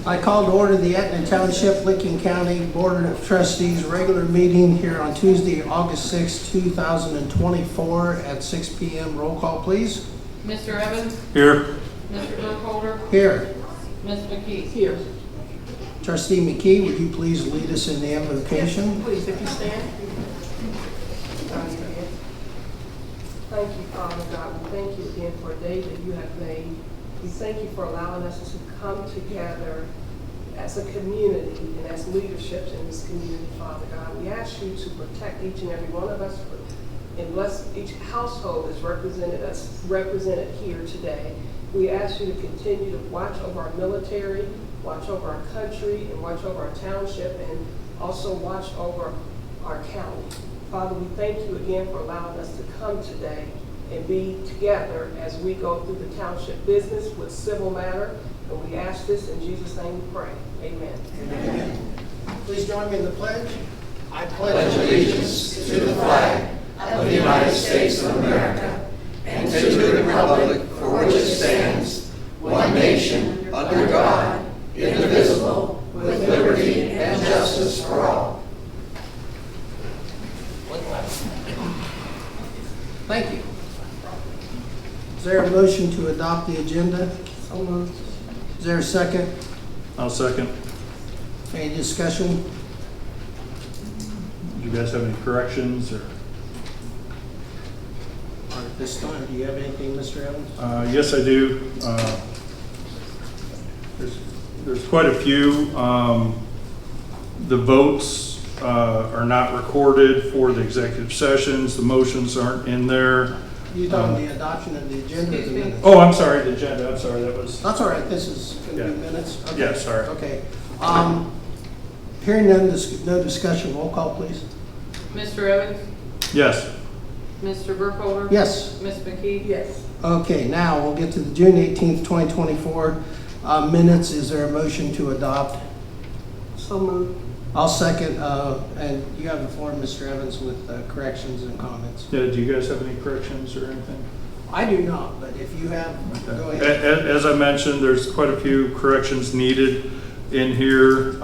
I call to order the Etna Township, Licking County Board of Trustees regular meeting here on Tuesday, August 6, 2024 at 6 p.m. Roll call, please. Mr. Evans? Here. Mr. Burkholder? Here. Ms. McKee? Here. Trustee McKee, would you please lead us in the invocation? Please, if you stand. Thank you, Father God. We thank you again for a day that you have made. We thank you for allowing us to come together as a community and as leaderships in this community, Father God. We ask you to protect each and every one of us and bless each household that's represented here today. We ask you to continue to watch over our military, watch over our country, and watch over our township, and also watch over our county. Father, we thank you again for allowing us to come today and be together as we go through the township business with civil matter. And we ask this in Jesus' name we pray. Amen. Amen. Please join me in the pledge. I pledge allegiance to the flag of the United States of America and to the republic for which it stands, one nation, under God, indivisible, with liberty and justice for all. Thank you. Is there a motion to adopt the agenda? So moved. Is there a second? I'll second. Any discussion? Do you guys have any corrections or? At this time, do you have anything, Mr. Evans? Yes, I do. There's quite a few. The votes are not recorded for the executive sessions. The motions aren't in there. You talking the adoption of the agenda or the minutes? Oh, I'm sorry, the agenda. I'm sorry, that was. That's all right. This is going to be minutes. Okay. Yeah, sorry. Okay. Hearing none, no discussion. Roll call, please. Mr. Evans? Yes. Mr. Burkholder? Yes. Ms. McKee? Yes. Okay. Now we'll get to the June 18th, 2024 minutes. Is there a motion to adopt? So moved. I'll second. And you have the floor, Mr. Evans, with corrections and comments. Yeah, do you guys have any corrections or anything? I do not, but if you have, go ahead. As I mentioned, there's quite a few corrections needed in here,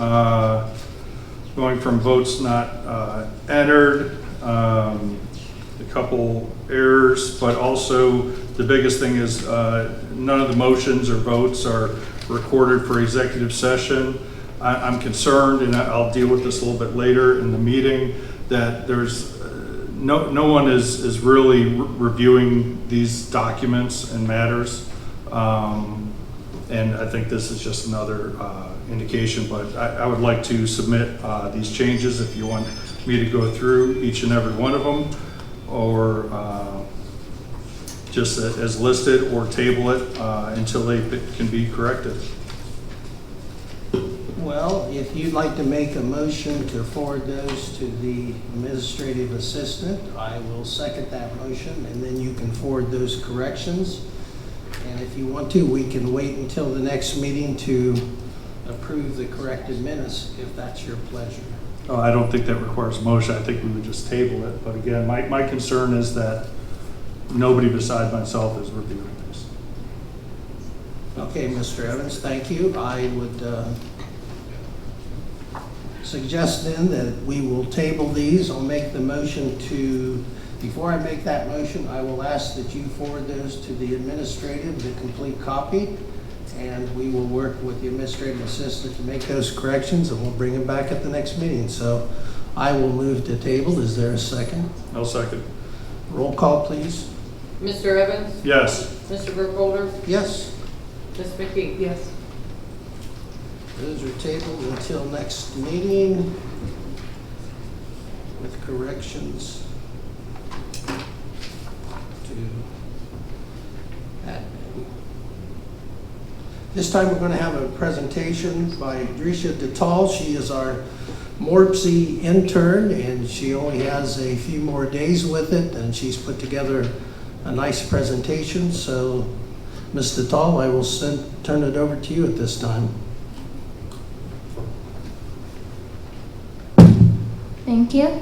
going from votes not entered, a couple errors, but also the biggest thing is none of the motions or votes are recorded for executive session. I'm concerned, and I'll deal with this a little bit later in the meeting, that there's no one is really reviewing these documents and matters, and I think this is just another indication. But I would like to submit these changes if you want me to go through each and every one of them, or just as listed, or table it until they can be corrected. Well, if you'd like to make a motion to forward those to the administrative assistant, I will second that motion, and then you can forward those corrections. And if you want to, we can wait until the next meeting to approve the corrected minutes, if that's your pleasure. Oh, I don't think that requires a motion. I think we would just table it. But again, my concern is that nobody besides myself is reviewing this. Okay, Mr. Evans, thank you. I would suggest then that we will table these. I'll make the motion to, before I make that motion, I will ask that you forward those to the administrative, the complete copy, and we will work with the administrative assistant to make those corrections, and we'll bring them back at the next meeting. So I will move to table. Is there a second? I'll second. Roll call, please. Mr. Evans? Yes. Mr. Burkholder? Yes. Ms. McKee? Yes. Those are tabled until next meeting with corrections to admin. This time we're going to have a presentation by Drisha Detal. She is our Morpsey intern, and she only has a few more days with it, and she's put together a nice presentation. So, Ms. Detal, I will turn it over to you at this time. Thank you.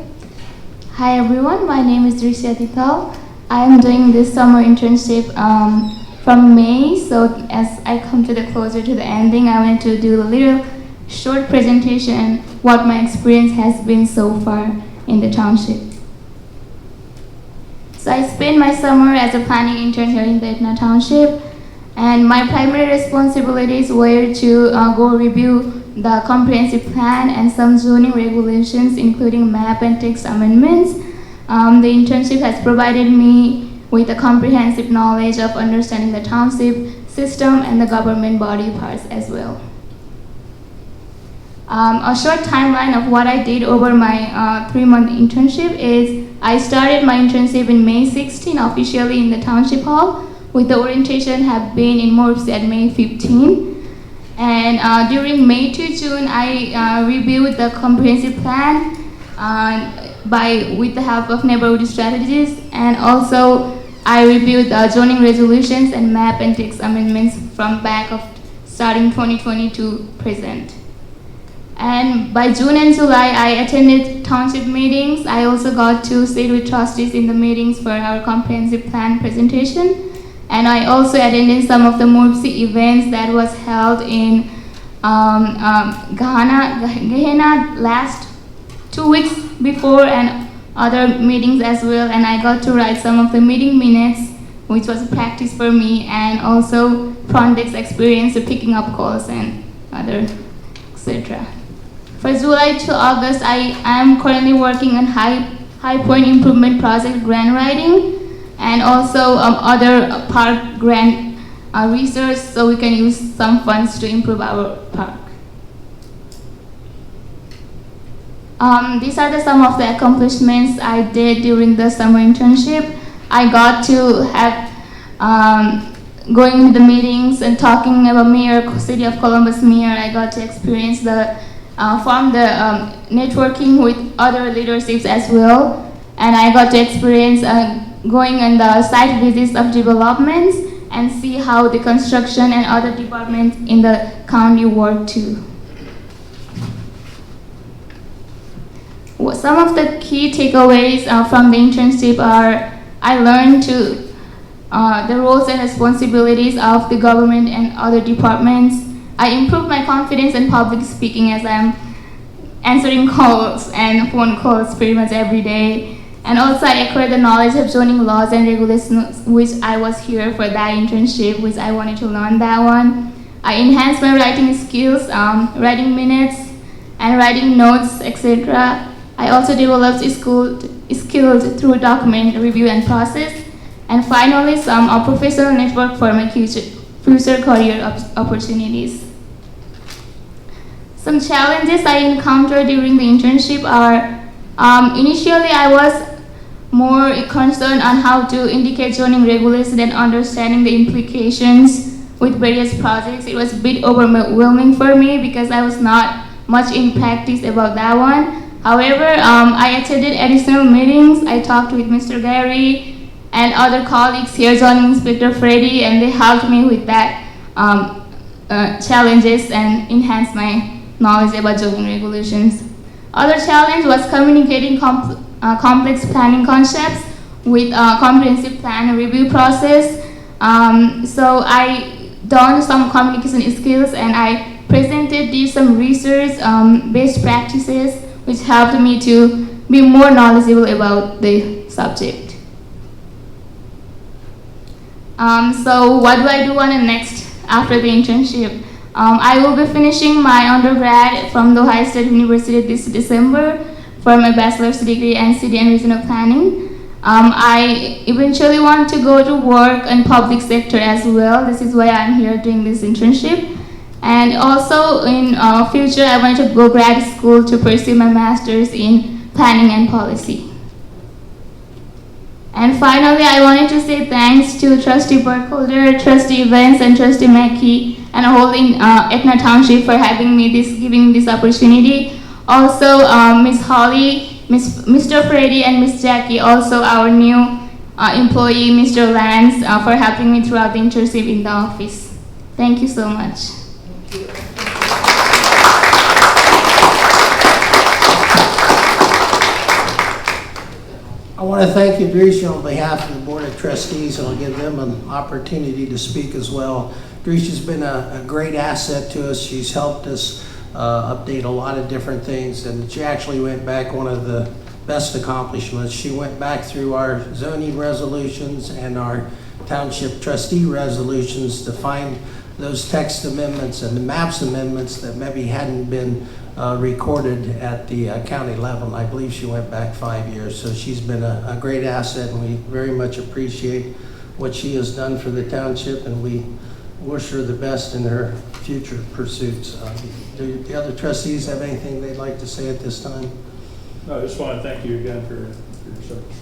Hi everyone, my name is Drisha Tital. I am doing this summer internship from May. So as I come to the closer to the ending, I wanted to do a little short presentation what my experience has been so far in the township. So I spent my summer as a planning intern here in the Etna Township, and my primary responsibilities were to go review the comprehensive plan and some zoning regulations, including map and text amendments. The internship has provided me with a comprehensive knowledge of understanding the township system and the government body parts as well. A short timeline of what I did over my 3-month internship is I started my internship in May 16 officially in the Township Hall, with the orientation have been in Morpsey at May 15. And during May to June, I reviewed the comprehensive plan with the help of neighborhood strategists, and also I reviewed the zoning resolutions and map and text amendments from back of starting 2020 to present. And by June and July, I attended township meetings. I also got to sit with trustees in the meetings for our comprehensive plan presentation. And I also attended some of the Morpsey events that was held in Gehenna last 2 weeks before, and other meetings as well. And I got to write some of the meeting minutes, which was a practice for me, and also front desk experience of picking up calls and other etc. For July to August, I am currently working on High Point Improvement Project grant writing, and also other park grant research, so we can use some funds to improve our park. These are some of the accomplishments I did during the summer internship. I got to have going to the meetings and talking about Mayor, City of Columbus Mayor. I got to experience form the networking with other leaderships as well, and I got to experience going on the site visits of developments and see how the construction and other departments in the county work too. Some of the key takeaways from the internship are I learned the roles and responsibilities of the government and other departments. I improved my confidence in public speaking as I'm answering calls and phone calls pretty much every day. And also I acquired the knowledge of zoning laws and regulations, which I was here for that internship, which I wanted to learn that one. I enhanced my writing skills, writing minutes and writing notes, etc. I also developed skills through document review and process. And finally, some professional network for my future career opportunities. Some challenges I encountered during the internship are, initially I was more concerned on how to indicate zoning regulations and understanding the implications with various projects. It was a bit overwhelming for me because I was not much in practice about that one. However, I attended additional meetings. I talked with Mr. Gary and other colleagues here, Zoning Inspector Freddie, and they helped me with that challenges and enhanced my knowledge about zoning regulations. Other challenge was communicating complex planning concepts with a comprehensive plan review process. So I done some communication skills, and I did some research, best practices, which helped me to be more knowledgeable about the subject. So what do I do on the next after the internship? I will be finishing my undergrad from the Ohio State University this December for my bachelor's degree in city and regional planning. I eventually want to go to work in public sector as well. This is why I'm here doing this internship. And also in future, I want to go grad school to pursue my master's in planning and policy. And finally, I wanted to say thanks to Trustee Burkholder, Trustee Evans, and Trustee Mackey, and holding Etna Township for giving me this opportunity. Also, Ms. Holly, Mr. Freddie, and Ms. Jackie, also our new employee, Mr. Lance, for helping me throughout the internship in the office. Thank you so much. I want to thank you, Dreesha, on behalf of the Board of Trustees, and I'll give them an opportunity to speak as well. Dreesha's been a great asset to us. She's helped us update a lot of different things, and she actually went back, one of the best accomplishments. She went back through our zoning resolutions and our township trustee resolutions to find those text amendments and the maps amendments that maybe hadn't been recorded at the county level. And I believe she went back 5 years. So she's been a great asset, and we very much appreciate what she has done for the township, and we wish her the best in her future pursuits. Do the other trustees have anything they'd like to say at this time? No, I just want to thank you again for your service.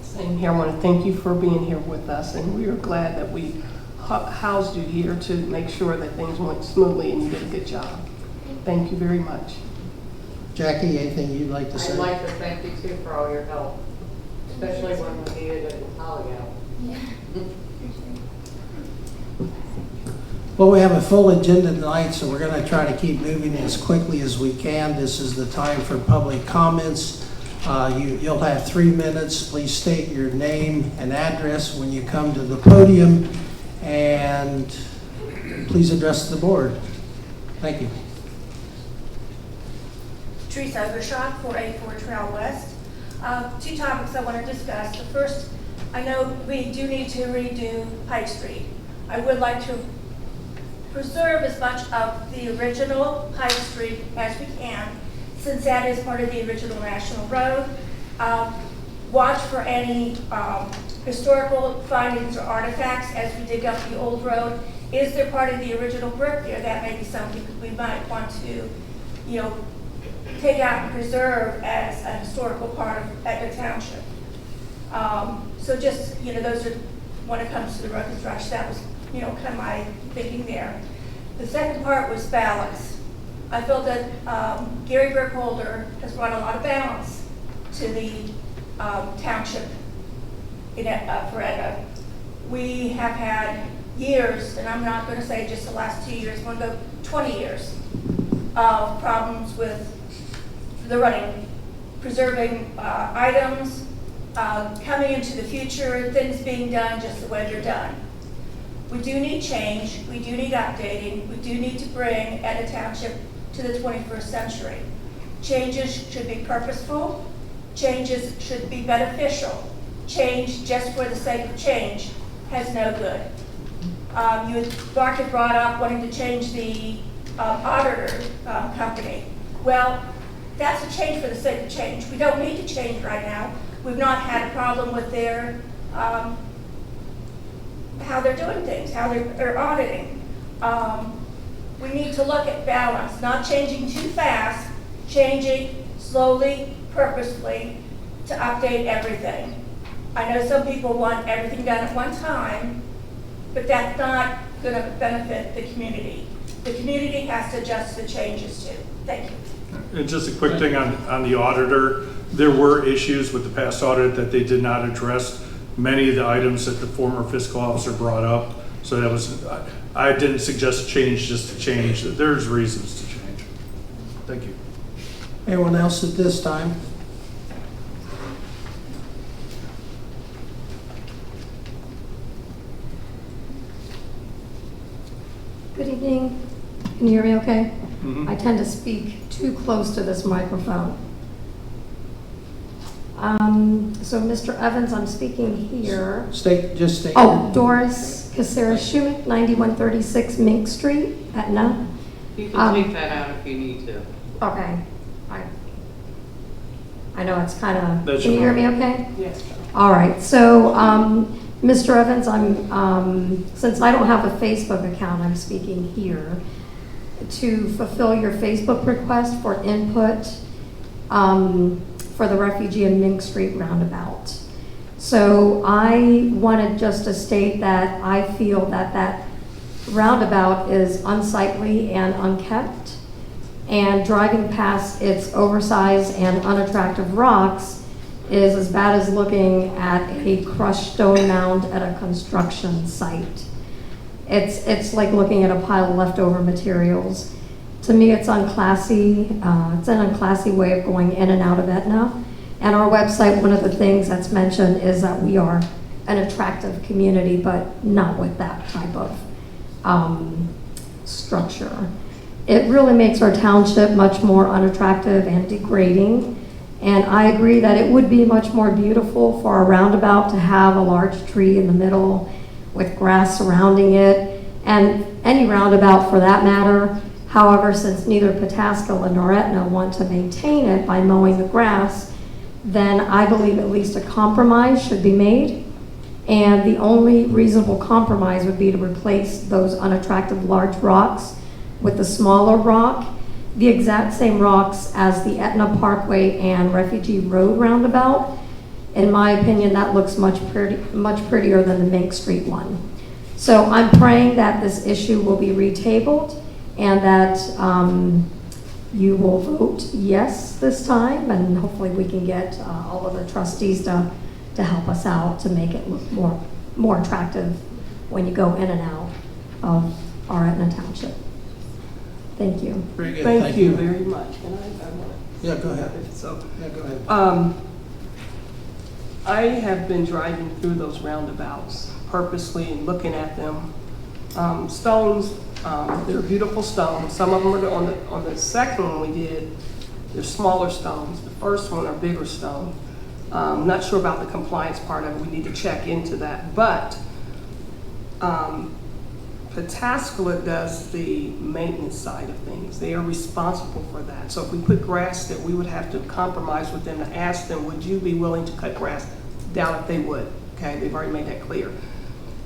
Same here. I want to thank you for being here with us, and we are glad that we housed you here to make sure that things went smoothly and you did a good job. Thank you very much. Jackie, anything you'd like to say? I'd like to thank you too for all your help, especially when we needed it in Carlisle. Well, we have a full agenda tonight, so we're going to try to keep moving as quickly as we can. This is the time for public comments. You'll have 3 minutes. Please state your name and address when you come to the podium, and please address the board. Thank you. Teresa Overshot, 484 Trail West. 2 topics I want to discuss. The first, I know we do need to redo Pike Street. I would like to preserve as much of the original Pike Street as we can, since that is part of the original National Road. Watch for any historical findings or artifacts as we dig up the old road. Is there part of the original brick there? That may be something we might want to, take out and preserve as a historical part of Etna Township. So just, those are, when it comes to the road construction, that was, kind of my thinking there. The second part was balance. I feel that Gary Burkholder has brought a lot of balance to the township for Etna. We have had years, and I'm not going to say just the last 2 years, I'm going to go 20 years of problems with the running, preserving items, coming into the future, things being done just the way they're done. We do need change, we do need updating, we do need to bring Etna Township to the 21st century. Changes should be purposeful, changes should be beneficial. Change just for the sake of change has no good. Mark had brought up wanting to change the auditor company. Well, that's a change for the sake of change. We don't need to change right now. We've not had a problem with their how they're doing things, how they're auditing. We need to look at balance, not changing too fast, changing slowly, purposefully to update everything. I know some people want everything done at one time, but that's not going to benefit the community. The community has to adjust to the changes too. Thank you. And just a quick thing on the auditor, there were issues with the past audit that they did not address many of the items that the former fiscal officer brought up. So that was, I didn't suggest change just to change. There's reasons to change. Thank you. Anyone else at this time? Good evening. Can you hear me okay? Mm-hmm. I tend to speak too close to this microphone. So Mr. Evans, I'm speaking here. Just state. Oh, Doris Caceres Schumich, 9136 Mink Street, Etna. You can take that out if you need to. Okay. I know it's kind of, That's can you hear me fine. okay? Yes. All right, so Mr. Evans, since I don't have a Facebook account, I'm speaking here to fulfill your Facebook request for input for the refugee and Mink Street roundabout. So I wanted just to state that I feel that roundabout is unsightly and unkept, and driving past its oversized and unattractive rocks is as bad as looking at a crushed stone mound at a construction site. It's like looking at a pile of leftover materials. To me, it's unclassy. It's an unclassy way of going in and out of Etna. And our website, one of the things that's mentioned is that we are an attractive community, but not with that type of structure. It really makes our township much more unattractive and degrading. And I agree that it would be much more beautiful for our roundabout to have a large tree in the middle with grass surrounding it, and any roundabout for that matter. However, since neither Pataskala nor Etna want to maintain it by mowing the grass, then I believe at least a compromise should be made. And the only reasonable compromise would be to replace those unattractive large rocks with the smaller rock, the exact same rocks as the Etna Parkway and Refugee Road roundabout. In my opinion, that looks much prettier than the Mink Street one. So I'm praying that this issue will be retabled and that you will vote yes this time, and hopefully we can get all of the trustees to help us out to make it look more attractive when you go in and out of our Etna Township. Thank you. Very good. Thank you very much. Can I want to? Yeah, go ahead. So, Yeah, go ahead. I have been driving through those roundabouts purposely and looking at them. Stones, they're beautiful stones. Some of them are on the second one we did, they're smaller stones. The first one are bigger stones. Not sure about the compliance part of it. We need to check into that. But Pataskala does the maintenance side of things. They are responsible for that. So if we put grass there, we would have to compromise with them to ask them, would you be willing to cut grass down if they would? Okay, they've already made that clear.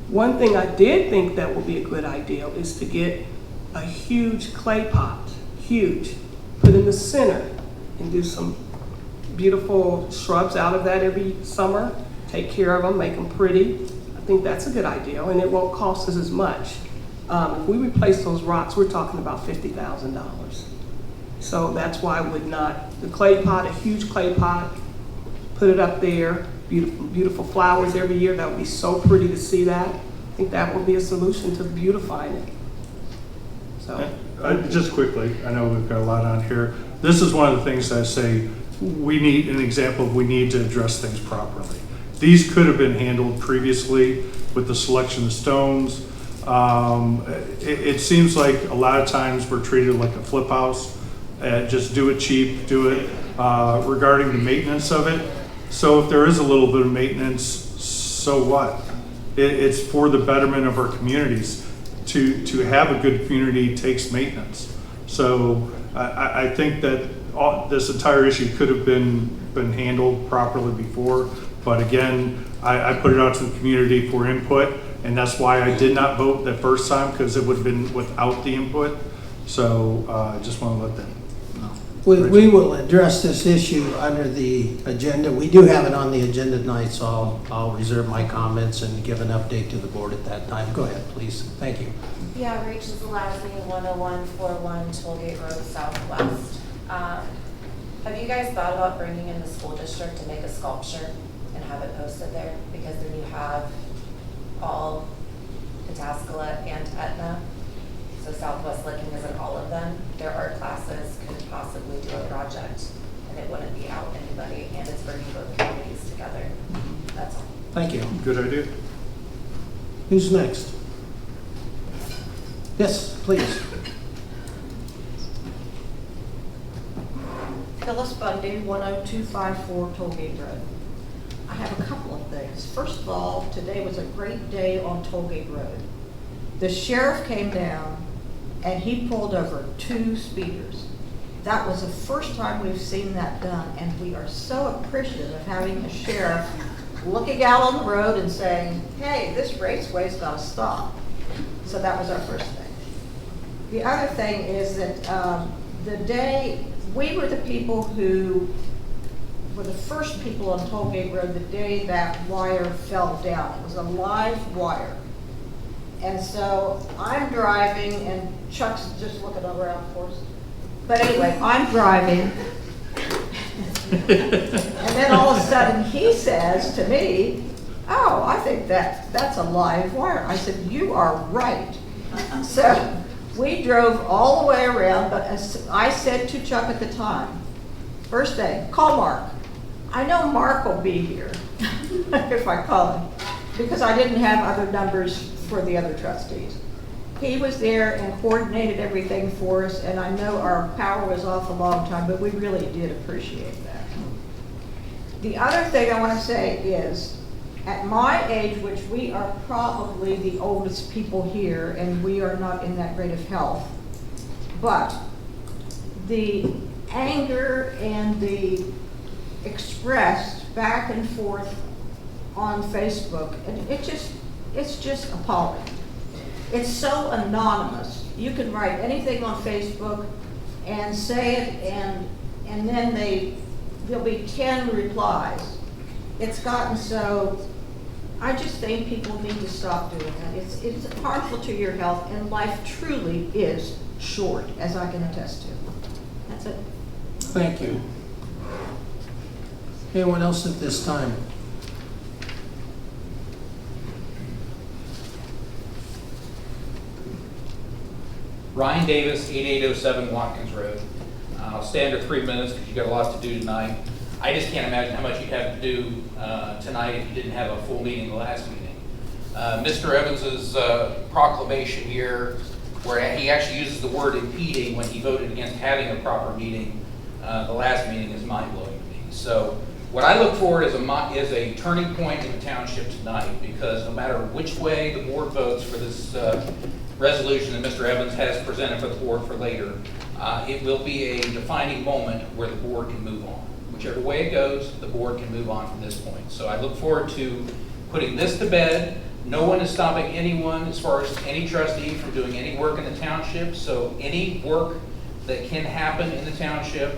One thing I did think that would be a good idea is to get a huge clay pot, huge, put in the center and do some beautiful shrubs out of that every summer. Take care of them, make them pretty. I think that's a good idea, and it won't cost us as much. If we replace those rocks, we're talking about $50,000. So that's why I would not, the clay pot, a huge clay pot, put it up there, beautiful, beautiful flowers every year. That would be so pretty to see that. I think that would be a solution to beautifying it. So. Just quickly, I know we've got a lot on here. This is one of the things that I say we need an example of we need to address things properly. These could have been handled previously with the selection of stones. It seems like a lot of times we're treated like a flip house. Just do it cheap, do it. Regarding the maintenance of it, so if there is a little bit of maintenance, so what? It's for the betterment of our communities. To have a good community takes maintenance. So I think that this entire issue could have been handled properly before, but again, I put it out to the community for input, and that's why I did not vote the first time, because it would have been without the input. So I just want to let them know. We will address this issue under the agenda. We do have it on the agenda tonight, so I'll reserve my comments and give an update to the board at that time. Go ahead, please. Thank you. Yeah, Rachel Zelazny, 10141 Tollgate Road Southwest. Have you guys thought about bringing in the school district to make a sculpture and have it posted there? Because then you have all Pataskala and Etna. So Southwest Licking isn't all of them. Their art classes could possibly do a project, and it wouldn't be out anybody, and it's bringing both communities together. That's all. Thank you. Good idea. Who's next? Yes, please. Phyllis Bundy, 10254 Tollgate Road. I have a couple of things. First of all, today was a great day on Tollgate Road. The sheriff came down and he pulled over 2 speeders. That was the first time we've seen that done, and we are so appreciative of having a sheriff looking out on the road and saying, hey, this raceway's got to stop. So that was our first thing. The other thing is that the day, we were the people who were the first people on Tollgate Road the day that wire fell down. It was a live wire. And so I'm driving, and Chuck's just looking around for us. But anyway, I'm driving. And then all of a sudden he says to me, oh, I think that's a live wire. I said, you are right. So we drove all the way around, but as I said to Chuck at the time, first thing, call Mark. I know Mark will be here if I call him, because I didn't have other numbers for the other trustees. He was there and coordinated everything for us, and I know our power was off a long time, but we really did appreciate that. The other thing I want to say is, at my age, which we are probably the oldest people here, and we are not in that great of health, but the anger and the expressed back and forth on Facebook, and it's just appalling. It's so anonymous. You can write anything on Facebook and say it, and then there'll be 10 replies. It's gotten so, I just think people need to stop doing that. It's harmful to your health, and life truly is short, as I can attest to. That's it. Thank you. Anyone else at this time? Ryan Davis, 8807 Watkins Road. I'll stand for 3 minutes because you've got a lot to do tonight. I just can't imagine how much you'd have to do tonight if you didn't have a full meeting the last meeting. Mr. Evans's proclamation here, where he actually uses the word impeding when he voted against having a proper meeting, the last meeting, is mind-blowing to me. So what I look for is a turning point in the township tonight, because no matter which way the board votes for this resolution that Mr. Evans has presented for the board for later, it will be a defining moment where the board can move on. Whichever way it goes, the board can move on from this point. So I look forward to putting this to bed. No one is stopping anyone, as far as any trustee, from doing any work in the township. So any work that can happen in the township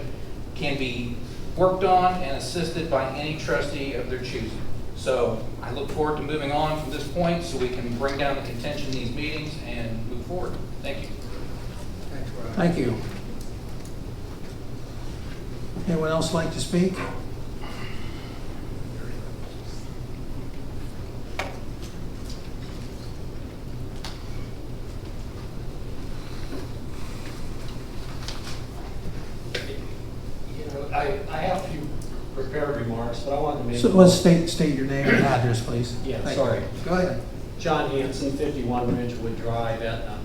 can be worked on and assisted by any trustee of their choosing. So I look forward to moving on from this point so we can bring down the contention in these meetings and move forward. Thank you. Thank you. Anyone else like to speak? I have a few prepared remarks, but I wanted to make... So let's state your name and address, please. Yeah, Thank sorry. you. Go ahead. John Hanson, 51 Ridgewood Drive, Etna.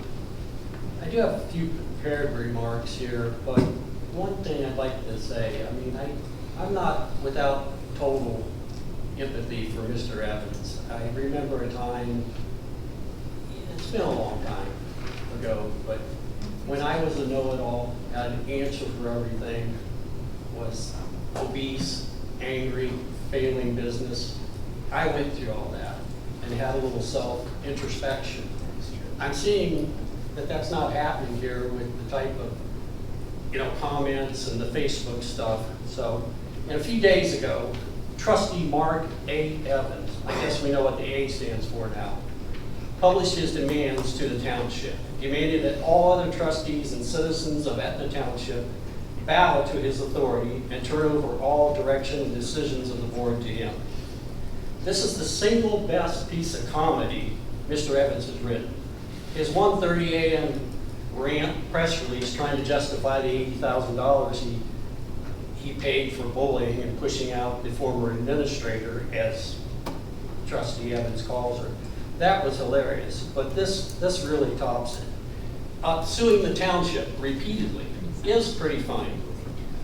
I do have a few prepared remarks here, but one thing I'd like to say, I mean, I'm not without total empathy for Mr. Evans. I remember a time, it's been a long time ago, but when I was a know-it-all, had an answer for everything, was obese, angry, failing business. I went through all that and had a little self-introspection. I'm seeing that that's not happening here with the type of, comments and the Facebook stuff. So, and a few days ago, Trustee Mark A. Evans, I guess we know what the A stands for now, published his demands to the township, demanded that all other trustees and citizens of Etna Township bow to his authority and turn over all direction and decisions of the board to him. This is the single best piece of comedy Mr. Evans has written. His 1:30 a.m. rant press release trying to justify the $80,000 he paid for bullying and pushing out the former administrator, as Trustee Evans calls her. That was hilarious, but this really tops it. Suing the township repeatedly is pretty funny,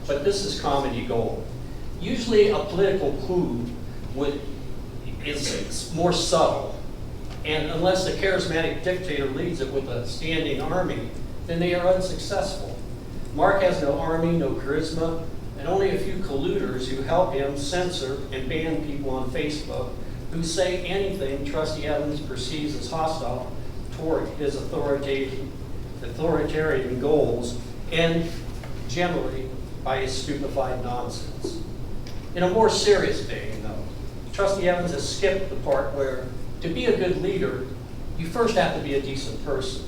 but this is comedy gold. Usually a political coup is more subtle, and unless a charismatic dictator leads it with a standing army, then they are unsuccessful. Mark has no army, no charisma, and only a few colluders who help him censor and ban people on Facebook who say anything Trustee Evans perceives as hostile toward his authoritarian goals, and generally by his stupefied nonsense. In a more serious vein, though, Trustee Evans has skipped the part where, to be a good leader, you first have to be a decent person.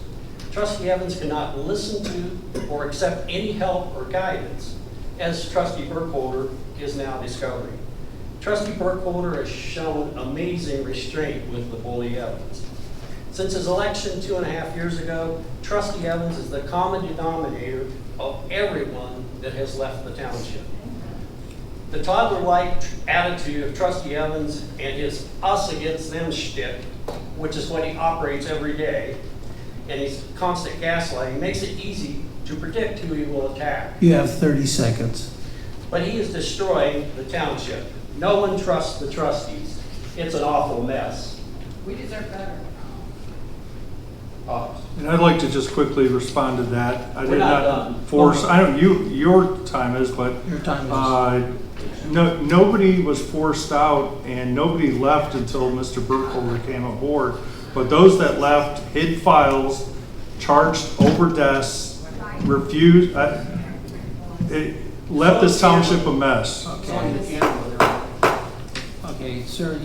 Trustee Evans cannot listen to or accept any help or guidance, as Trustee Burkholder is now discovering. Trustee Burkholder has shown amazing restraint with the bully Evans. Since his election 2.5 years ago, Trustee Evans is the common denominator of everyone that has left the township. the toddler-like attitude of Trustee Evans and his us against them shtick, which is what he operates every day, and his constant gaslighting makes it easy to predict who he will attack. You have 30 seconds. But he is destroying the township. No one trusts the trustees. It's an awful mess. We deserve better. And I'd like to just quickly respond to that. I We're did not not done. force, I don't, your time is, but Your time is. no, nobody was forced out and nobody left until Mr. Burkholder came aboard. But those that left hid files, charged over desks, refused, it left this township a mess. Okay, sir,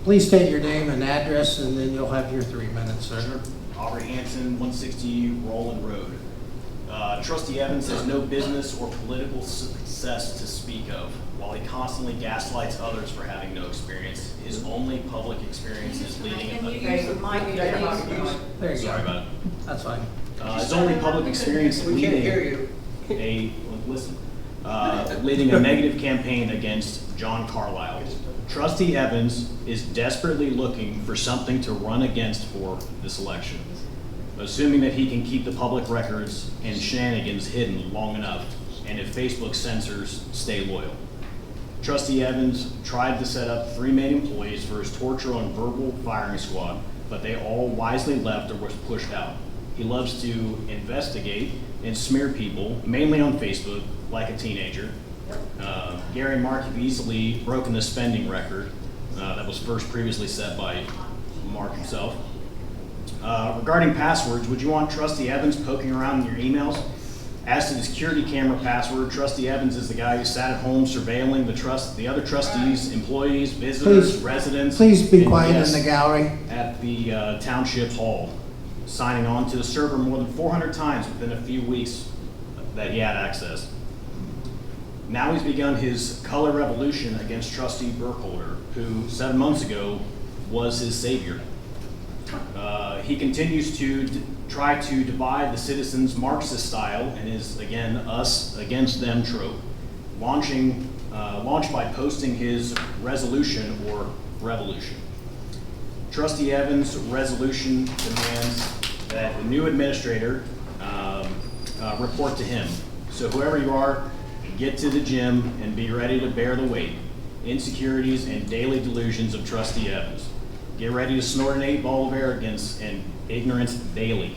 please state your name and address, and then you'll have your 3 minutes, sir. Aubrey Hanson, 160 Roland Road. Trustee Evans has no business or political success to speak of. While he constantly gaslights others for having no experience, his only public experience is leading Can you a... use the mic, please? There you Sorry go. about it. That's fine. His only public experience is We can't leading hear you. leading a negative campaign against John Carlisle. Trustee Evans is desperately looking for something to run against for this election, assuming that he can keep the public records and shenanigans hidden long enough, and if Facebook censors stay loyal. Trustee Evans tried to set up 3 main employees for his torture and verbal firing squad, but they all wisely left or was pushed out. He loves to investigate and smear people, mainly on Facebook, like a teenager. Gary and Mark have easily broken the spending record that was first previously set by Mark himself. Regarding passwords, would you want Trustee Evans poking around in your emails? As to the security camera password, Trustee Evans is the guy who sat at home surveilling the other trustees, employees, visitors, residents. Please be and quiet in guests the gallery. at the township hall, signing on to the server more than 400 times within a few weeks that he had access. Now he's begun his color revolution against Trustee Burkholder, who 7 months ago was his savior. He continues to try to divide the citizens Marxist style and is, again, us against them trope, launched by posting his resolution or revolution. Trustee Evans' resolution demands that the new administrator report to him. So whoever you are, get to the gym and be ready to bear the weight. Insecurities and daily delusions of Trustee Evans. Get ready to snort an 8-ball of arrogance and ignorance daily.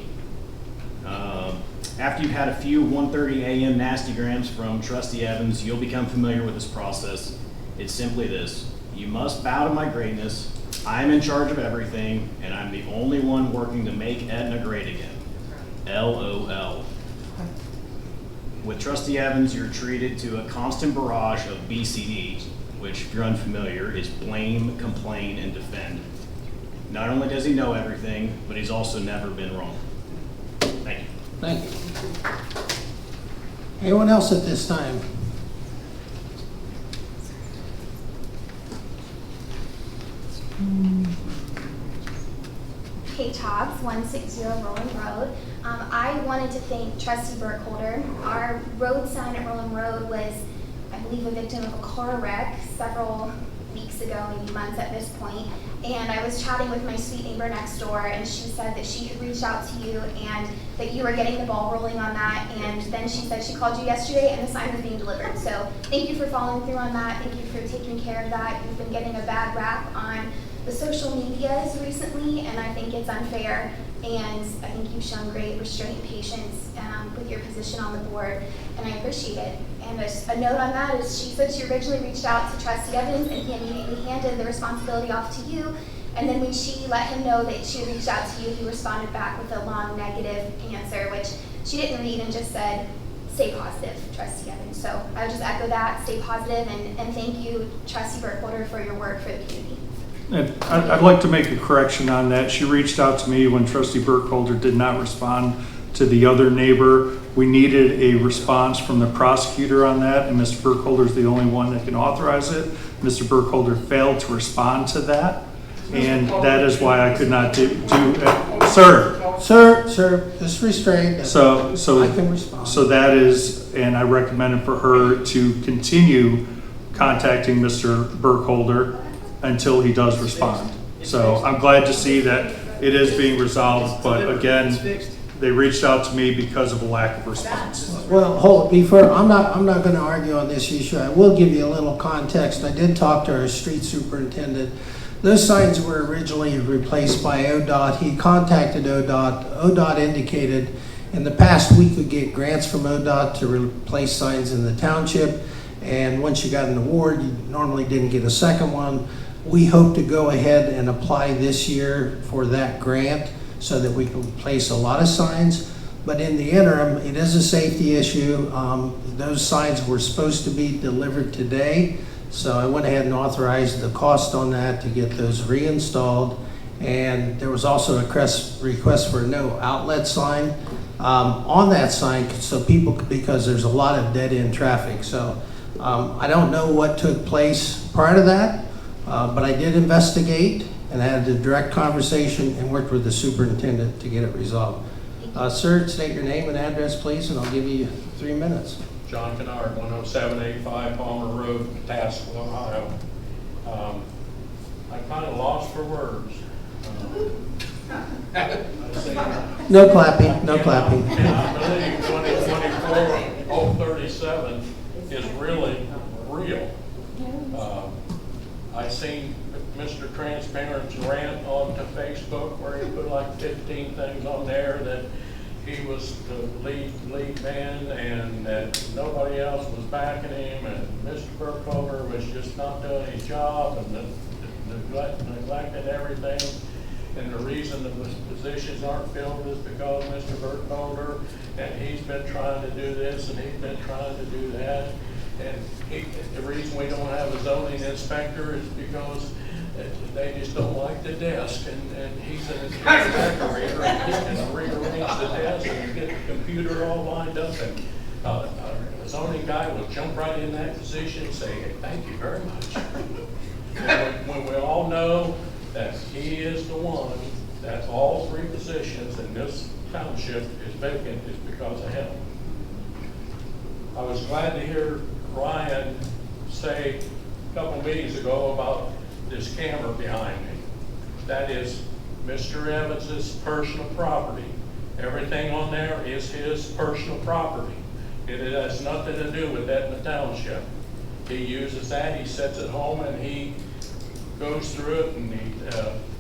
After you've had a few 1:30 a.m. nastygrams from Trustee Evans, you'll become familiar with this process. It's simply this: you must bow to my greatness. I'm in charge of everything, and I'm the only one working to make Etna great again. LOL. With Trustee Evans, you're treated to a constant barrage of BCD, which, if you're unfamiliar, is blame, complain, and defend. Not only does he know everything, but he's also never been wrong. Thank you. Thank you. Anyone else at this time? Kate Hobbs, 160 Roland Road. I wanted to thank Trustee Burkholder. Our road sign at Roland Road was, I believe, a victim of a car wreck several weeks ago, maybe months at this point. And I was chatting with my sweet neighbor next door, and she said that she had reached out to you and that you were getting the ball rolling on that. And then she said she called you yesterday and the sign was being delivered. So thank you for following through on that. Thank you for taking care of that. You've been getting a bad rap on the social medias recently, and I think it's unfair. And I think you've shown great restraint and patience with your position on the board, and I appreciate it. And a note on that is she said she originally reached out to Trustee Evans, and he immediately handed the responsibility off to you. And then when she let him know that she had reached out to you, he responded back with a long negative answer, which she didn't read, and just said, stay positive, Trustee Evans. So I would just echo that, stay positive, and thank you, Trustee Burkholder, for your work for the community. And I'd like to make a correction on that. She reached out to me when Trustee Burkholder did not respond to the other neighbor. We needed a response from the prosecutor on that, and Mr. Burkholder is the only one that can authorize it. Mr. Burkholder failed to respond to that, and that is why I could not do it. Sir, just restrain. So I can respond. So that is, and I recommended for her to continue contacting Mr. Burkholder until he does respond. So I'm glad to see that it is being resolved, but again, they reached out to me because of a lack of response. Well, hold, before, I'm not gonna argue on this issue. I will give you a little context. I did talk to our street superintendent. Those signs were originally replaced by ODOT. He contacted ODOT. ODOT indicated in the past we could get grants from ODOT to replace signs in the township. And once you got an award, you normally didn't get a second one. We hope to go ahead and apply this year for that grant so that we can replace a lot of signs. But in the interim, it is a safety issue. Those signs were supposed to be delivered today. So I went ahead and authorized the cost on that to get those reinstalled. And there was also a request for a no outlet sign on that sign, so people, because there's a lot of dead-end traffic. So I don't know what took place prior to that, but I did investigate and had a direct conversation and worked with the superintendent to get it resolved. Sir, state your name and address, please, and I'll give you 3 minutes. John Kennard, 10785 Palmer Road, Tassel, Ohio. I'm kind of lost for words. No clapping, no clapping. And I believe 2024-037 is really real. I seen Mr. Transparent's rant onto Facebook where he put like 15 things on there that he was the lead man and that nobody else was backing him, and Mr. Burkholder was just not doing his job and neglecting everything. And the reason that the positions aren't filled is because Mr. Burkholder, and he's been trying to do this and he's been trying to do that. And the reason we don't have a zoning inspector is because they just don't like the desk, and he's an inspector reader, and he can rearrange the desk and get the computer all lined up, and a zoning guy will jump right in that position and say, hey, thank you very much. when we all know that he is the one that all 3 positions in this township is vacant is because of him. I was glad to hear Ryan say a couple meetings ago about this camera behind me. That is Mr. Evans's personal property. Everything on there is his personal property. It has nothing to do with Etna Township. He uses that, he sits at home and he goes through it and he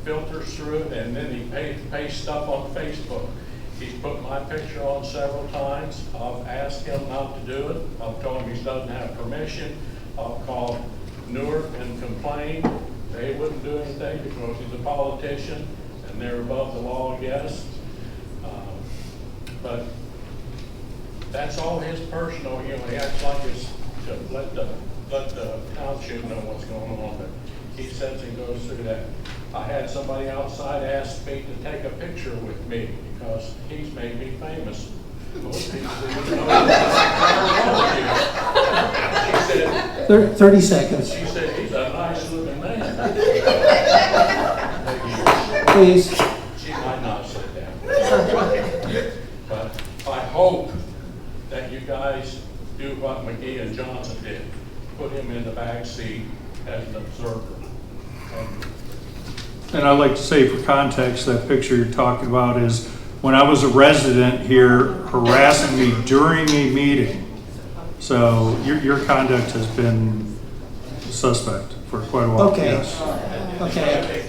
filters through it, and then he pastes stuff on Facebook. He's put my picture on several times. I've asked him not to do it. I've told him he doesn't have permission. I've called Newark and complained. They wouldn't do anything because he's a politician and they're above the law, yes. But that's all his personal, he acts like it's to let the township know what's going on, but he sits and goes through that. I had somebody outside ask me to take a picture with me because he's made me famous. Most people didn't know She said, 30 seconds. She said, he's a nice looking man. Please. She might not say that. But I hope that you guys do what McGee and Johnson did. Put him in the back seat as an observer. And I'd like to say for context, that picture you're talking about is when I was a resident here harassing me during a meeting. So your conduct has been suspect for quite a while. Okay. Yes. Okay.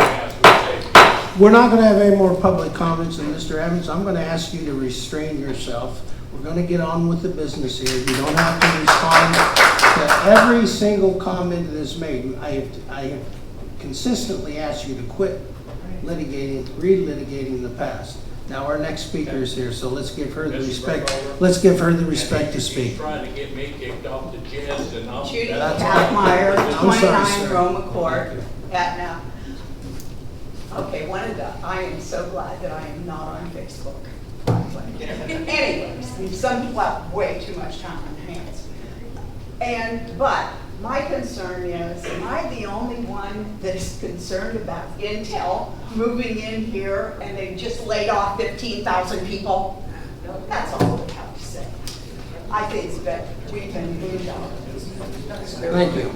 We're not going to have any more public comments than Mr. Evans. I'm going to ask you to restrain yourself. We're going to get on with the business here. You don't have to respond to every single comment that is made. I have consistently asked you to quit relitigating the past. Now our next speaker is here, so let's give her the respect. Let's give her the respect to speak. He's trying to get me kicked off the jets and all. Judy Catmeyer, 29 Roma Court, Etna. Okay, I am so glad that I am not on Facebook. Anyways, some people have way too much time on their hands. But my concern is, am I the only one that is concerned about Intel moving in here and they just laid off 15,000 people? That's all I have to say. I think that we can move on. Thank you.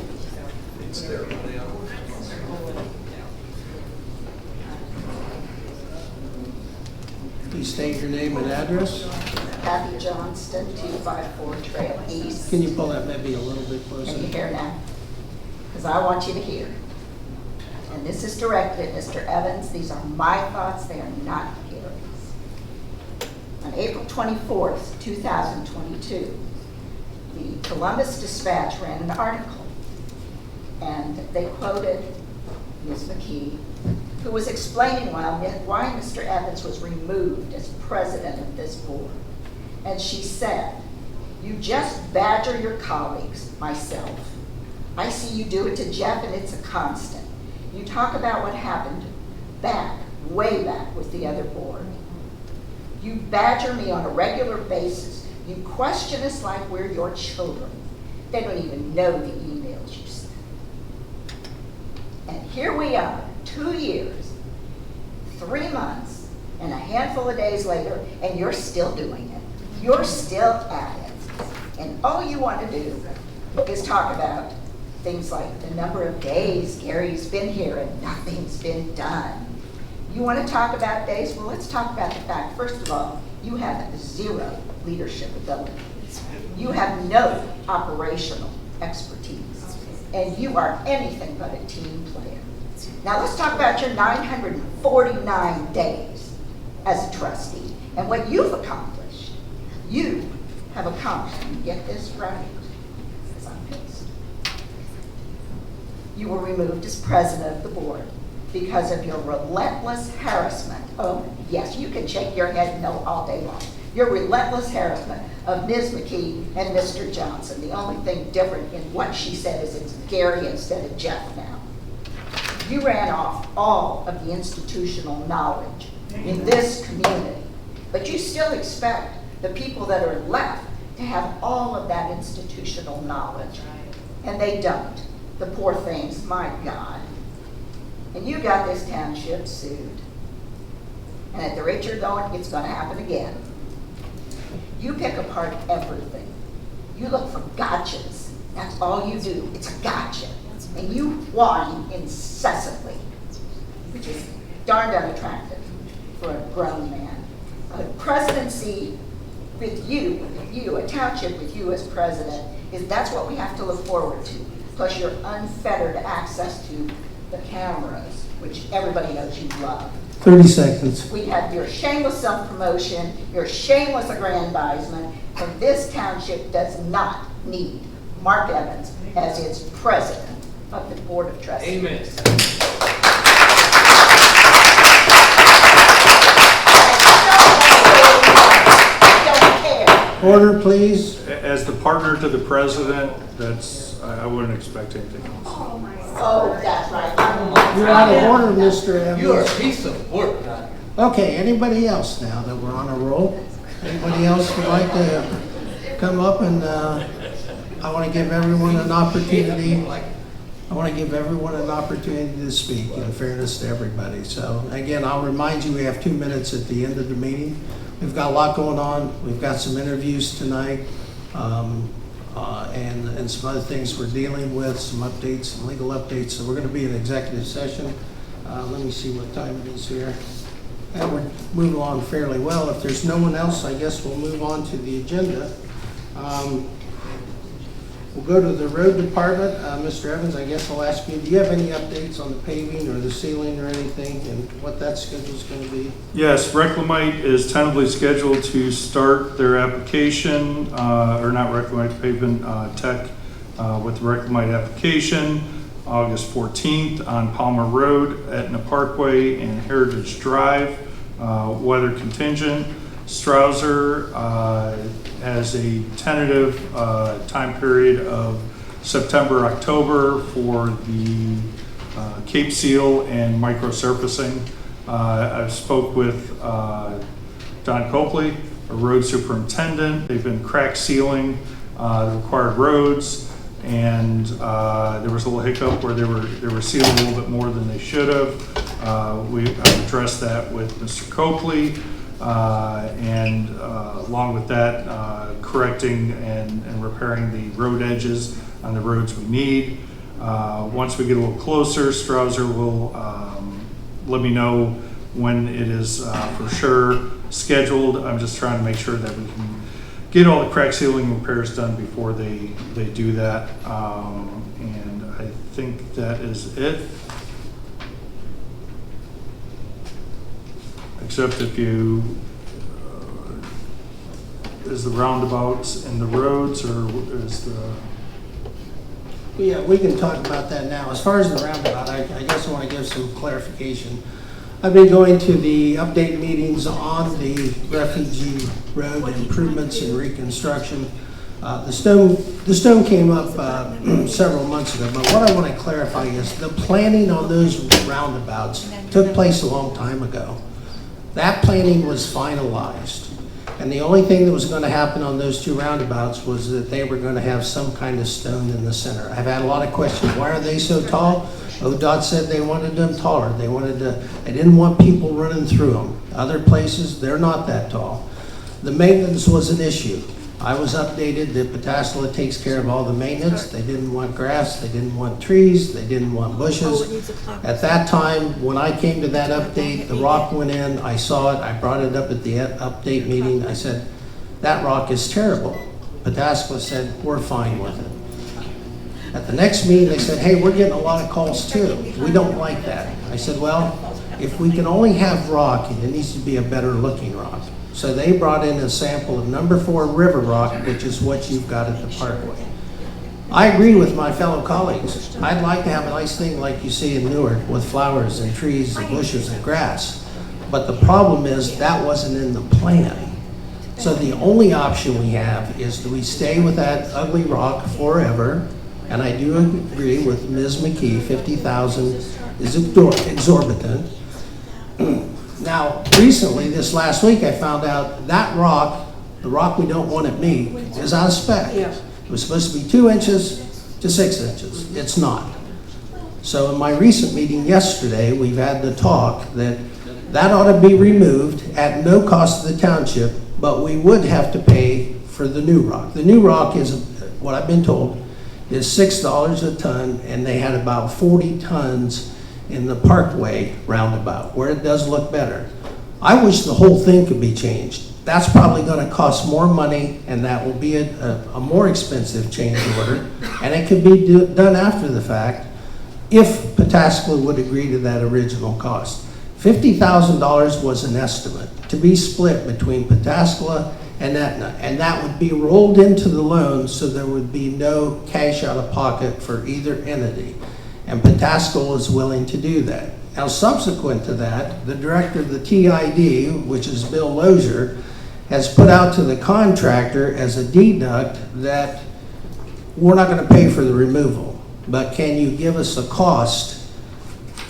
It's there now. Please state your name and address. Kathy Johnston, 254 Trail East. Can you pull that maybe a little bit Can you closer? hear now? Because I want you to hear. And this is directed, Mr. Evans, these are my thoughts, they are not Gary's. On April 24th, 2022, the Columbus Dispatch ran an article, and they quoted Ms. McKee, who was explaining why Mr. Evans was removed as president of this board. And she said, "You just badger your colleagues, myself. I see you do it to Jeff, and it's a constant. You talk about what happened way back with the other board. You badger me on a regular basis. You question us like we're your children. They don't even know the emails you sent." And here we are, 2 years, 3 months, and a handful of days later, and you're still doing it. You're still at it. And all you want to do is talk about things like the number of days Gary's been here and nothing's been done. You want to talk about days? Well, let's talk about the fact, first of all, you have zero leadership ability. You have no operational expertise. And you are anything but a team player. Now let's talk about your 949 days as a trustee and what you've accomplished. You have accomplished, and get this right, because I'm pissed. You were removed as president of the board because of your relentless harassment. Oh, yes, you can shake your head no all day long. Your relentless harassment of Ms. McKee and Mr. Johnson. The only thing different in what she said is it's Gary instead of Jeff now. You ran off all of the institutional knowledge in this community, but you still expect the people that are left to have all of that institutional knowledge, and they don't. The poor things, my God. And you got this township sued. And at the rate you're going, it's going to happen again. You pick apart everything. You look for gotchas. That's all you do. It's a gotcha. And you whine incessantly, which is darned unattractive for a grown man. A presidency with you, a township with you as president, that's what we have to look forward to. Plus your unfettered access to the cameras, which everybody knows you love. 30 seconds. We have your shameless self-promotion, your shameless aggrandizement, and this township does not need Mark Evans as its president of the Board of Trustees. Amen. Order, please. As the partner to the president, I wouldn't expect anything else. Oh, that's right. You're out of order, Mr. Evans. You're a piece of work. Okay, anybody else now that we're on a roll? Anybody else would like to come up and I want to give everyone an opportunity. I want to give everyone an opportunity to speak in fairness to everybody. So again, I'll remind you we have 2 minutes at the end of the meeting. We've got a lot going on. We've got some interviews tonight and some other things we're dealing with, some updates, some legal updates. So we're going to be in executive session. Let me see what time it is here. And we're moving along fairly well. If there's no one else, I guess we'll move on to the agenda. We'll go to the road department. Mr. Evans, I guess I'll ask you, do you have any updates on the paving or the ceiling or anything and what that schedule is going to be? Yes, Reclamite is tentatively scheduled to start their application, or not Reclamite, Pavement Tech with the Reclamite application, August 14th on Palmer Road, Etna Parkway, and Heritage Drive. Weather contingent. Strouser has a tentative time period of September, October for the Cape Seal and microsurfacing. I've spoke with Don Copley, a road superintendent. They've been crack sealing the required roads, and there was a little hiccup where they were sealing a little bit more than they should have. I've addressed that with Mr. Copley. And along with that, correcting and repairing the road edges on the roads we need. Once we get a little closer, Strouser will let me know when it is for sure scheduled. I'm just trying to make sure that we can get all the crack sealing repairs done before they do that. And I think that is it. Except if you, is the roundabouts and the roads, or is the... Yeah, we can talk about that now. As far as the roundabout, I guess I want to give some clarification. I've been going to the update meetings on the refugee road improvements and reconstruction. The stone came up several months ago, but what I want to clarify is the planning on those roundabouts took place a long time ago. That planning was finalized. And the only thing that was going to happen on those two roundabouts was that they were going to have some kind of stone in the center. I've had a lot of questions. Why are they so tall? ODOT said they wanted them taller. They didn't want people running through them. Other places, they're not that tall. The maintenance was an issue. I was updated that Pataskala takes care of all the maintenance. They didn't want grass, they didn't want trees, they didn't want bushes. At that time, when I came to that update, the rock went in, I saw it, I brought it up at the update meeting. I said, that rock is terrible. Pataskala said, we're fine with it. At the next meeting, they said, hey, we're getting a lot of calls too. We don't like that. I said, well, if we can only have rock, it needs to be a better looking rock. So they brought in a sample of number 4 river rock, which is what you've got at the Parkway. I agree with my fellow colleagues. I'd like to have a nice thing like you see in Newark with flowers and trees and bushes and grass. But the problem is that wasn't in the plan. So the only option we have is do we stay with that ugly rock forever? And I do agree with Ms. McKee, $50,000 is exorbitant. Now, recently, this last week, I found out that rock, the rock we don't want at Mink, is out of spec. It was supposed to be 2 inches to 6 inches. It's not. So in my recent meeting yesterday, we've had the talk that ought to be removed at no cost to the township, but we would have to pay for the new rock. The new rock is, what I've been told, is $6 a ton, and they had about 40 tons in the Parkway roundabout, where it does look better. I wish the whole thing could be changed. That's probably going to cost more money, and that will be a more expensive change order, and it could be done after the fact if Pataskala would agree to that original cost. $50,000 was an estimate to be split between Pataskala and Etna, and that would be rolled into the loan so there would be no cash out of pocket for either entity. And Pataskala is willing to do that. Now, subsequent to that, the director of the TID, which is Bill Lozier, has put out to the contractor as a deduct that we're not going to pay for the removal, but can you give us a cost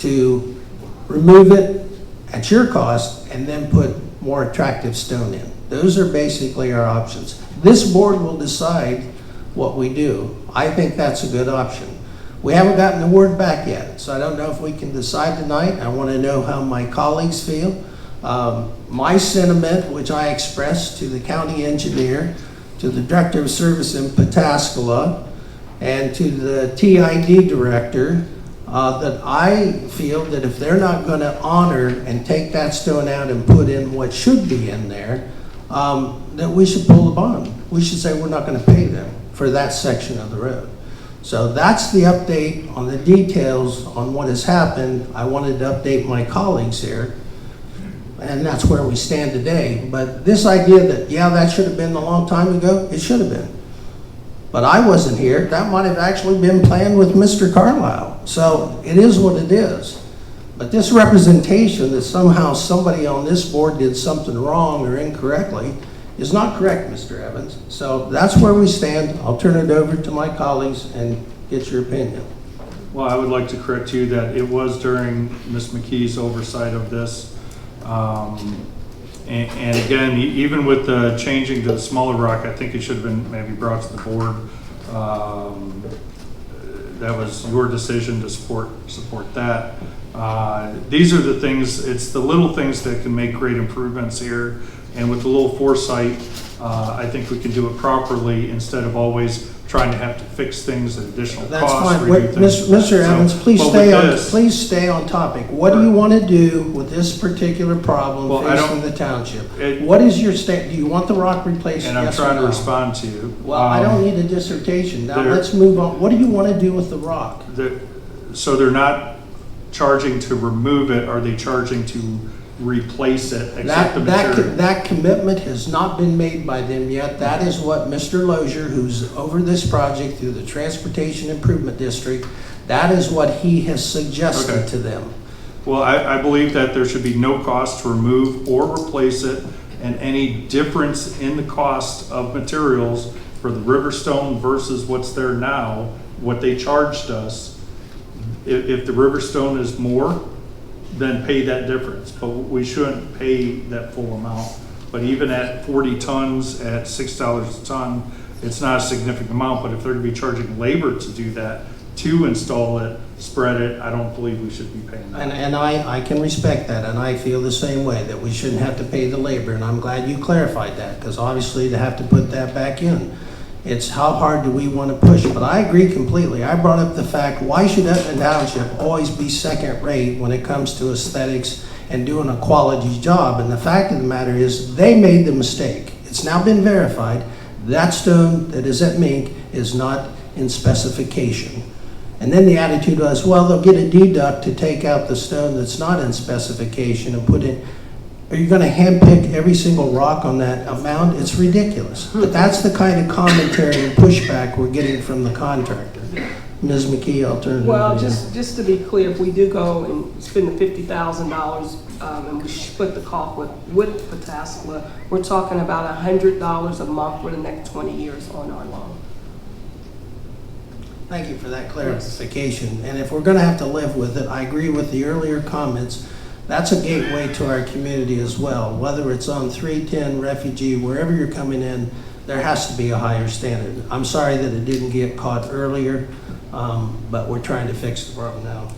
to remove it at your cost and then put more attractive stone in? Those are basically our options. This board will decide what we do. I think that's a good option. We haven't gotten the word back yet, so I don't know if we can decide tonight. I want to know how my colleagues feel. My sentiment, which I expressed to the county engineer, to the director of service in Pataskala, and to the TID director, that I feel that if they're not going to honor and take that stone out and put in what should be in there, that we should pull the bond. We should say we're not going to pay them for that section of the road. So that's the update on the details on what has happened. I wanted to update my colleagues here, and that's where we stand today. But this idea that, yeah, that should have been a long time ago, it should have been. But I wasn't here. That might have actually been planned with Mr. Carlisle. So it is what it is. But this representation that somehow somebody on this board did something wrong or incorrectly is not correct, Mr. Evans. So that's where we stand. I'll turn it over to my colleagues and get your opinion. Well, I would like to correct you that it was during Ms. McKee's oversight of this. And again, even with the changing to the smaller rock, I think it should have been maybe brought to the board. That was your decision to support that. These are the things, it's the little things that can make great improvements here. And with a little foresight, I think we can do it properly instead of always trying to have to fix things at additional That's costs. fine. redo Wait, things. Mr. So, Evans, please but stay with on, this- please stay on topic. What do you want to do with this particular problem Well, I facing don't- the township? it- What is your do you want the rock replaced? And I'm yes or trying to no? respond to you. Well, I don't need a dissertation. Now, there- let's move on. What do you want to do with the rock? So they're not charging to remove it, are they charging to replace it, accept the material? That commitment has not been made by them yet. That is what Mr. Lozier, who's over this project through the Transportation Improvement District, that is what he has suggested Okay. to them. Well, I believe that there should be no cost to remove or replace it, and any difference in the cost of materials for the Riverstone versus what's there now, what they charged us, if the Riverstone is more, then pay that difference, but we shouldn't pay that full amount. But even at 40 tons at $6 a ton, it's not a significant amount, but if they're gonna be charging labor to do that, to install it, spread it, I don't believe we should be paying that. And I can respect that, and I feel the same way, that we shouldn't have to pay the labor, and I'm glad you clarified that, because obviously to have to put that back in, it's how hard do we want to push. But I agree completely. I brought up the fact, why should Etna Township always be second rate when it comes to aesthetics and doing a quality job? And the fact of the matter is, they made the mistake. It's now been verified. That stone that is at Mink is not in specification. And then the attitude was, well, they'll get a deduct to take out the stone that's not in specification and put in. Are you going to handpick every single rock on that amount? It's ridiculous. But that's the kind of commentary and pushback we're getting from the contractor. Ms. McKee, I'll turn it over to Well, you. just to be clear, if we do go and spend the $50,000 and we split the cost with Pataskla, we're talking about $100 a month for the next 20 years on our loan. Thank you for that clarification. And if we're going to have to live with it, I agree with the earlier comments. That's a gateway to our community as well. Whether it's on 310, refugee, wherever you're coming in, there has to be a higher standard. I'm sorry that it didn't get caught earlier, but we're trying to fix the problem now.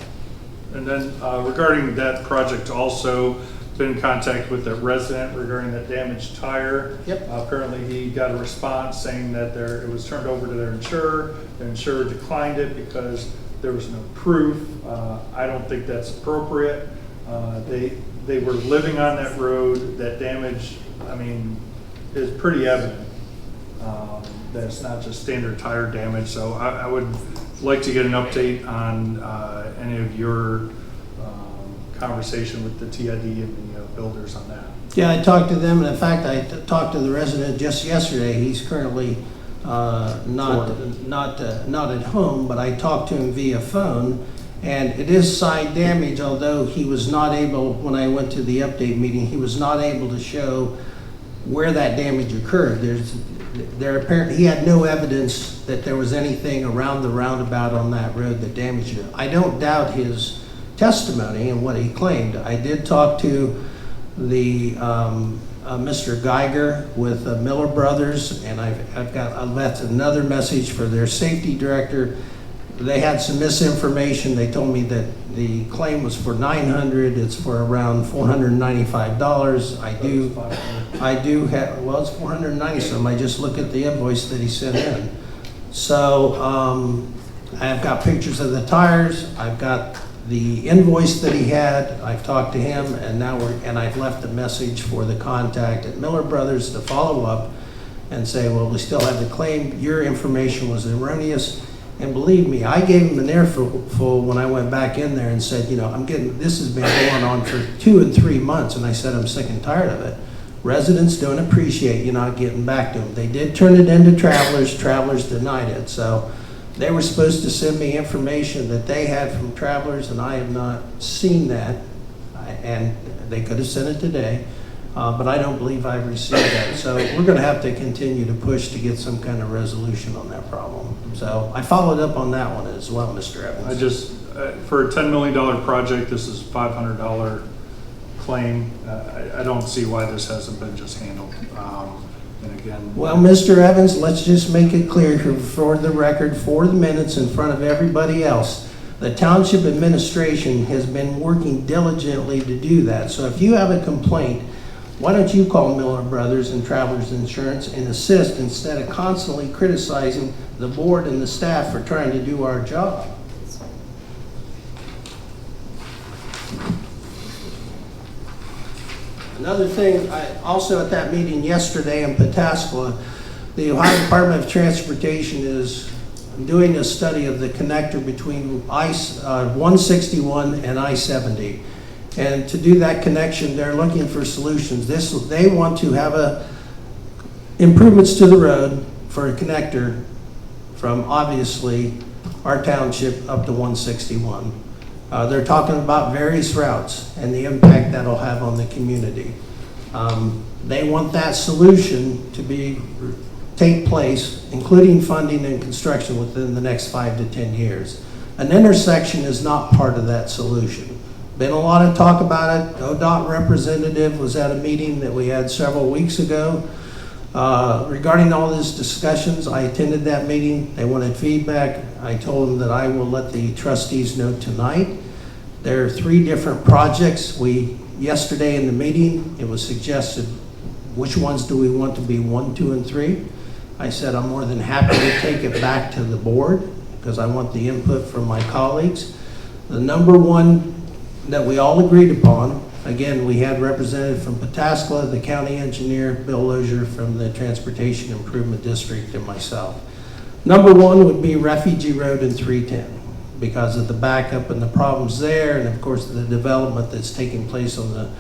And then regarding that project, also been in contact with the resident regarding that damaged tire. Yep. Apparently he got a response saying that it was turned over to their insurer. The insurer declined it because there was no proof. I don't think that's appropriate. They were living on that road. That damage, I mean, is pretty evident that it's not just standard tire damage. So I would like to get an update on any of your conversation with the TID and the builders on that. Yeah, I talked to them, and in fact, I talked to the resident just yesterday. He's currently not at home, but I talked to him via phone, and it is side damage, although he was not able, when I went to the update meeting, he was not able to show where that damage occurred. He had no evidence that there was anything around the roundabout on that road that damaged it. I don't doubt his testimony and what he claimed. I did talk to the Mr. Geiger with Miller Brothers, and I left another message for their safety director. They had some misinformation. They told me that the claim was for $900. It's for around $495. I do have, well, it's $490 some. I just look at the invoice that he sent in. So I've got pictures of the tires. I've got the invoice that he had. I've talked to him, and I've left a message for the contact at Miller Brothers to follow up and say, well, we still have the claim. Your information was erroneous. And believe me, I gave him an earful when I went back in there and said, this has been going on for 2 and 3 months, and I said, I'm sick and tired of it. Residents don't appreciate you not getting back to them. They did turn it into Travelers. Travelers denied it. So they were supposed to send me information that they had from Travelers, and I have not seen that. And they could have sent it today, but I don't believe I've received that. So we're going to have to continue to push to get some kind of resolution on that problem. So I followed up on that one as well, Mr. Evans. For a $10 million project, this is $500 claim. I don't see why this hasn't been just handled. And again, well, Mr. Evans, let's just make it clear for the record, for the minutes in front of everybody else. The township administration has been working diligently to do that. So if you have a complaint, Why don't you call Miller Brothers and Travelers Insurance and assist instead of constantly criticizing the board and the staff for trying to do our job? Another thing, also at that meeting yesterday in Pataskla, the Ohio Department of Transportation is doing a study of the connector between I-161 and I-70. And to do that connection, they're looking for solutions. They want to have improvements to the road for a connector from obviously our township up to 161. They're talking about various routes and the impact that'll have on the community. They want that solution to take place, including funding and construction within the next 5 to 10 years. An intersection is not part of that solution. Been a lot of talk about it. ODOT representative was at a meeting that we had several weeks ago. Regarding all these discussions, I attended that meeting. They wanted feedback. I told them that I will let the trustees know tonight. There are 3 different projects. Yesterday in the meeting, it was suggested, which ones do we want to be 1, 2, and 3? I said I'm more than happy to take it back to the board because I want the input from my colleagues. The number 1 that we all agreed upon, again, we had representative from Pataskla, the county engineer, Bill Lozier from the Transportation Improvement District, and myself. Number 1 would be Refugee Road and 310 because of the backup and the problems there, and of course the development that's taking place on the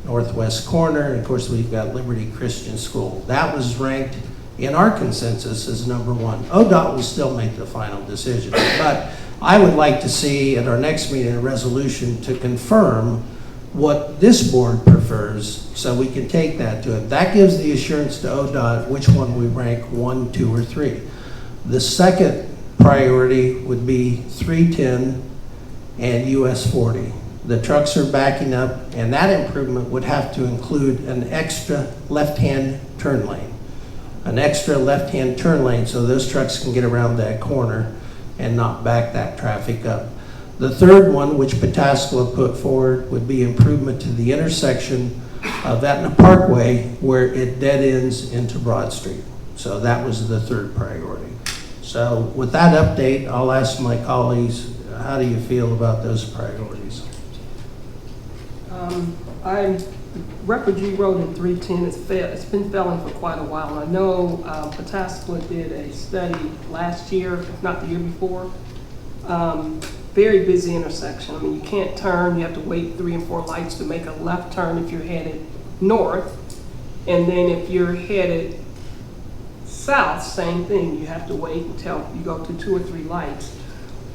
northwest corner, and of course we've got Liberty Christian School. That was ranked in our consensus as number 1. ODOT will still make the final decision, but I would like to see at our next meeting a resolution to confirm what this board prefers so we can take that to it. That gives the assurance to ODOT which one we rank 1, 2, or 3. The second priority would be 310 and US 40. The trucks are backing up, and that improvement would have to include an extra left-hand turn lane. An extra left-hand turn lane so those trucks can get around that corner and not back that traffic up. The third one, which Pataskla put forward, would be improvement to the intersection of Etna Parkway where it dead ends into Broad Street. So that was the third priority. So with that update, I'll ask my colleagues, how do you feel about those priorities? Refugee Road in 310, it's been failing for quite a while. I know Pataskla did a study last year, if not the year before. Very busy intersection. I mean, you can't turn, you have to wait 3 and 4 lights to make a left turn if you're headed north. And then if you're headed south, same thing. You have to wait until you go to 2 or 3 lights.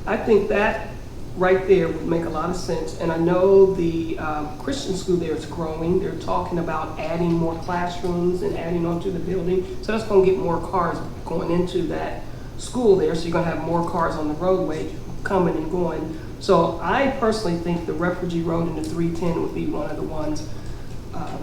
I think that right there would make a lot of sense. And I know the Christian school there is growing. They're talking about adding more classrooms and adding onto the building. So that's going to get more cars going into that school there. So you're going to have more cars on the roadway coming and going. So I personally think the Refugee Road and the 310 would be one of the ones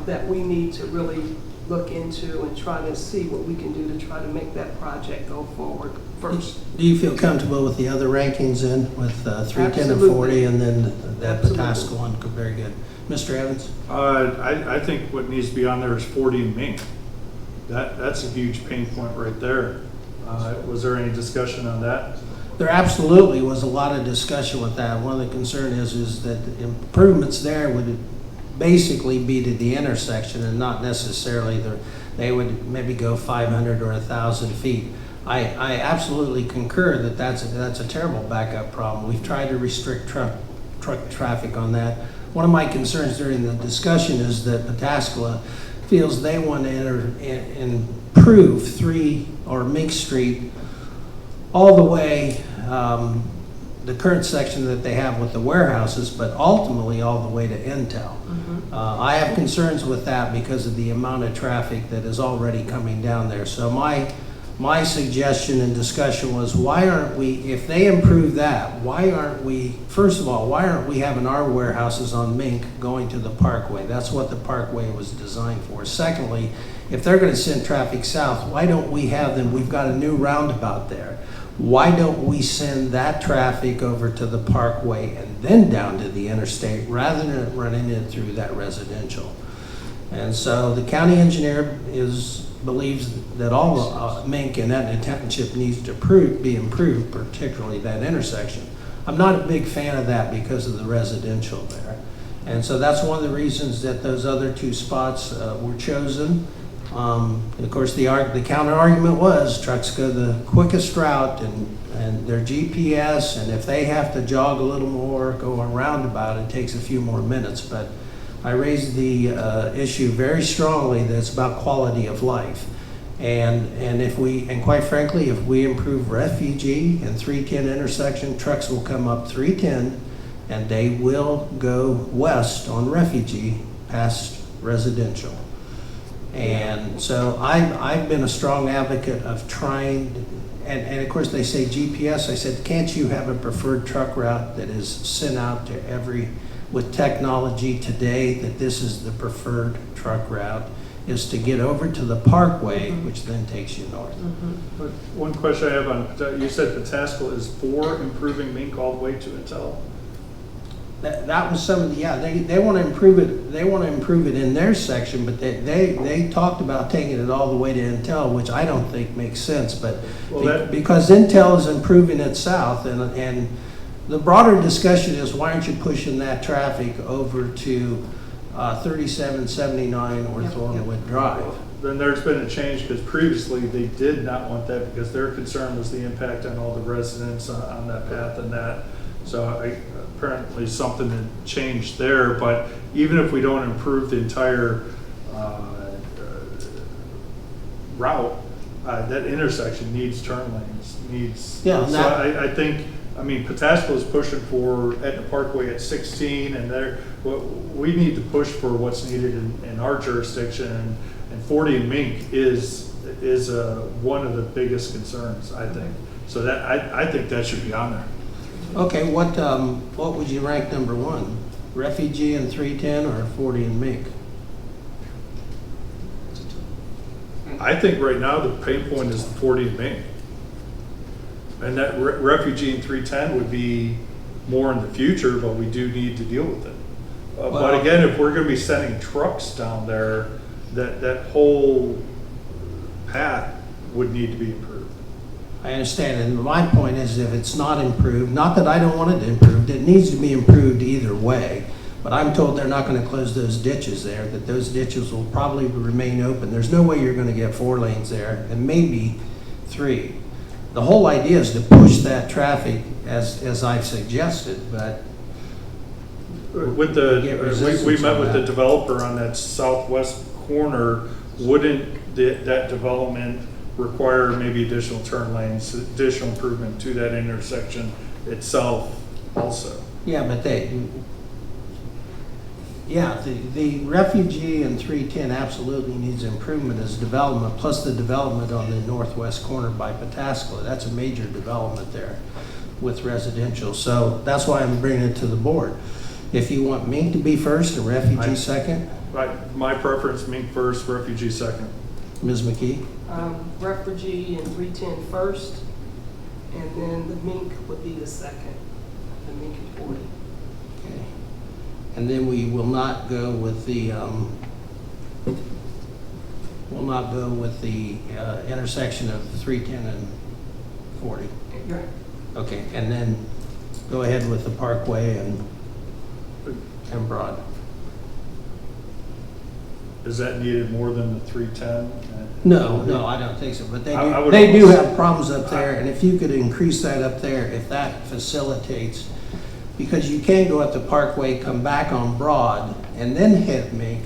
that we need to really look into and try to see what we can do to try to make that project go forward first. Do you feel comfortable with the other rankings then, with 310 and 40 and then the Pataskla one? Very good. Mr. Evans? I think what needs to be on there is 40 and Mink. That's a huge pain point right there. Was there any discussion on that? There absolutely was a lot of discussion with that. One of the concerns is that improvements there would basically be to the intersection and not necessarily they would maybe go 500 or 1,000 feet. I absolutely concur that that's a terrible backup problem. We've tried to restrict truck traffic on that. One of my concerns during the discussion is that Pataskla feels they want to improve 3 or Mink Street all the way, the current section that they have with the warehouses, but ultimately all the way to Intel. I have concerns with that because of the amount of traffic that is already coming down there. So my suggestion and discussion was, why aren't we, if they improve that, why aren't we, first of all, why aren't we having our warehouses on Mink going to the Parkway? That's what the Parkway was designed for. Secondly, if they're going to send traffic south, why don't we have them, we've got a new roundabout there. Why don't we send that traffic over to the Parkway and then down to the interstate rather than running it through that residential? And so the county engineer believes that all Mink and Etna Township needs to be improved, particularly that intersection. I'm not a big fan of that because of the residential there. And so that's one of the reasons that those other two spots were chosen. Of course, the counter argument was trucks go the quickest route and their GPS, and if they have to jog a little more, go a roundabout, it takes a few more minutes. But I raised the issue very strongly that it's about quality of life. And quite frankly, if we improve Refugee and 310 intersection, trucks will come up 310 and they will go west on Refugee past residential. And so I've been a strong advocate of trying, and of course they say GPS. I said, can't you have a preferred truck route that is sent out to with technology today, that this is the preferred truck route, is to get over to the Parkway, which then takes you north. But one question I have on, you said Pataskala is for improving Mink all the way to Intel? That was some of the, they want to improve it. They want to improve it in their section, but they talked about taking it all the way to Intel, which I don't think makes sense. But because Intel is improving it south, and the broader discussion is, why aren't you pushing that traffic over to 3779 or Thornwood Drive? Then there's been a change, because previously they did not want that because their concern was the impact on all the residents on that path and that. So apparently something had changed there, but even if we don't improve the entire route, that intersection needs turn lanes, I think, Pataskala is pushing for Etna Parkway at 16, and we need to push for what's needed in our jurisdiction, and 40 and Mink is one of the biggest concerns, I think. So that I think that should be on there. Okay, what would you rank number one? Refugee and 310 or 40 and Mink? I think right now the pain point is the 40 and Mink. And that Refugee and 310 would be more in the future, but we do need to deal with it. But again, if we're going to be sending trucks down there, that whole path would need to be improved. I understand, and my point is, if it's not improved, not that I don't want it improved, it needs to be improved either way. But I'm told they're not going to close those ditches there, that those ditches will probably remain open. There's no way you're going to get 4 lanes there, and maybe 3. The whole idea is to push that traffic as I've suggested, but with we met with the developer on that southwest corner. Wouldn't that development require maybe additional turn lanes, additional improvement to that intersection itself also? Yeah, but the Refugee and 310 absolutely needs improvement as development, plus the development on the northwest corner by Pataskala. That's a major development there with residential. So that's why I'm bringing it to the board. If you want Mink to be first and Refugee second? My preference, Mink first, Refugee second. Ms. McKee? Refugee and 310 first, and then the Mink would be the second, the Mink and 40. Okay. And then we will not go with the intersection of 310 and 40. Right. Okay, and then go ahead with the Parkway and Broad. Is that needed more than the 310? No, I don't think so. But they do have problems up there, and if you could increase that up there, if that facilitates, because you can go up the Parkway, come back on Broad, and then hit Mink,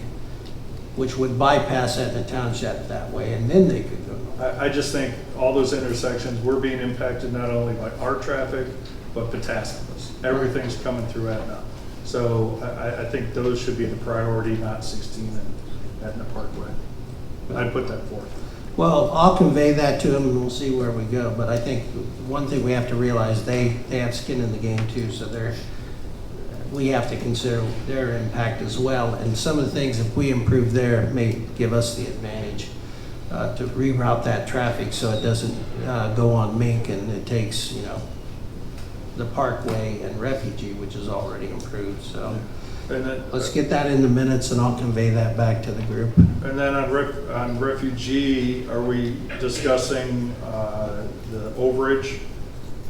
which would bypass Etna Township that way, and then they could go. I just think all those intersections, we're being impacted not only by our traffic, but Pataskala's. Everything's coming through Etna. So I think those should be the priority, not 16 and Etna Parkway. I'd put that forth. Well, I'll convey that to them and we'll see where we go. But I think one thing we have to realize, they have skin in the game too, so we have to consider their impact as well. And some of the things, if we improve there, may give us the advantage to reroute that traffic so it doesn't go on Mink and it takes, the Parkway and Refugee, which is already improved. So And then, Let's get that in the minutes and I'll convey that back to the group. and then on refugee, are we discussing the overage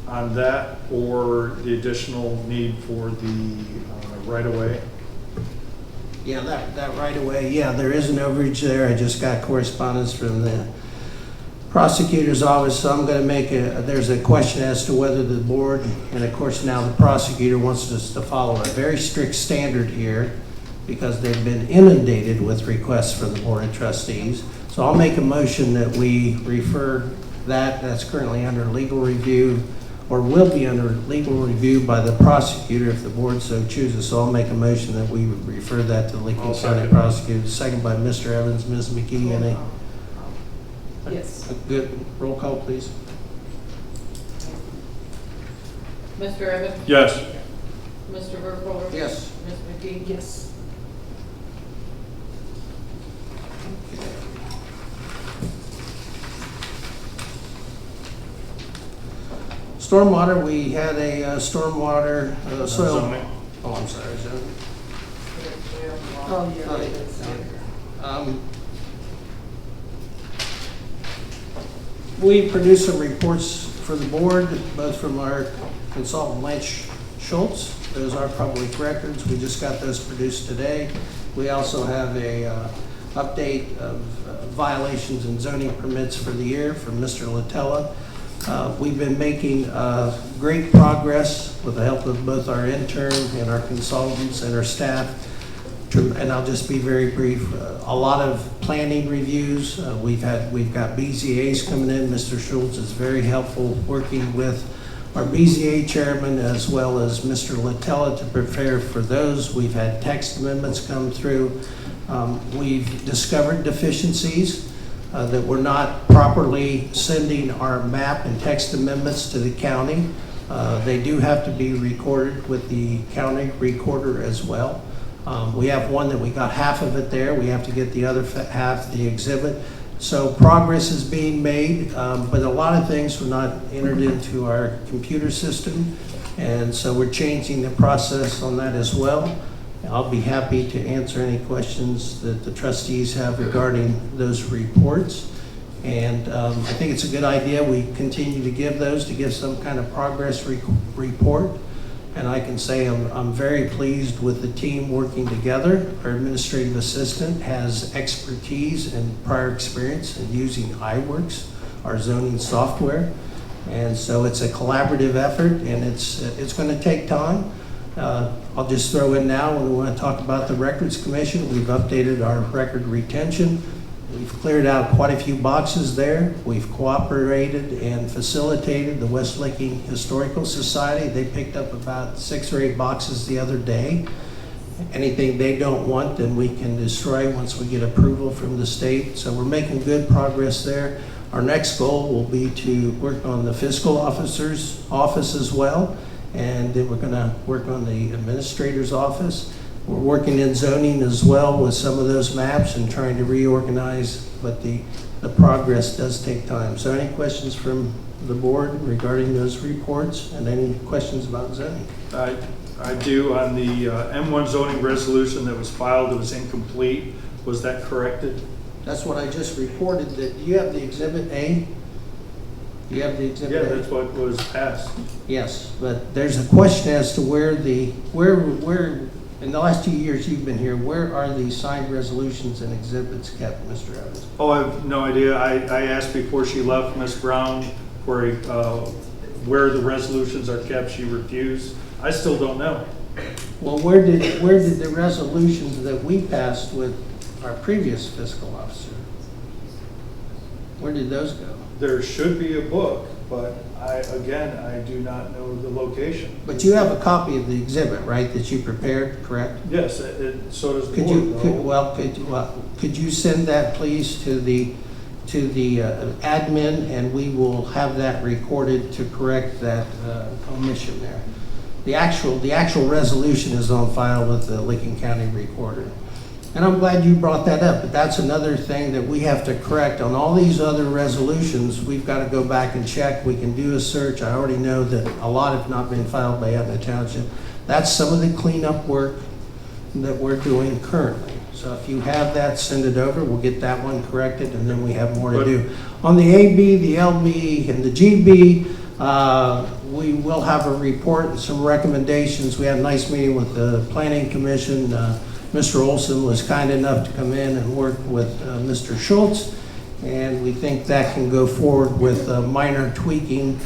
on that or the additional need for the right-of-way? Yeah, that right away, yeah, there is an overage there. I just got correspondence from the prosecutor's office, so I'm gonna make there's a question as to whether the board, and of course now the prosecutor wants us to follow a very strict standard here because they've been inundated with requests from the Board of Trustees. So I'll make a motion that we refer that's currently under legal review, or will be under legal review by the prosecutor if the board so chooses. So I'll make a motion that we would refer that to the Lincoln County prosecutor. Second by Mr. Evans. Ms. McKee, any? Yes. Good. Roll call, please. Mr. Evans? Yes. Mr. Burkholder? Yes. Ms. McKee? Yes. Stormwater, we had a stormwater soil. Zoning. Oh, I'm sorry, zoning. Oh, yeah. We produced some reports for the board, both from our consultant Lance Schultz. Those are public records. We just got those produced today. We also have a update of violations and zoning permits for the year from Mr. Latella. We've been making great progress with the help of both our intern and our consultants and our staff. And I'll just be very brief. A lot of planning reviews. We've got BZAs coming in. Mr. Schultz is very helpful working with our BZA chairman as well as Mr. Latella to prepare for those. We've had text amendments come through. We've discovered deficiencies that we're not properly sending our map and text amendments to the county. They do have to be recorded with the county recorder as well. We have one that we got half of it there. We have to get the other half, the exhibit. So progress is being made, but a lot of things were not entered into our computer system. And so we're changing the process on that as well. I'll be happy to answer any questions that the trustees have regarding those reports. And I think it's a good idea we continue to give those, to give some kind of progress report. And I can say I'm very pleased with the team working together. Our administrative assistant has expertise and prior experience in using iWorks, our zoning software. And so it's a collaborative effort, and it's going to take time. I'll just throw in now, when we want to talk about the Records Commission, we've updated our record retention. We've cleared out quite a few boxes there. We've cooperated and facilitated the West Licking Historical Society. They picked up about 6 or 8 boxes the other day. Anything they don't want, then we can destroy once we get approval from the state. So we're making good progress there. Our next goal will be to work on the fiscal officer's office as well. And then we're going to work on the administrator's office. We're working in zoning as well with some of those maps and trying to reorganize, but the progress does take time. So any questions from the board regarding those reports, and any questions about zoning? I do. On the M1 zoning resolution that was filed, it was incomplete. Was that corrected? That's what I just reported. That you have the Exhibit A? You have the Exhibit A? Yeah, that's what was passed. Yes, but there's a question as to where in the last 2 years you've been here, where are the signed resolutions and exhibits kept, Mr. Evans? Oh, I have no idea. I asked before she left, Ms. Brown, where the resolutions are kept. She refused. I still don't know. Well, where did the resolutions that we passed with our previous fiscal officer, where did those go? There should be a book, but I do not know the location. But you have a copy of the exhibit, right, that you prepared, correct? Yes, so does the board. Could you send that, please, to the admin, and we will have that recorded to correct that omission there. The actual resolution is on file with the Licking County Recorder. And I'm glad you brought that up, but that's another thing that we have to correct. On all these other resolutions, we've got to go back and check. We can do a search. I already know that a lot have not been filed by Etna Township. That's some of the cleanup work that we're doing currently. So if you have that, send it over. We'll get that one corrected, and then we have more to do. On the AB, the LB, and the GB, we will have a report and some recommendations. We had a nice meeting with the Planning Commission. Mr. Olson was kind enough to come in and work with Mr. Schultz, and we think that can go forward with minor tweaking,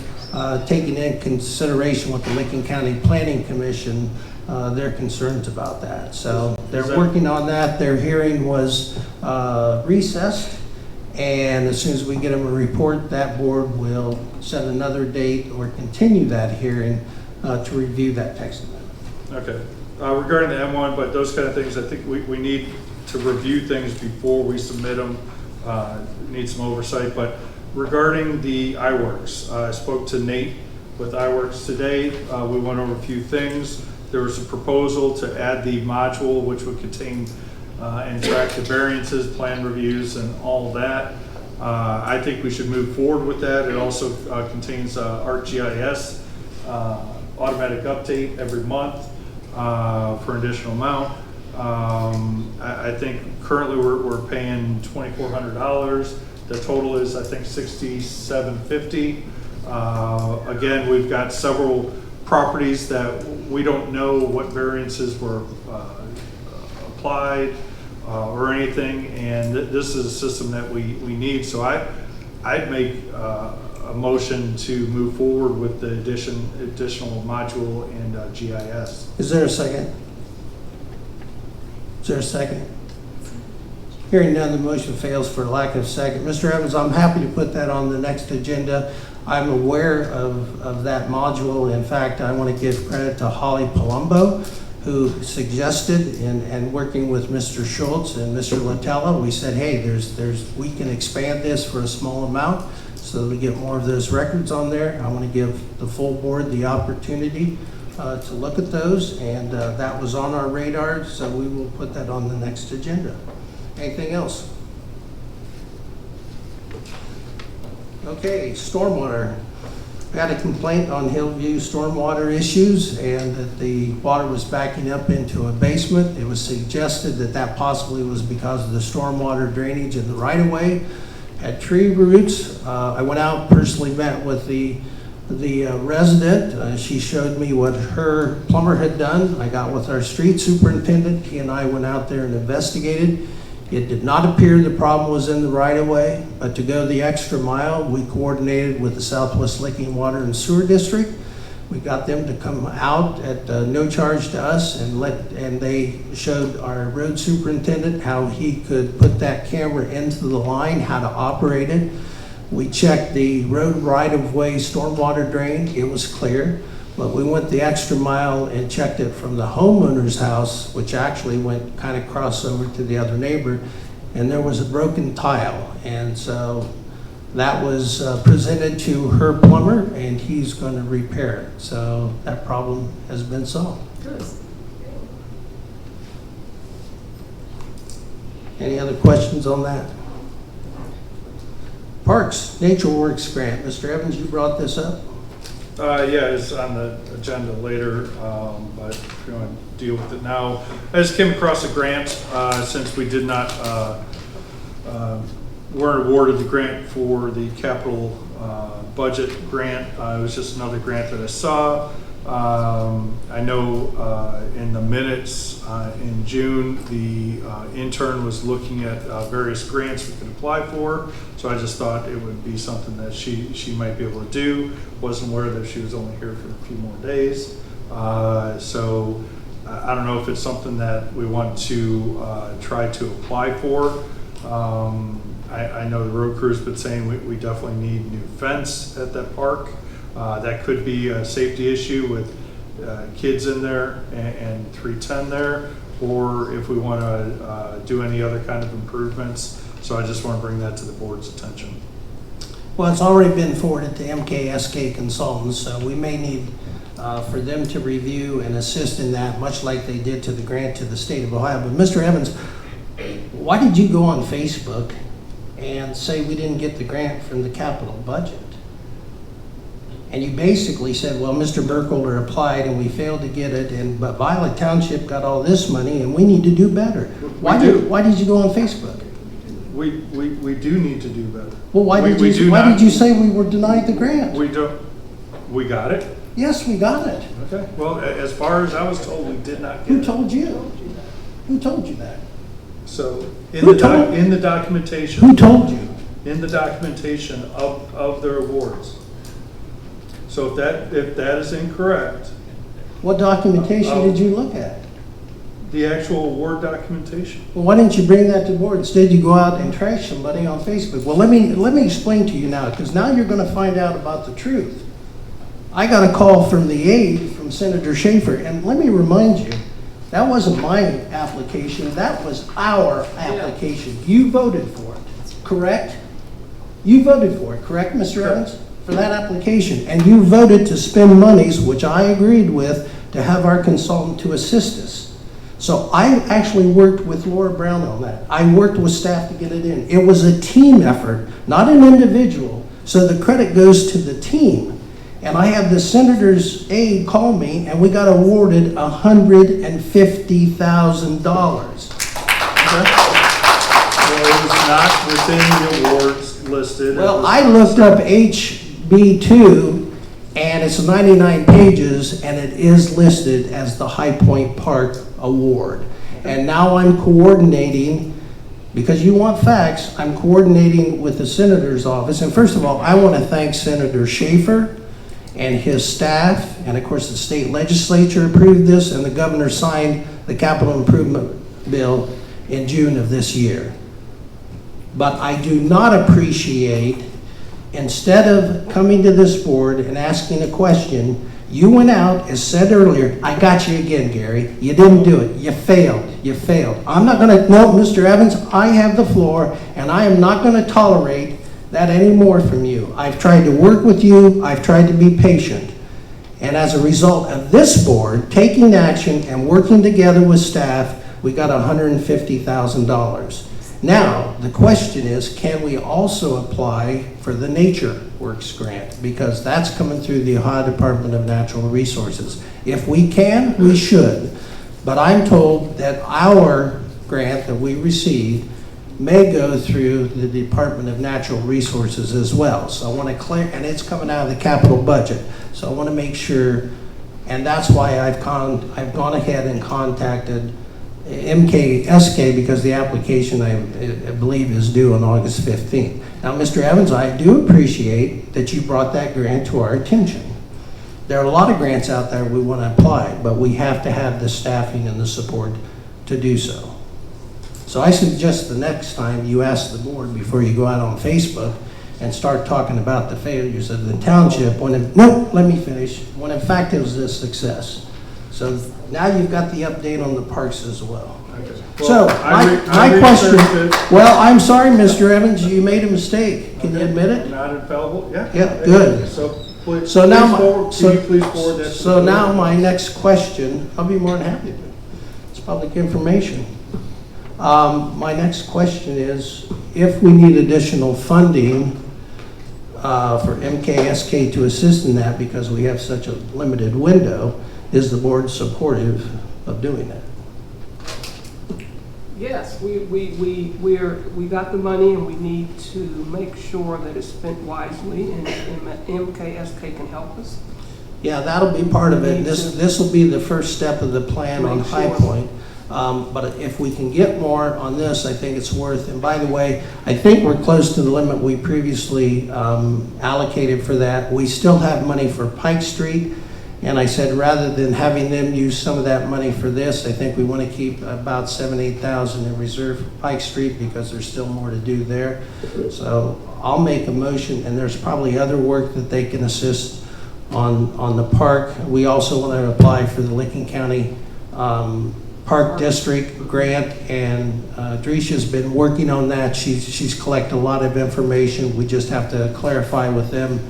taking in consideration with the Lincoln County Planning Commission, their concerns about that. So they're working on that. Their hearing was recessed, and as soon as we get them a report, that board will set another date or continue that hearing to review that text amendment. Okay. Regarding the M1, but those kind of things, I think we need to review things before we submit them. Need some oversight. But regarding the iWorks, I spoke to Nate with iWorks today. We went over a few things. There was a proposal to add the module which would contain and track the variances, plan reviews, and all that. I think we should move forward with that. It also contains ArcGIS, automatic update every month for an additional amount. I think currently we're paying $2,400. The total is, I think, $6,750. Again, we've got several properties that we don't know what variances were applied or anything, and this is a system that we need. So I'd make a motion to move forward with the additional module and GIS. Is there a second? Is there a second? Hearing none, the motion fails for lack of second. Mr. Evans, I'm happy to put that on the next agenda. I'm aware of that module. In fact, I want to give credit to Holly Palumbo, who suggested, and working with Mr. Schultz and Mr. Latella, we said, hey, we can expand this for a small amount so that we get more of those records on there. I want to give the full board the opportunity to look at those, and that was on our radar, so we will put that on the next agenda. Anything else? Okay, stormwater. We had a complaint on Hillview stormwater issues, and that the water was backing up into a basement. It was suggested that that possibly was because of the stormwater drainage in the right-of-way. Had tree roots. I went out, personally met with the resident. She showed me what her plumber had done. I got with our street superintendent. He and I went out there and investigated. It did not appear the problem was in the right-of-way, but to go the extra mile, we coordinated with the Southwest Licking Water and Sewer District. We got them to come out at no charge to us, and they showed our road superintendent how he could put that camera into the line, how to operate it. We checked the road right-of-way stormwater drain. It was clear. But we went the extra mile and checked it from the homeowner's house, which actually went kind of crossover to the other neighbor, and there was a broken tile. And so that was presented to her plumber, and he's going to repair it. So that problem has been solved. Good. Any other questions on that? Parks, Nature Works grant. Mr. Evans, you brought this up? Yeah, it's on the agenda later, but if you want to deal with it now. I just came across a grant since we did not, weren't awarded the grant for the capital budget grant. It was just another grant that I saw. I know in the minutes in June, the intern was looking at various grants we could apply for. So I just thought it would be something that she might be able to do. Wasn't aware that she was only here for a few more days. So I don't know if it's something that we want to try to apply for. I know the road crew's been saying we definitely need new fence at that park. That could be a safety issue with kids in there and 310 there, or if we want to do any other kind of improvements. So I just want to bring that to the board's attention. Well, it's already been forwarded to MKSK Consultants, so we may need for them to review and assist in that, much like they did to the grant to the state of Ohio. But Mr. Evans, why did you go on Facebook and say we didn't get the grant from the capital budget? And you basically said, well, Mr. Burkholder applied and we failed to get it, but Violet Township got all this money and we need to do better. Why did you go on Facebook? We do need to do better. Well, why did you say we were denied the grant? We got it? Yes, we got it. Okay. Well, as far as I was told, we did not get Who it. told you? Who told you that? So, in the documentation. Who told you? In the documentation of their awards. So if that is incorrect. What documentation did you look at? The actual award documentation. Well, why didn't you bring that to the board? Instead, you go out and trash somebody on Facebook. Well, let me explain to you now, because now you're going to find out about the truth. I got a call from the aide from Senator Schaefer, and let me remind you, that wasn't my application, that was our application. You voted for it, correct? You voted for it, correct, Mr. Evans? For that application, and you voted to spend monies, which I agreed with, to have our consultant to assist us. So I actually worked with Laura Brown on that. I worked with staff to get it in. It was a team effort, not an individual, so the credit goes to the team. And I had the senator's aide call me, and we got awarded $150,000. Well, it's not within the awards listed. Well, I looked up HB2, and it's 99 pages, and it is listed as the High Point Park Award. And now I'm coordinating, because you want facts, I'm coordinating with the senator's office. And first of all, I want to thank Senator Schaefer and his staff, and of course the state legislature approved this, and the governor signed the capital improvement bill in June of this year. But I do not appreciate, instead of coming to this board and asking a question, you went out and said earlier, I got you again, Gary. You didn't do it. You failed. You failed. I'm not going to, no, Mr. Evans, I have the floor, and I am not going to tolerate that anymore from you. I've tried to work with you. I've tried to be patient. And as a result of this board taking action and working together with staff, we got $150,000. Now, the question is, can we also apply for the Nature Works grant? Because that's coming through the Ohio Department of Natural Resources. If we can, we should. But I'm told that our grant that we received may go through the Department of Natural Resources as well. So I want to clear, and it's coming out of the capital budget. So I want to make sure, and that's why I've gone ahead and contacted MKSK, because the application I believe is due on August 15th. Now, Mr. Evans, I do appreciate that you brought that grant to our attention. There are a lot of grants out there we want to apply, but we have to have the staffing and the support to do so. So I suggest the next time you ask the board before you go out on Facebook and start talking about the failures of the township when let me finish, when in fact it was a success. So now you've got the update on the parks as well. Okay. So my question, well, I'm sorry, Mr. Evans, you made a mistake. Can you admit it? Not infallible? Yeah. Yeah, good. So please, so now, can you please forward that to so the now board? my next question, I'll be more than happy to. It's public information. My next question is, if we need additional funding for MKSK to assist in that, because we have such a limited window, is the board supportive of doing that? Yes, we got the money, and we need to make sure that it's spent wisely, and MKSK can help us. Yeah, that'll be part of it. This will be the first step of the plan on High Point. But if we can get more on this, I think it's worth. And by the way, I think we're close to the limit we previously allocated for that. We still have money for Pike Street. And I said, rather than having them use some of that money for this, I think we want to keep about $7,000 to $8,000 in reserve for Pike Street, because there's still more to do there. So I'll make a motion, and there's probably other work that they can assist on the park. We also want to apply for the Licking County Park District grant, and Drisha's been working on that. She's collected a lot of information. We just have to clarify with them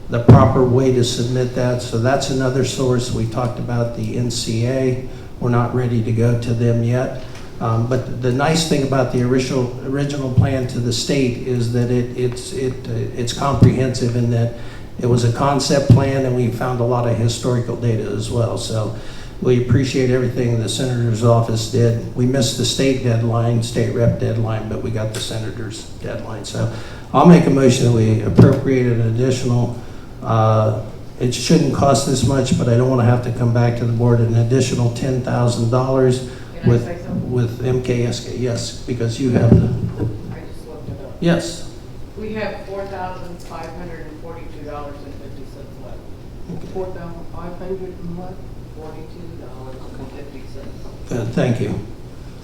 the proper way to submit that. So that's another source. We talked about the NCA. We're not ready to go to them yet. But the nice thing about the original plan to the state is that it's comprehensive, in that It was a concept plan, and we found a lot of historical data as well. So we appreciate everything the senator's office did. We missed the state deadline, state rep deadline, but we got the senator's deadline. So I'll make a motion that we appropriate an additional, it shouldn't cost this much, but I don't want to have to come back to the board, an additional $10,000 with MKSK. Yes, because you have the, I just looked it up. yes. We have $4,542.50 left. $4,500 and what? $42.50. Good, thank you.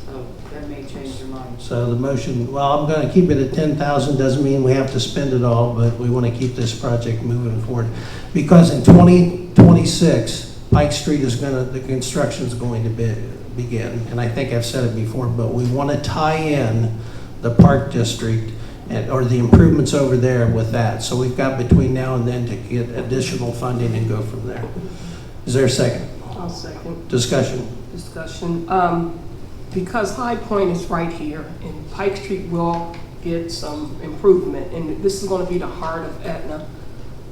So that may change your mind. So the motion, well, I'm going to keep it at 10,000, doesn't mean we have to spend it all, but we want to keep this project moving forward. Because in 2026, Pike Street is going to, the construction is going to begin. And I think I've said it before, but we want to tie in the Park District or the improvements over there with that. So we've got between now and then to get additional funding and go from there. Is there a second? I'll second. Discussion. Because High Point is right here, and Pike Street will get some improvement, and this is going to be the heart of Etna.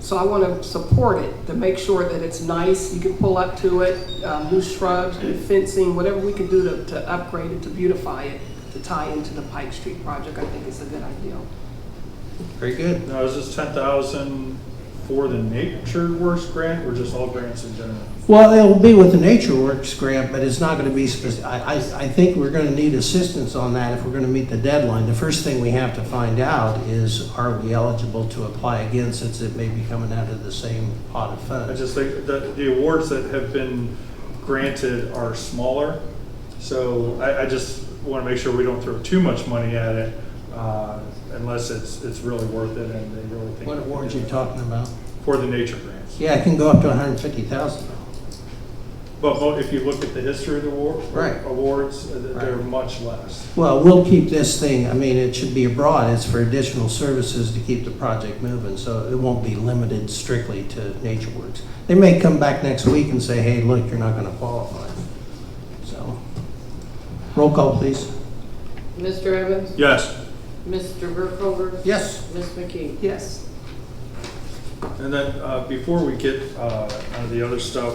So I want to support it to make sure that it's nice. You can pull up to it, new shrubs, new fencing, whatever we can do to upgrade it, to beautify it, to tie into the Pike Street project. I think it's a good idea. Very good. Now, is this 10,000 for the Nature Works grant, or just all grants in general? Well, it'll be with the Nature Works grant, but it's not going to be specific. I think we're going to need assistance on that if we're going to meet the deadline. The first thing we have to find out is, are we eligible to apply again, since it may be coming out of the same pot of funds? I just think that the awards that have been granted are smaller, so I just want to make sure we don't throw too much money at it unless it's really worth it and they really think. What awards are you talking about? For the nature grants. Yeah, it can go up to $150,000. But if you look at the history of the Right. awards, they're much less. Well, we'll keep this thing, I mean, it should be abroad. It's for additional services to keep the project moving, so it won't be limited strictly to Nature Works. They may come back next week and say, hey, look, you're not going to qualify. So, roll call, please. Mr. Evans? Yes. Mr. Burkholder? Yes. Ms. McKee? Yes. And then before we get on the other stuff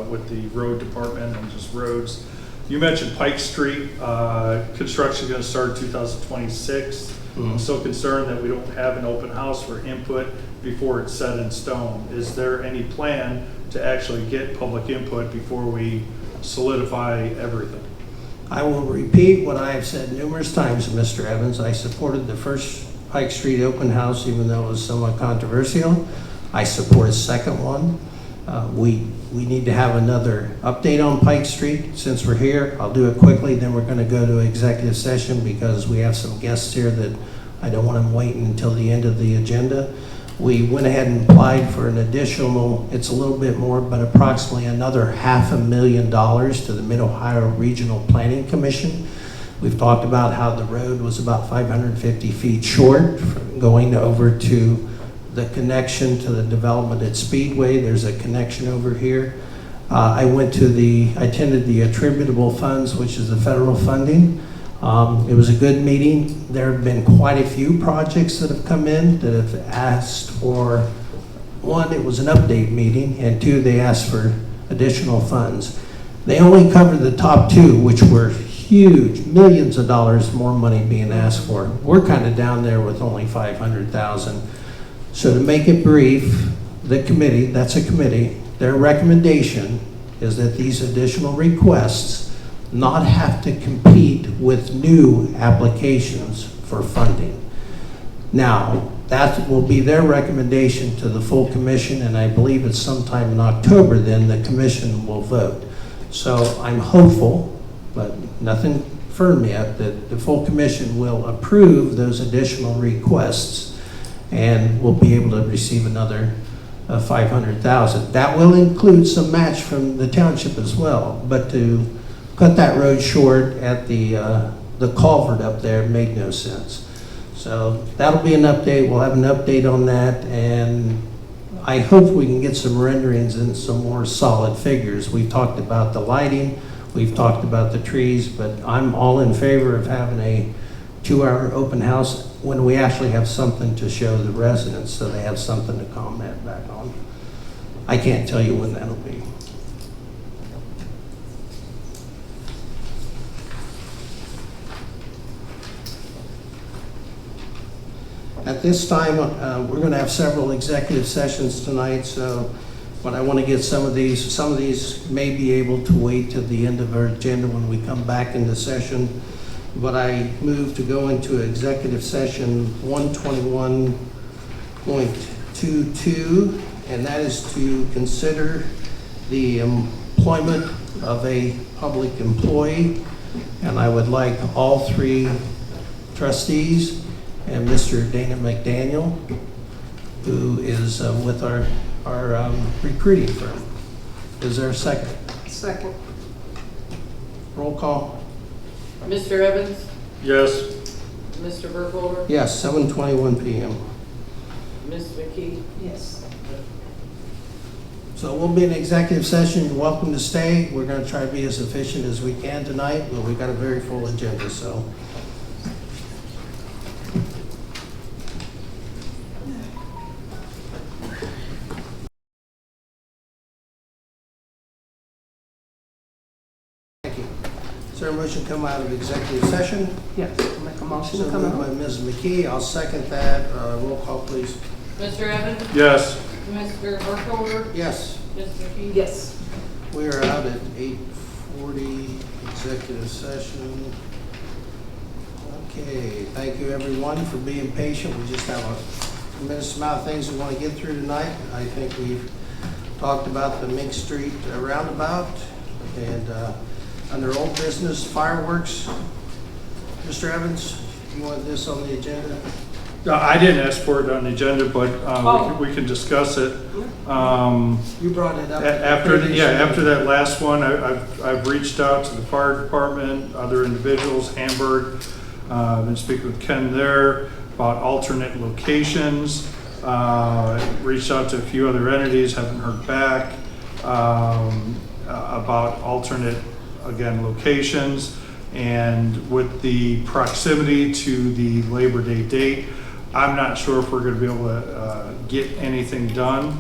with the road department and just roads, you mentioned Pike Street construction going to start in 2026. I'm so concerned that we don't have an open house for input before it's set in stone. Is there any plan to actually get public input before we solidify everything? I will repeat what I have said numerous times, Mr. Evans. I supported the first Pike Street open house, even though it was somewhat controversial. I support a second one. We need to have another update on Pike Street. Since we're here, I'll do it quickly, then we're going to go to executive session because we have some guests here that I don't want them waiting until the end of the agenda. We went ahead and applied for an additional, it's a little bit more, but approximately another $500,000 to the Mid-Ohio Regional Planning Commission. We've talked about how the road was about 550 feet short going over to the connection to the development at Speedway. There's a connection over here. I attended the attributable funds, which is the federal funding. It was a good meeting. There have been quite a few projects that have come in that have asked for, one, it was an update meeting, and two, they asked for additional funds. They only covered the top two, which were huge, millions of dollars more money being asked for. We're kind of down there with only 500,000. So to make it brief, the committee, that's a committee, their recommendation is that these additional requests not have to compete with new applications for funding. Now, that will be their recommendation to the full commission, and I believe it's sometime in October then the commission will vote. So I'm hopeful, but nothing firm yet, that the full commission will approve those additional requests and we'll be able to receive another 500,000. That will include some match from the township as well, but to cut that road short at the culvert up there made no sense. So that'll be an update. We'll have an update on that, and I hope we can get some renderings and some more solid figures. We've talked about the lighting, we've talked about the trees, but I'm all in favor of having a 2-hour open house. when we actually have something to show the residents, so they have something to comment back on. I can't tell you when that'll be. At this time, we're going to have several executive sessions tonight, so but I want to get some of these may be able to wait till the end of our agenda when we come back into session. But I move to go into executive session 121.22, and that is to consider the employment of a public employee. And I would like all three trustees and Mr. Dana McDaniel, who is with our recruiting firm. Is there a second? Second. Roll call. Mr. Evans? Yes. Mr. Burkholder? Yes, 7:21 p.m. Ms. McKee? Yes. So we'll be in executive session. You're welcome to stay. We're going to try to be as efficient as we can tonight, but we've got a very full agenda, so. Thank you. Is there a motion to come out of executive session? Yes, I'll make a motion So to come moved out. by Ms. McKee. I'll second that. Roll call, please. Mr. Evans? Yes. Mr. Burkholder? Yes. Ms. McKee? Yes. We are out at 8:40 executive session. Okay, thank you everyone for being patient. We just have a tremendous amount of things we want to get through tonight. I think we've talked about the Mink Street roundabout and under old business, fireworks. Mr. Evans, you want this on the agenda? No, I didn't ask for it on the agenda, but we can discuss it. You brought it up. After that last one, I've reached out to the fire department, other individuals, Hamburg. Been speaking with Ken there about alternate locations. Reached out to a few other entities, haven't heard back about alternate, again, locations. And with the proximity to the Labor Day date, I'm not sure if we're going to be able to get anything done.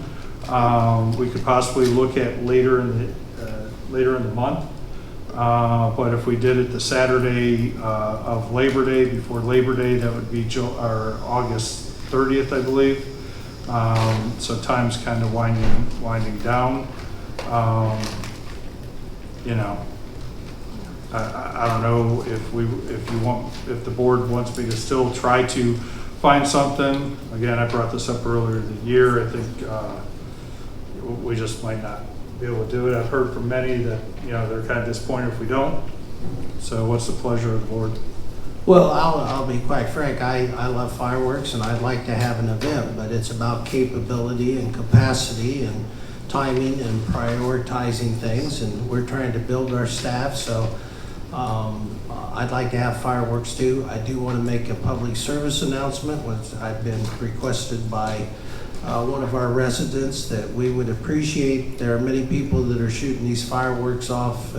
We could possibly look at later in the month, but if we did it the Saturday of Labor Day, before Labor Day, that would be August 30th, I believe. So time's kind of winding down. You know, I don't know if the board wants me to still try to find something. Again, I brought this up earlier in the year. I think we just might not be able to do it. I've heard from many that, you know, they're kind of disappointed if we don't. So what's the pleasure of the board? Well, I'll be quite frank. I love fireworks and I'd like to have an event, but it's about capability and capacity and timing and prioritizing things, and we're trying to build our staff. So I'd like to have fireworks too. I do want to make a public service announcement, which I've been requested by one of our residents, that we would appreciate. There are many people that are shooting these fireworks off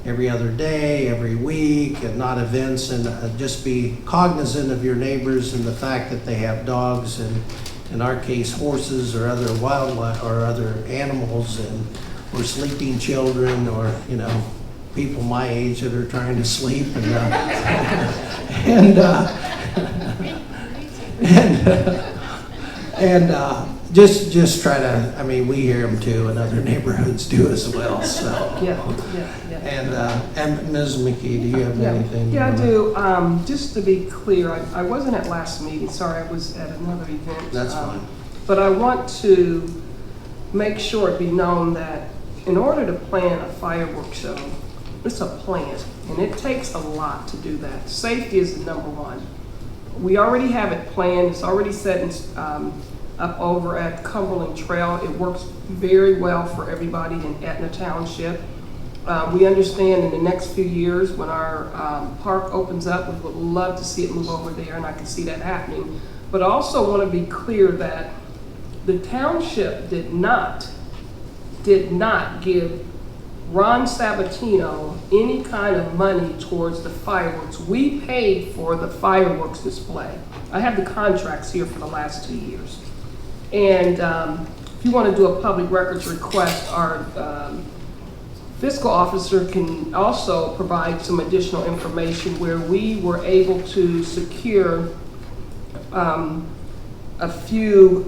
every other day, every week, and not events, and just be cognizant of your neighbors and the fact that they have dogs and, in our case, horses or other wildlife or other animals, or sleeping children, or, you know, people my age that are trying to sleep, and just try to. I mean, we hear them too, and other neighborhoods do as well. So Yeah. And Ms. McKee, do you have anything? Yeah, I do. Just to be clear, I wasn't at last meeting. Sorry, I was at another event. That's fine. But I want to make sure it be known that in order to plan a fireworks show, it's a plan, and it takes a lot to do that. Safety is the number one. We already have it planned. It's already set up over at Cumberland Trail. It works very well for everybody in Etna Township. We understand in the next few years when our park opens up, we would love to see it move over there, and I can see that happening. But I also want to be clear that the township did not give Ron Sabatino any kind of money towards the fireworks. We paid for the fireworks display. I have the contracts here for the last 2 years. And if you want to do a public records request, our fiscal officer can also provide some additional information where we were able to secure a few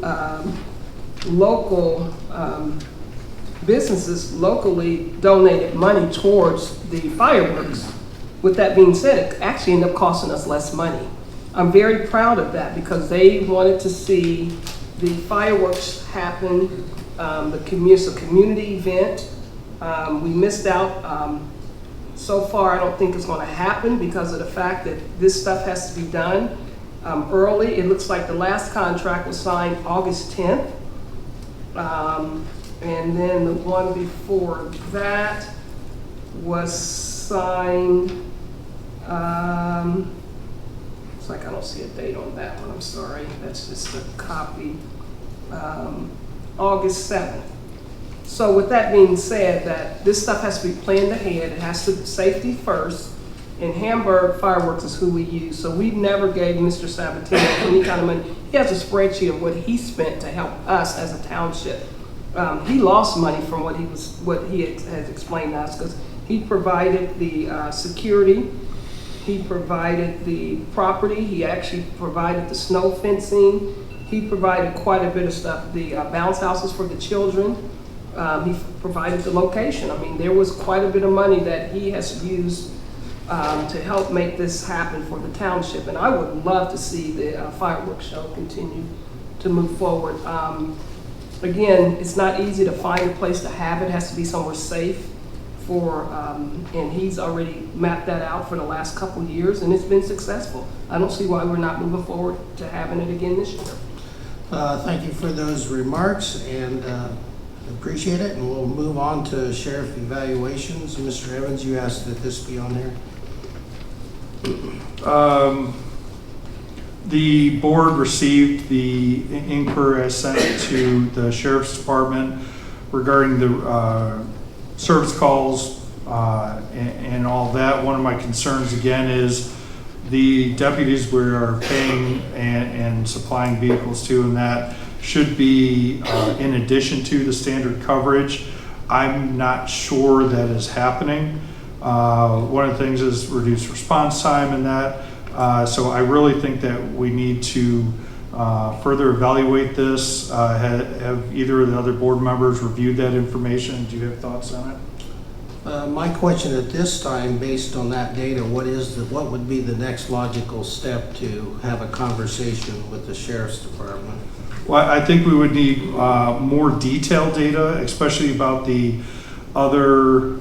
local businesses locally donated money towards the fireworks. With that being said, it actually ended up costing us less money. I'm very proud of that because they wanted to see the fireworks happen, it's a community event. We missed out. So far, I don't think it's going to happen because of the fact that this stuff has to be done early. It looks like the last contract was signed August 10th. And then the one before that was signed, it's like I don't see a date on that one, I'm sorry. That's just a copy. August 7th. So with that being said, that this stuff has to be planned ahead. It has to be safety first. And Hamburg Fireworks is who we use. So we never gave Mr. Sabatino any kind of money. He has a spreadsheet of what he spent to help us as a township. He lost money from what he has explained to us because he provided the security, he provided the property, he actually provided the snow fencing, he provided quite a bit of stuff, the bounce houses for the children, he provided the location. I mean, there was quite a bit of money that he has used to help make this happen for the township, and I would love to see the fireworks show continue to move forward. Again, it's not easy to find a place to have it. It has to be somewhere safe for, and he's already mapped that out for the last couple of years, and it's been successful. I don't see why we're not moving forward to having it again this year. Thank you for those remarks, and appreciate it. And we'll move on to sheriff evaluations. Mr. Evans, you asked that this be on there. The board received the inquiry I sent to the sheriff's department regarding the service calls and all that. One of my concerns again is the deputies we are paying and supplying vehicles to, and that should be in addition to the standard coverage. I'm not sure that is happening. One of the things is reduced response time and that. So I really think that we need to further evaluate this. Have either of the other board members reviewed that information? Do you have thoughts on it? My question at this time, based on that data, what would be the next logical step to have a conversation with the sheriff's department? Well, I think we would need more detailed data, especially about the other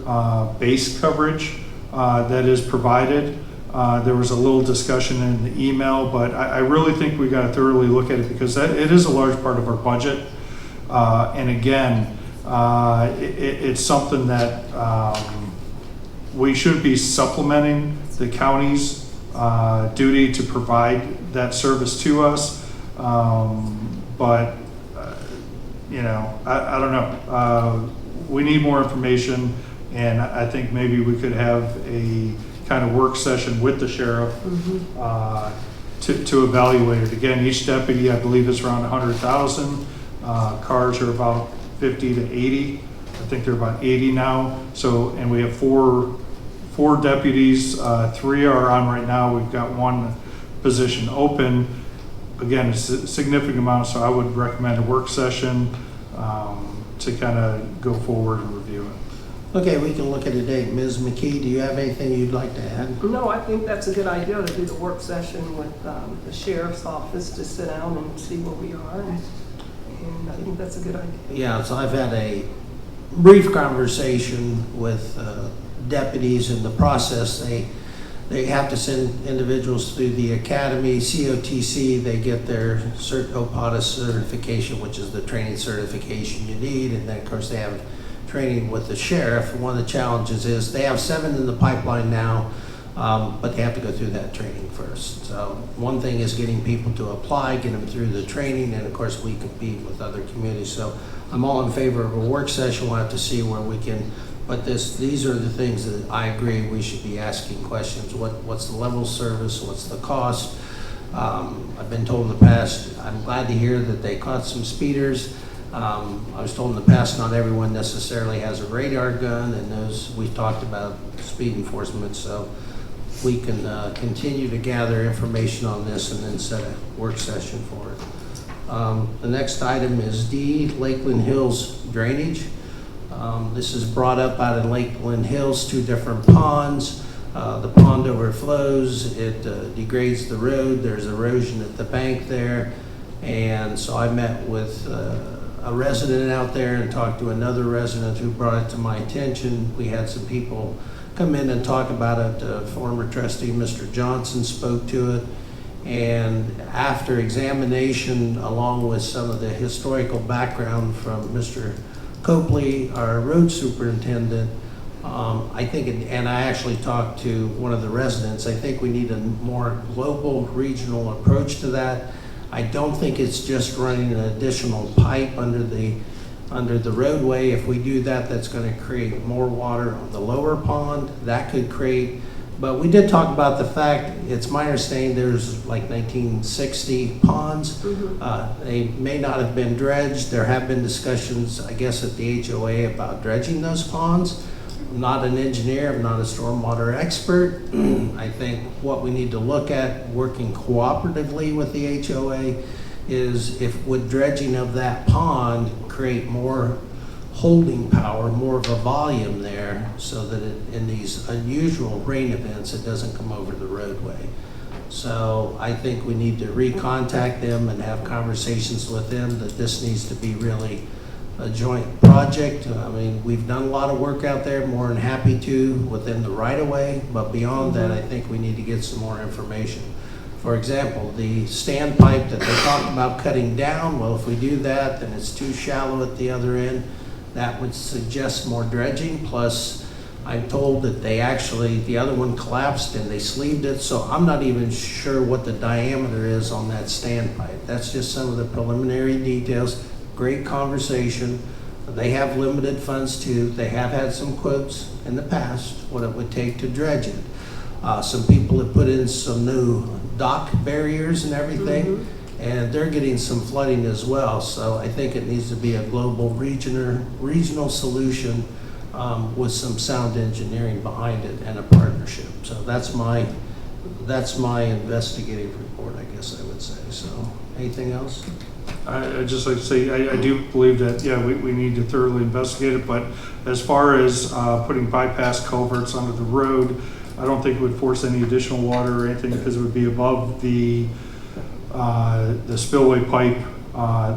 base coverage that is provided. There was a little discussion in the email, but I really think we got to thoroughly look at it because it is a large part of our budget. And again, it's something that we should be supplementing the county's duty to provide that service to us. But I don't know. We need more information, and I think maybe we could have a kind of work session with the sheriff to evaluate it. Again, each deputy, I believe, is around 100,000. Cars are about 50 to 80. I think they're about 80 now. So, and we have four deputies. 3 are on right now. We've got 1 position open. Again, it's a significant amount, so I would recommend a work session to kind of go forward and review it. Okay, we can look at a date. Ms. McKee, do you have anything you'd like to add? No, I think that's a good idea to do the work session with the sheriff's office to sit down and see where we are. And I think that's a good idea. Yeah, so I've had a brief conversation with deputies in the process. They have to send individuals through the academy, COTC. They get their OPATA certification, which is the training certification you need. And then, of course, they have training with the sheriff. One of the challenges is they have 7 in the pipeline now, but they have to go through that training first. So one thing is getting people to apply, get them through the training, and of course we compete with other communities. So I'm all in favor of a work session. We'll have to see where we can But these are the things that I agree we should be asking questions. What's the level of service? What's the cost? I've been told in the past, I'm glad to hear that they caught some speeders. I was told in the past not everyone necessarily has a radar gun, and we've talked about speed enforcement, so we can continue to gather information on this and then set a work session for it. The next item is D, Lakeland Hills drainage. This is brought up out in Lakeland Hills, 2 different ponds. The pond overflows, it degrades the road, there's erosion at the bank there. And so I met with a resident out there and talked to another resident who brought it to my attention. We had some people come in and talk about it. Former trustee Mr. Johnson spoke to it. And after examination, along with some of the historical background from Mr. Copley, our road superintendent, I think, and I actually talked to one of the residents, I think we need a more global regional approach to that. I don't think it's just running an additional pipe under the roadway. If we do that, that's going to create more water on the lower pond. That could create, but we did talk about the fact, it's my understanding there's like 1960 ponds. They may not have been dredged. There have been discussions, I guess, at the HOA about dredging those ponds. I'm not an engineer, I'm not a stormwater expert. I think what we need to look at, working cooperatively with the HOA, is if would dredging of that pond create more holding power, more of a volume there, so that in these unusual rain events, it doesn't come over the roadway. So I think we need to recontact them and have conversations with them that this needs to be really a joint project. I mean, we've done a lot of work out there, more than happy to, within the right-of-way, but beyond that, I think we need to get some more information. For example, the standpipe that they talked about cutting down, well, if we do that, then it's too shallow at the other end. That would suggest more dredging, plus I'm told that the other one collapsed and they sleeved it, so I'm not even sure what the diameter is on that standpipe. That's just some of the preliminary details. Great conversation. They have limited funds too. They have had some quotes in the past, what it would take to dredge it. Some people have put in some new dock barriers and everything, and they're getting some flooding as well. So I think it needs to be a global regional solution with some sound engineering behind it and a partnership. So that's my investigative report, I guess I would say. So anything else? I'd just like to say, I do believe that, yeah, we need to thoroughly investigate it, but as far as putting bypass culverts under the road, I don't think it would force any additional water or anything, because it would be above the spillway pipe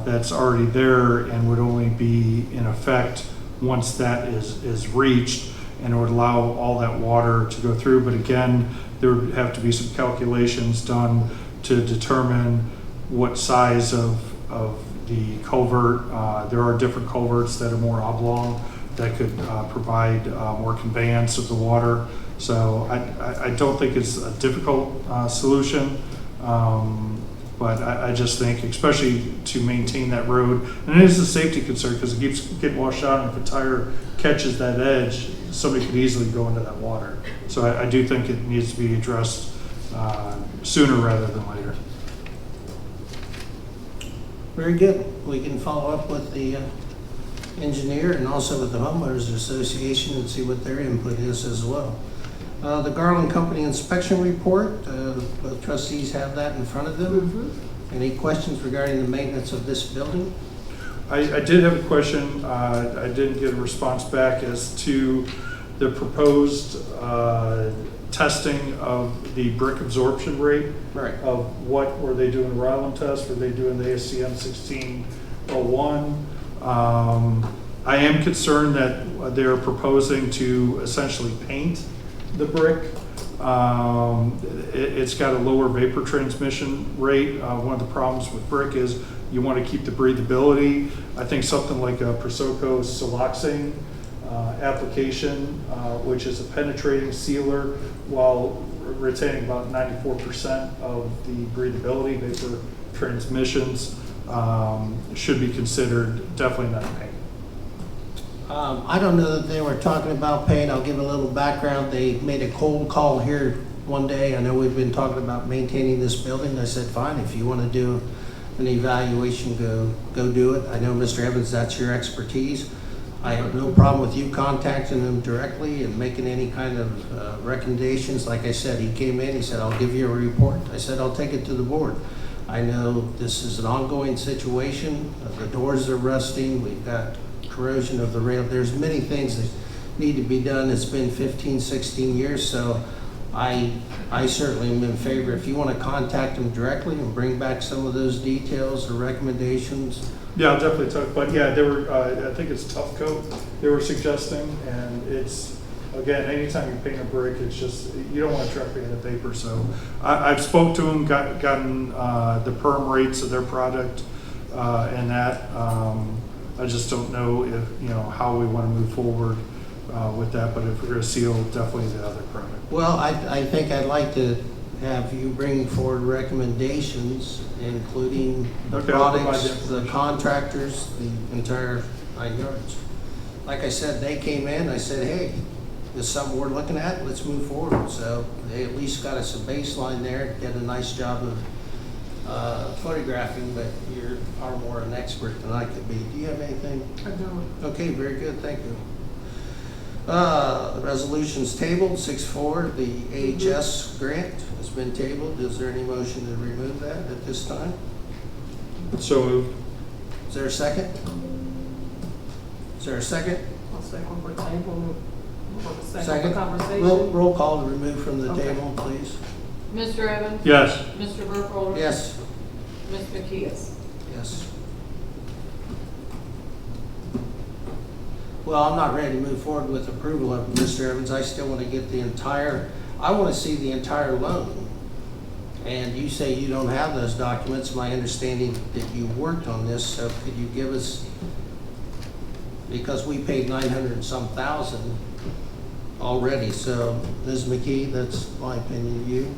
that's already there, and would only be in effect once that is reached, and it would allow all that water to go through. But again, there would have to be some calculations done to determine what size of the culvert. There are different culverts that are more oblong that could provide more conveyance of the water. So I don't think it's a difficult solution, but I just think, especially to maintain that road, and it is a safety concern because it keeps getting washed out, and if a tire catches that edge, somebody could easily go into that water. So I do think it needs to be addressed sooner rather than later. Very good. We can follow up with the engineer and also with the homeowners association and see what their input is as well. The Garland Company inspection report, both trustees have that in front of them. Any questions regarding the maintenance of this building? I did have a question. I didn't get a response back as to the proposed testing of the brick absorption rate. Right. Of what were they doing the Ryland test? Were they doing the ASCM 1601? I am concerned that they're proposing to essentially paint the brick. It's got a lower vapor transmission rate. One of the problems with brick is you want to keep the breathability. I think something like a Prosoco siloxane application, which is a penetrating sealer while retaining about 94% of the breathability, vapor transmissions, should be considered, definitely not paint. I don't know that they were talking about paying. I'll give a little background. They made a cold call here one day. I know we've been talking about maintaining this building. I said, fine, if you want to do an evaluation, go do it. I know, Mr. Evans, that's your expertise. I have no problem with you contacting them directly and making any kind of recommendations. Like I said, he came in, he said, I'll give you a report. I said, I'll take it to the board. I know this is an ongoing situation. The doors are rusting. We've got corrosion of the rail. There's many things that need to be done. It's been 15, 16 years, so I certainly am in favor. If you want to contact them directly and bring back some of those details or recommendations. Yeah, I'll definitely talk, but yeah, they were, I think it's Tough Coat they were suggesting, and it's, again, anytime you paint a brick, it's just, you don't want to try painting the paper, so I've spoke to them, gotten the perm rates of their product, and that, I just don't know if, how we want to move forward with that, but if we're going to seal, definitely the other product. Well, I think I'd like to have you bring forward recommendations, including the products, the contractors, the entire 9 yards. Like I said, they came in, I said, hey, this is something we're looking at, let's move forward. So they at least got us a baseline there, did a nice job of photographing, but you're far more an expert than I could be. Do you have anything? I don't. Okay, very good, thank you. The resolution's tabled, 6-4, the AHS grant has been tabled. Is there any motion to remove that at this time? So moved. Is there a second? Is there a second? I'll second for table. Second. Conversation. Roll call to remove from the table, please. Mr. Evans? Yes. Mr. Burkholder? Yes. Ms. McKee? Yes. Well, I'm not ready to move forward with approval of it, Mr. Evans. I still want to get I want to see the entire loan. And you say you don't have those documents. My understanding that you worked on this, so could you give us, because we paid 900 and some thousand already. So, Ms. McKee, that's my opinion. You?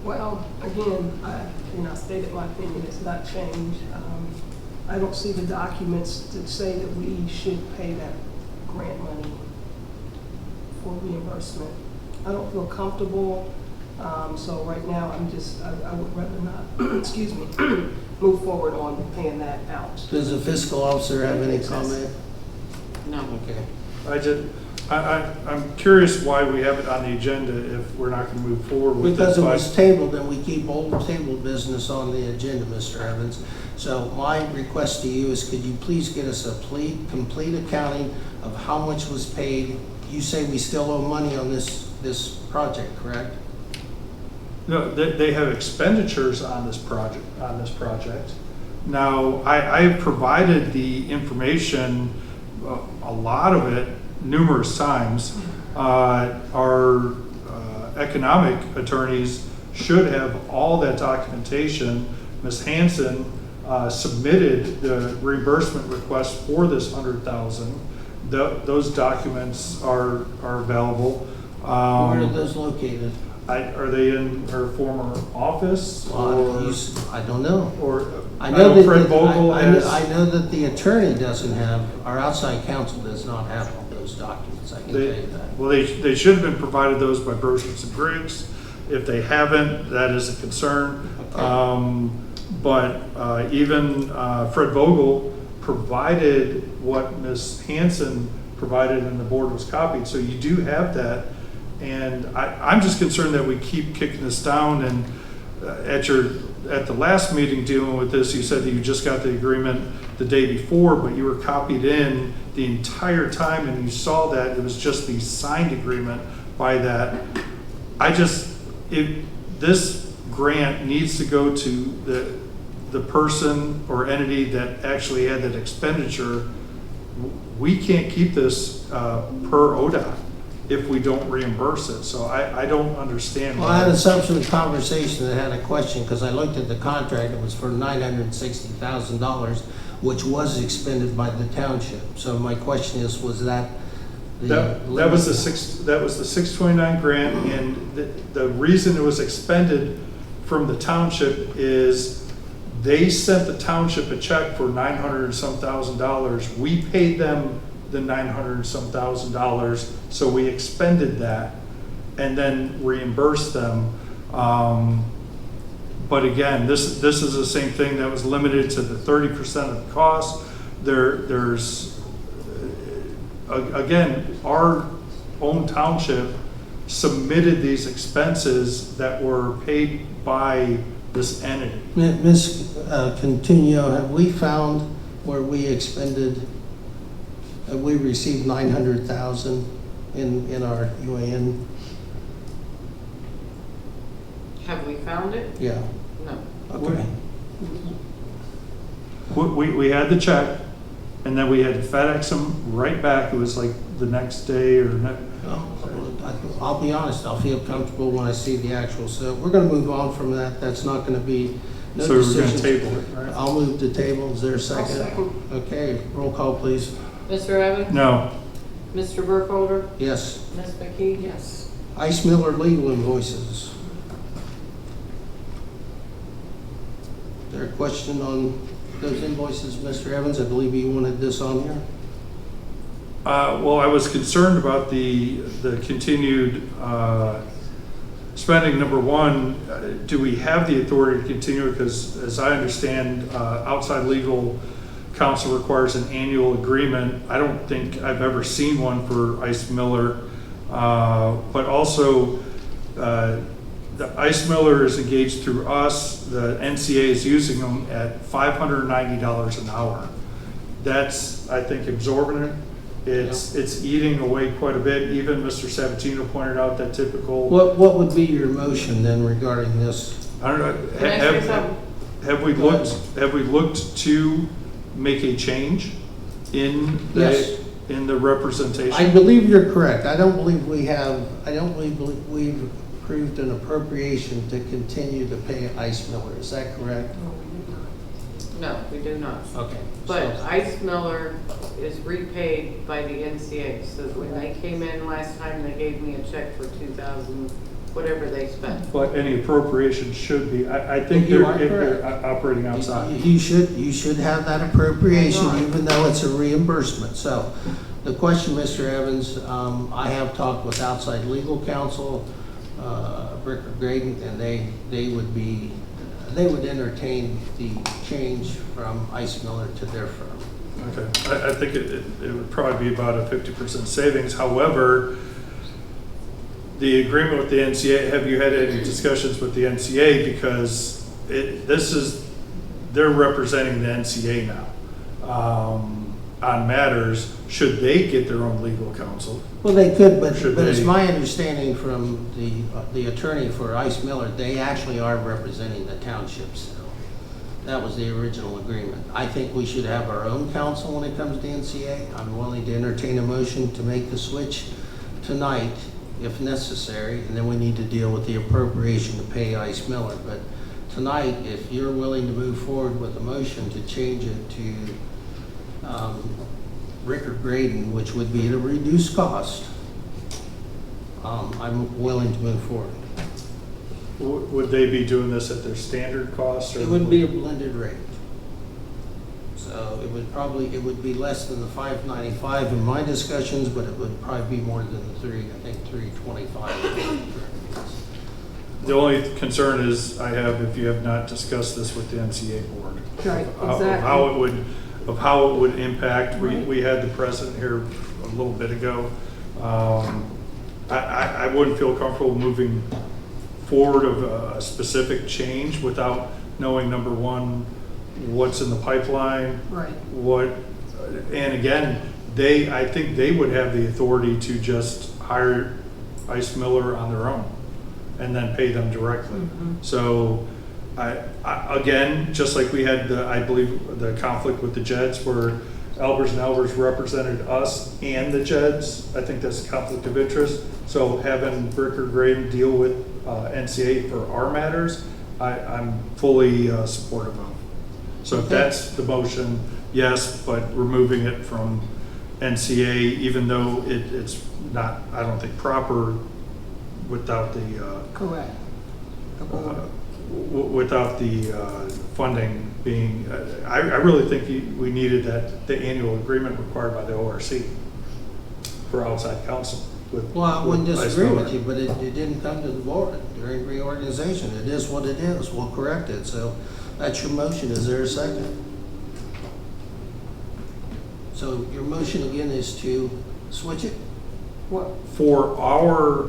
Well, again, I stated my opinion, it's not changed. I don't see the documents that say that we should pay that grant money for reimbursement. I don't feel comfortable, so right now I would rather not, excuse me, move forward on paying that out. Does the fiscal officer have any comment? No. Okay. I'm curious why we have it on the agenda if we're not going to move forward with Because it. it was tabled, and we keep old table business on the agenda, Mr. Evans. So my request to you is, could you please get us a complete accounting of how much was paid? You say we still owe money on this project, correct? No, they have expenditures on this project. Now, I provided the information, a lot of it, numerous times. Our economic attorneys should have all that documentation. Ms. Hanson submitted the reimbursement request for this $100,000. Those documents are available. Where are those located? Are they in her former office? I don't know. Or I know that Fred Vogel has. I know that the attorney doesn't have, our outside counsel does not have all those documents. I can tell you that. Well, they should have been provided those by Burkholder and Briggs. If they haven't, that is a concern. Okay. But even Fred Vogel provided what Ms. Hanson provided and the board was copied. So you do have that. And I'm just concerned that we keep kicking this down. And at the last meeting dealing with this, you said that you just got the agreement the day before, but you were copied in the entire time and you saw that it was just the signed agreement by that. This grant needs to go to the person or entity that actually had that expenditure. We can't keep this per ODOT if we don't reimburse it. So I don't understand. Well, I had a subsequent conversation that had a question, because I looked at the contract. It was for $960,000, which was expended by the township. So my question is, was that that was the 629 grant, and the reason it was expended from the township is they sent the township a check for $900 and some $1,000. We paid them the $900 and some $1,000, so we expended that and then reimbursed them. But again, this is the same thing that was limited to the 30% of the cost. There's again, our own township submitted these expenses that were paid by this entity. Ms. Continuo, have we found where we expended, we received 900,000 in our UAN? Have we found it? Yeah. No. Okay. We had the check, and then we had to FedEx them right back. It was like the next day or I'll be honest, I'll feel comfortable when I see the actual, so we're gonna move on from that. That's not gonna be, no So we're gonna decisions. table it, right? I'll move the table. Is there a second? second. Okay, roll call, please. Mr. Evans? No. Mr. Burkholder? Yes. Ms. McKee? Yes. Ice Miller legal invoices. Is there a question on those invoices, Mr. Evans? I believe you wanted this on here. Well, I was concerned about the continued spending. Number one, do we have the authority to continue? Because as I understand, outside legal counsel requires an annual agreement. I don't think I've ever seen one for Ice Miller. But also, the Ice Miller is engaged through us. The NCA is using them at $590 an hour. That's, I think, exorbitant. It's eating away quite a bit. Even Mr. Sabatino pointed out that typical. What would be your motion then regarding this? I don't know. Can I say something? Have we looked to make a change in Yes. the representation? I believe you're correct. I don't believe we have, I don't believe we've approved an appropriation to continue to pay Ice Miller. Is that correct? No, we do not. Okay. But so- Ice Miller is repaid by the NCA. So when they came in last time, they gave me a check for 2,000, whatever they spent. But any appropriation should be, I think You they're are correct. operating outside. You should have that appropriation even though it's a reimbursement. So the question, Mr. Evans, I have talked with outside legal counsel, Bricker Graydon, and they would entertain the change from Ice Miller to their firm. Okay, I think it would probably be about a 50% savings. However, the agreement with the NCA, have you had any discussions with the NCA? Because they're representing the NCA now on matters. Should they get their own legal counsel? Well, they could, but Should it's they- my understanding from the attorney for Ice Miller, they actually are representing the townships. That was the original agreement. I think we should have our own counsel when it comes to NCA. I'm willing to entertain a motion to make the switch tonight if necessary, and then we need to deal with the appropriation to pay Ice Miller. But tonight, if you're willing to move forward with a motion to change it to Ricker Graydon, which would be at a reduced cost, I'm willing to move forward. Would they be doing this at their standard cost? Or It would be a blended rate. So it would be less than the $595 in my discussions, but it would probably be more than the $325. The only concern is if you have not discussed this with the NCA board. Right, Of how it would impact. We had the president here a little bit ago. I wouldn't feel comfortable moving forward of a specific change without knowing, number one, what's in the pipeline. Right. And again, I think they would have the authority to just hire Ice Miller on their own and then pay them directly. So again, just like we had I believe the conflict with the Jeds where Albers and Albers represented us and the Jeds, I think that's a conflict of interest. So having Bricker Graydon deal with NCA for our matters, I'm fully supportive of. So if that's the motion, yes, but removing it from NCA, even though it's not, I don't think, proper without the Correct. without the funding being, I really think we needed the annual agreement required by the ORC for outside counsel. Well, I wouldn't with disagree Vice with you, Miller. but it didn't come to the board during reorganization. It is what it is. We'll correct it. So that's your motion. Is there a second? So your motion again is to switch it? What, For our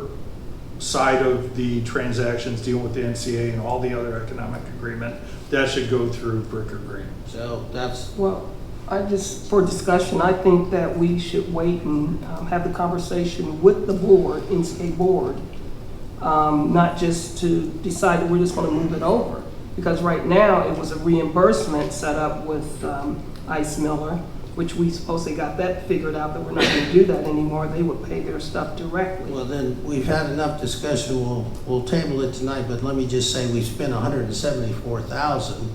side of the transactions dealing with the NCA and all the other economic agreement, that should go through Bricker Green. So that's, well, for discussion, I think that we should wait and have the conversation with the board, NCA board, not just to decide that we're just gonna move it over. Because right now, it was a reimbursement set up with Ice Miller, which we supposedly got that figured out, that we're not gonna do that anymore. They would pay their stuff directly. well then, we've had enough discussion. We'll table it tonight, but let me just say we spent $174,000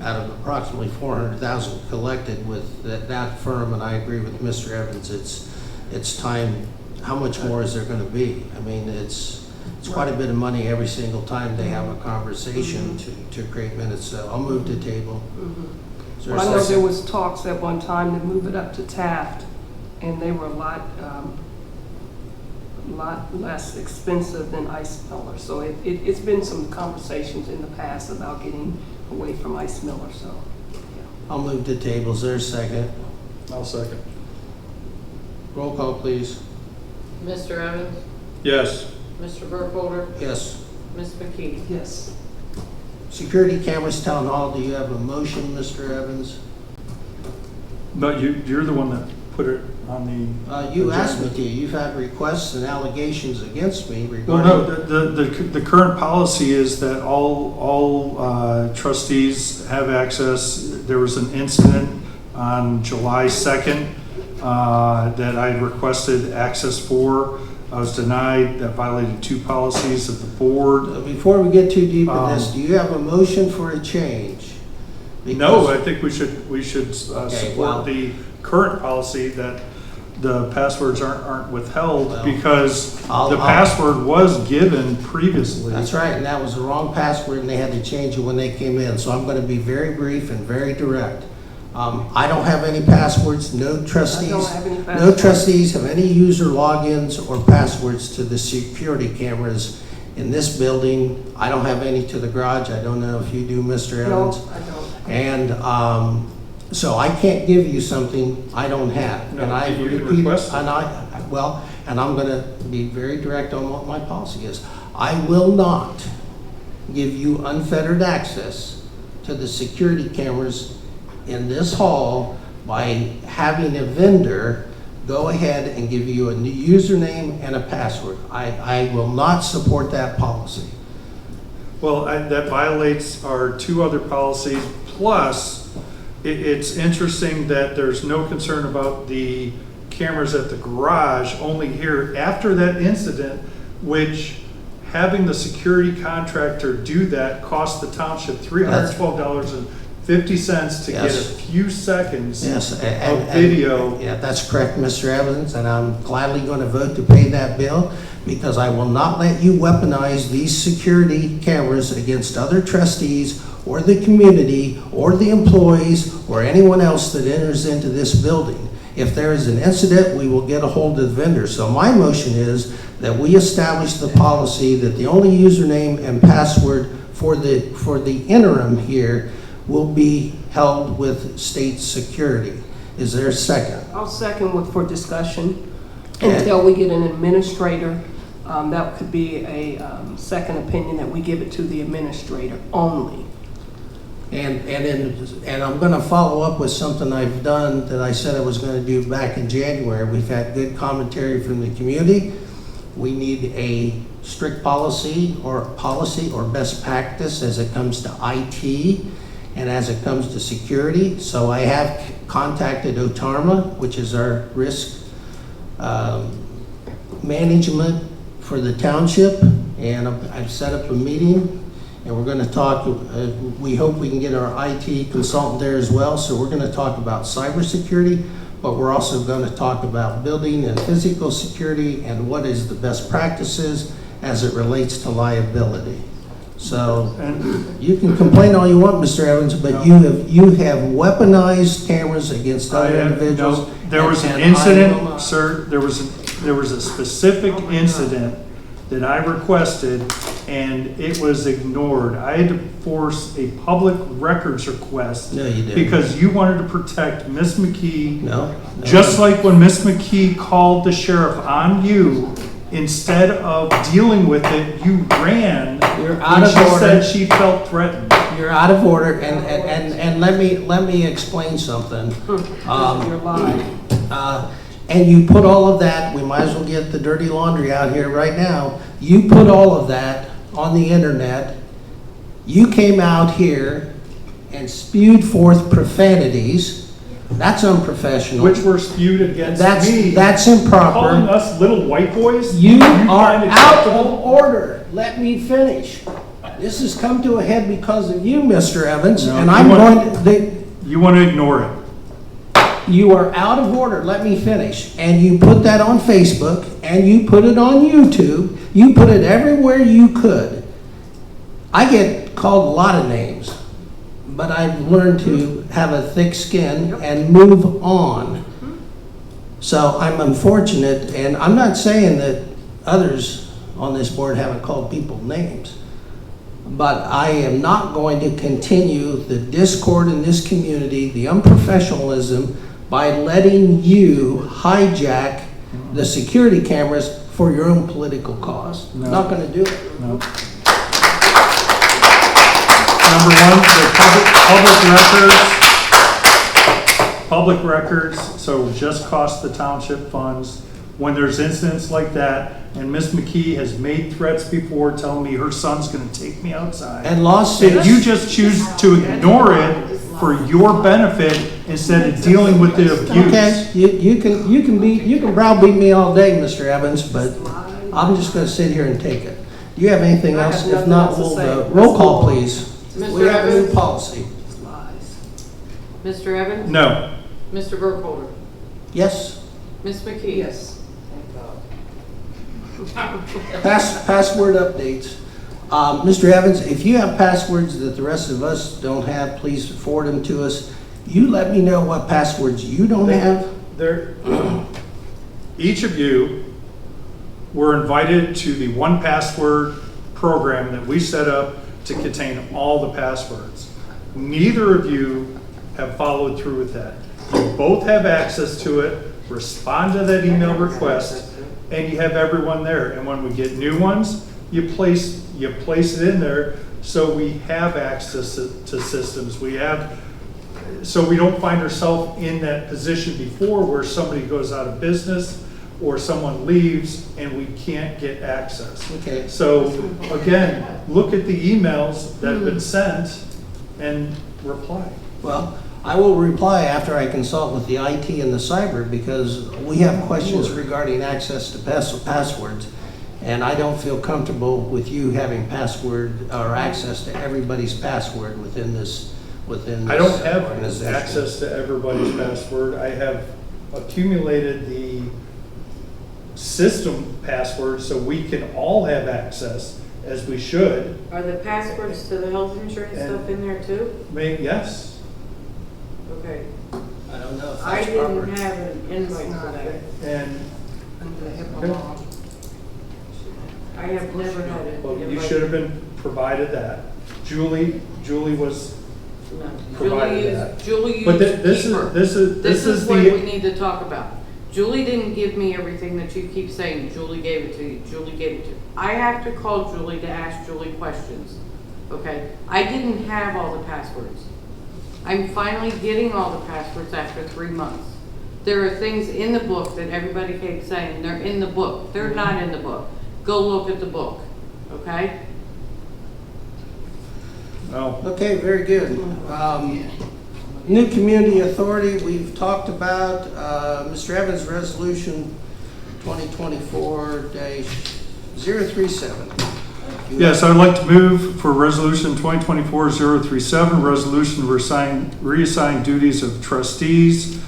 out of approximately $400,000 collected with that firm, and I agree with Mr. Evans. It's time. How much more is there going to be? I mean, it's quite a bit of money every single time they have a conversation to create minutes. So I'll move to table. Is there a Well, I know second? there was talks at one time to move it up to Taft, and they were a lot less expensive than Ice Miller. So it's been some conversations in the past about getting away from Ice Miller, so, yeah. I'll move to table. Is there a second? I'll second. Roll call, please. Mr. Evans? Yes. Mr. Burkholder? Yes. Ms. McKee? Yes. Security cameras, town hall. Do you have a motion, Mr. Evans? No, you're the one that put it on the. You asked me to. You've had requests and allegations against me Well, regarding. no, the current policy is that all trustees have access. There was an incident on July 2nd that I requested access for. I was denied. That violated two policies of the board. Before we get too deep in this, do you have a motion for a change? No, Because- I think we should Okay, support well- the current policy that the passwords aren't withheld Well, because I'll- the password was given previously. That's right, and that was the wrong password, and they had to change it when they came in. So I'm going to be very brief and very direct. I don't have any passwords. No trustees. I don't have any No passwords. trustees have any user logins or passwords to the security cameras in this building. I don't have any to the garage. I don't know if you do, Mr. No, Evans. I don't. And so I can't give you something I don't have. No, And I you can repeat, request it. and I'm going to be very direct on what my policy is. I will not give you unfettered access to the security cameras in this hall by having a vendor go ahead and give you a new username and a password. I will not support that policy. Well, that violates our two other policies. Plus, it's interesting that there's no concern about the cameras at the garage, only here after that incident, which having the security contractor do that cost the township $312.50 to get a Yes. few seconds Yes, of video. Yeah, that's correct, Mr. Evans, and I'm gladly going to vote to pay that bill because I will not let you weaponize these security cameras against other trustees or the community or the employees or anyone else that enters into this building. If there is an incident, we will get a hold of the vendor. So my motion is that we establish the policy that the only username and password for the interim here will be held with state security. Is there a second? I'll second for discussion Okay. until we get an administrator. That could be a second opinion that we give it to the administrator only. And I'm going to follow up with something I've done that I said I was going to do back in January. We've had good commentary from the community. We need a strict policy or best practice as it comes to IT and as it comes to security. So I have contacted OTARMA, which is our risk management for the township, and I've set up a meeting. And we're going to talk, we hope we can get our IT consultant there as well. So we're going to talk about cybersecurity, but we're also going to talk about building and physical security and what is the best practices as it relates to liability. So, you can complain all you want, Mr. Evans, but you have weaponized cameras against other individuals. No, there was an and I will incident, not- sir, there was a specific incident that I requested, and it was ignored. I had to force a public records request. No, you didn't. Because you wanted to protect Miss McKee. No. Just like when Miss McKee called the sheriff on you, instead of dealing with it, you ran. You're out of when order. she said she felt threatened. You're out of order, and let me explain something. And you put all of that, we might as well get the dirty laundry out here right now. You put all of that on the internet. You came out here and spewed forth profanities. That's unprofessional. Which were spewed against me. That's improper. Calling us little white boys? You are find it out of acceptable? order. Let me finish. This has come to a head because of you, Mr. Evans, No, and you I'm want- going to... You want to ignore it. You are out of order. Let me finish. And you put that on Facebook, and you put it on YouTube. You put it everywhere you could. I get called a lot of names, but I've learned to have a thick skin and move on. So I'm unfortunate, and I'm not saying that others on this board haven't called people names, but I am not going to continue the discord in this community, the unprofessionalism, by letting you hijack the security cameras for your own political cause. No. Not going to do it. No. Number one, the public records, so just cost the township funds. When there's incidents like that, and Miss McKee has made threats before telling me her son's gonna take me outside. And lawsuits. And you just choose to ignore it for your benefit instead of dealing with the abuse. Okay, you can browbeat me all day, Mr. Evans, but I'm just going to sit here and take it. Do you have anything I else? have If nothing not, else to we'll say. roll call, please. Mr. We have a new Evans? policy. Mr. Evans? No. Mr. Burkholder? Yes. Ms. McKee? Yes. Password updates. Mr. Evans, if you have passwords that the rest of us don't have, please forward them to us. You let me know what passwords you don't have. Each of you were invited to the 1Password program that we set up to contain all the passwords. Neither of you have followed through with that. You both have access to it, respond to that email request, and you have everyone there. And when we get new ones, you place it in there so we have access to systems. So we don't find ourselves in that position before where somebody goes out of business or someone leaves and we can't get access. Okay. So again, look at the emails that have been sent and reply. Well, I will reply after I consult with the IT and the cyber because we have questions regarding access to passwords. And I don't feel comfortable with you having password or access to everybody's password within this I don't have organization. access to everybody's password. I have accumulated the system password so we can all have access as we should. Are the passwords to the health insurance stuff in there too? Yes. Okay. I don't know if I that's proper. didn't have an invite for that. And I have never had an well, you invite. should have been provided that. Julie was No. provided that. Julie But used this Keeper. is This is what the we need to talk about. Julie didn't give me everything that you keep saying. Julie gave it to you. Julie gave it to you. I have to call Julie to ask Julie questions. Okay? I didn't have all the passwords. I'm finally getting all the passwords after 3 months. There are things in the book that everybody keeps saying, they're in the book. They're not in the book. Go look at the book. Okay? well, Okay, very good. New Community Authority, we've talked about. Mr. Evans, Resolution 2024-037. yes, I'd like to move for Resolution 2024-037, resolution reassign duties of trustees.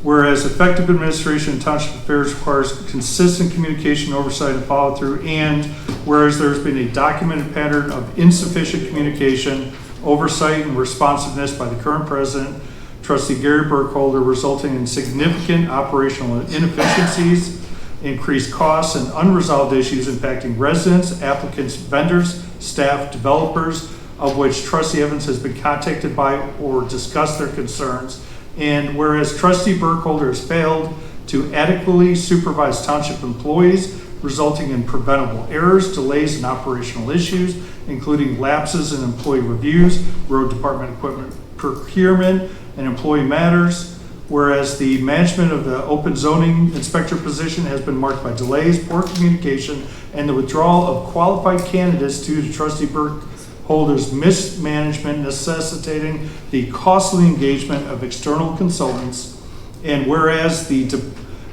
Whereas effective administration in township affairs requires consistent communication, oversight, and follow-through, and whereas there's been a documented pattern of insufficient communication, oversight, and responsiveness by the current president, Trustee Gary Burkholder, resulting in significant operational inefficiencies, increased costs, and unresolved issues impacting residents, applicants, vendors, staff, developers, of which Trustee Evans has been contacted by or discussed their concerns. And whereas Trustee Burkholder has failed to adequately supervise township employees, resulting in preventable errors, delays, and operational issues, including lapses in employee reviews, road department equipment procurement, and employee matters. Whereas the management of the open zoning inspector position has been marked by delays, poor communication, and the withdrawal of qualified candidates due to Trustee Burkholder's mismanagement, necessitating the costly engagement of external consultants. And whereas the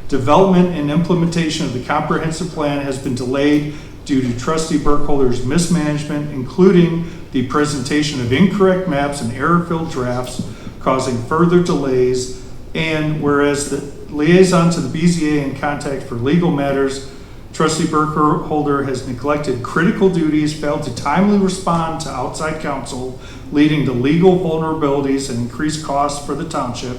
development and implementation of the comprehensive plan has been delayed due to Trustee Burkholder's mismanagement, including the presentation of incorrect maps and error-filled drafts, causing further delays. And whereas the liaison to the BZA in contact for legal matters, Trustee Burkholder has neglected critical duties, failed to timely respond to outside counsel, leading to legal vulnerabilities and increased costs for the township.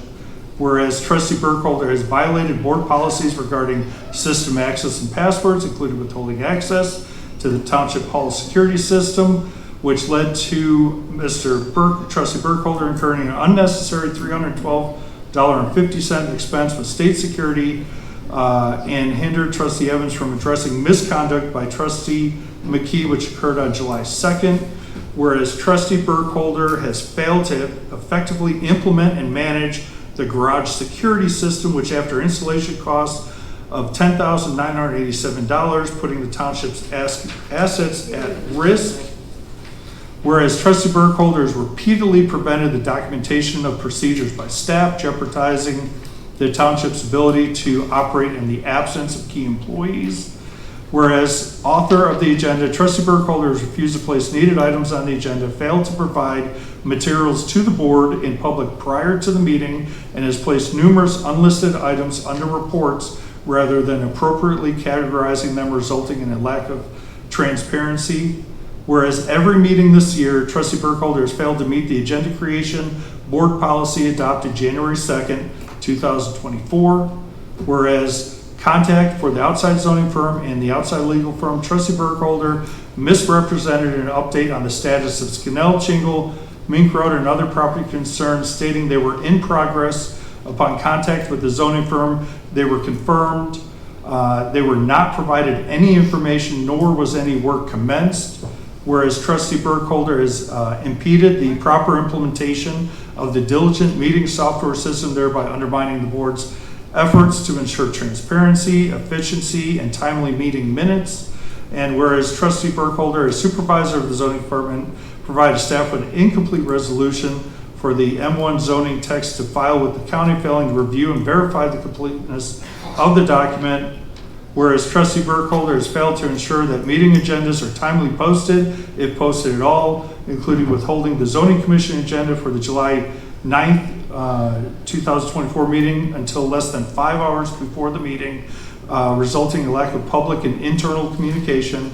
Whereas Trustee Burkholder has violated board policies regarding system access and passwords, including withholding access to the township hall security system, which led to Trustee Burkholder incurring an unnecessary $312.50 expense with state security, and hindered Trustee Evans from addressing misconduct by Trustee McKee, which occurred on July 2nd. Whereas Trustee Burkholder has failed to effectively implement and manage the garage security system, which after installation costs of $10,987, putting the township's assets at risk. Whereas Trustee Burkholder has repeatedly prevented the documentation of procedures by staff, jeopardizing the township's ability to operate in the absence of key employees. Whereas author of the agenda, Trustee Burkholder has refused to place needed items on the agenda, failed to provide materials to the board in public prior to the meeting, and has placed numerous unlisted items under reports rather than appropriately categorizing them, resulting in a lack of transparency. Whereas every meeting this year, Trustee Burkholder has failed to meet the agenda creation board policy adopted January 2nd, 2024. Whereas contact for the outside zoning firm and the outside legal firm, Trustee Burkholder misrepresented an update on the status of Scannell, Chingle, Mink Road, and other property concerns, stating they were in progress. Upon contact with the zoning firm, they were confirmed. They were not provided any information, nor was any work commenced. Whereas Trustee Burkholder has impeded the proper implementation of the diligent meeting software system, thereby undermining the board's efforts to ensure transparency, efficiency, and timely meeting minutes. And whereas Trustee Burkholder, as supervisor of the zoning department, provided staff with an incomplete resolution for the M1 zoning text to file with the county, failing to review and verify the completeness of the document. Whereas Trustee Burkholder has failed to ensure that meeting agendas are timely posted, if posted at all, including withholding the zoning commission agenda for the July 9th, 2024 meeting until less than 5 hours before the meeting, resulting in lack of public and internal communication.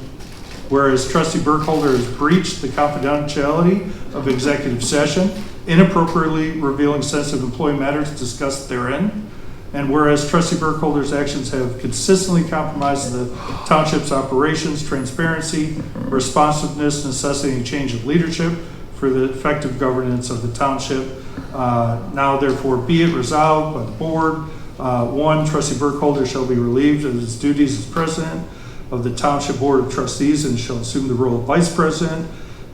Whereas Trustee Burkholder has breached the confidentiality of executive session, inappropriately revealing sensitive employee matters discussed therein. And whereas Trustee Burkholder's actions have consistently compromised the township's operations, transparency, responsiveness, necessitating change of leadership for the effective governance of the township. Now therefore be it resolved by the board. 1, Trustee Burkholder shall be relieved of his duties as president of the Township Board of Trustees and shall assume the role of vice president.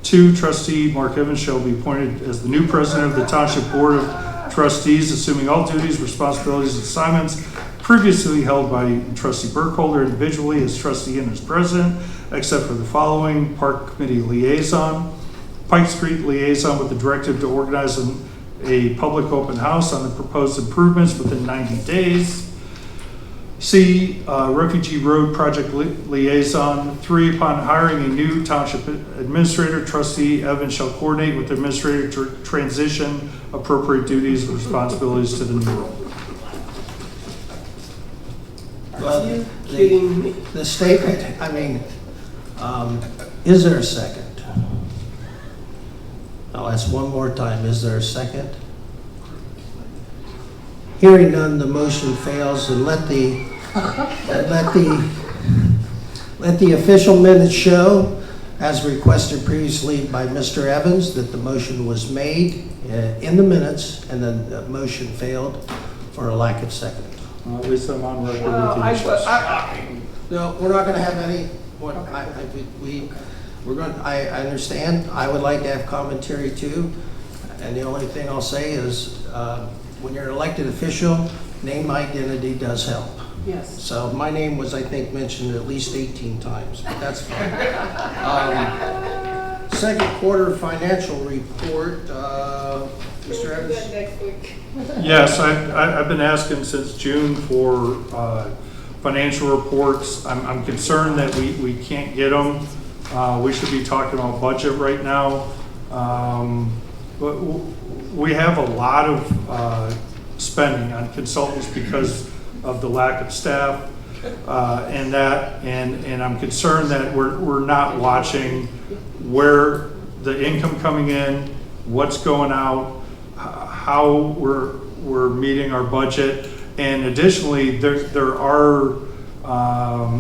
2, Trustee Mark Evans shall be appointed as the new president of the Township Board of Trustees, assuming all duties, responsibilities, and assignments previously held by Trustee Burkholder individually as trustee and as president, except for the following: Park Committee liaison, Pike Street liaison with the directive to organize a public open house on the proposed improvements within 90 days. C, Refugee Road Project Liaison. 3, upon hiring a new township administrator, Trustee Evans shall coordinate with the administrator to transition appropriate duties and responsibilities to the new role. Well, You kidding me? The statement, I mean, is there a second? I'll ask one more time, is there a second? Hearing none, the motion fails, and let the official minutes show, as requested previously by Mr. Evans, that the motion was made in the minutes, and then the motion failed for a lack of second. Well, at least I'm on record Well, with you. No, we're not gonna have any, I understand, I would like to have commentary too, and the only thing I'll say is, when you're an elected official, name identity does help. Yes. So my name was, I think, mentioned at least 18 times, but that's fine. Second quarter financial report, Mr. Evans? Next week. Yes, I've been asking since June for financial reports. I'm concerned that we can't get them. We should be talking about budget right now. But we have a lot of spending on consultants because of the lack of staff and I'm concerned that we're not watching where the income coming in, what's going out, how we're meeting our budget, and additionally there are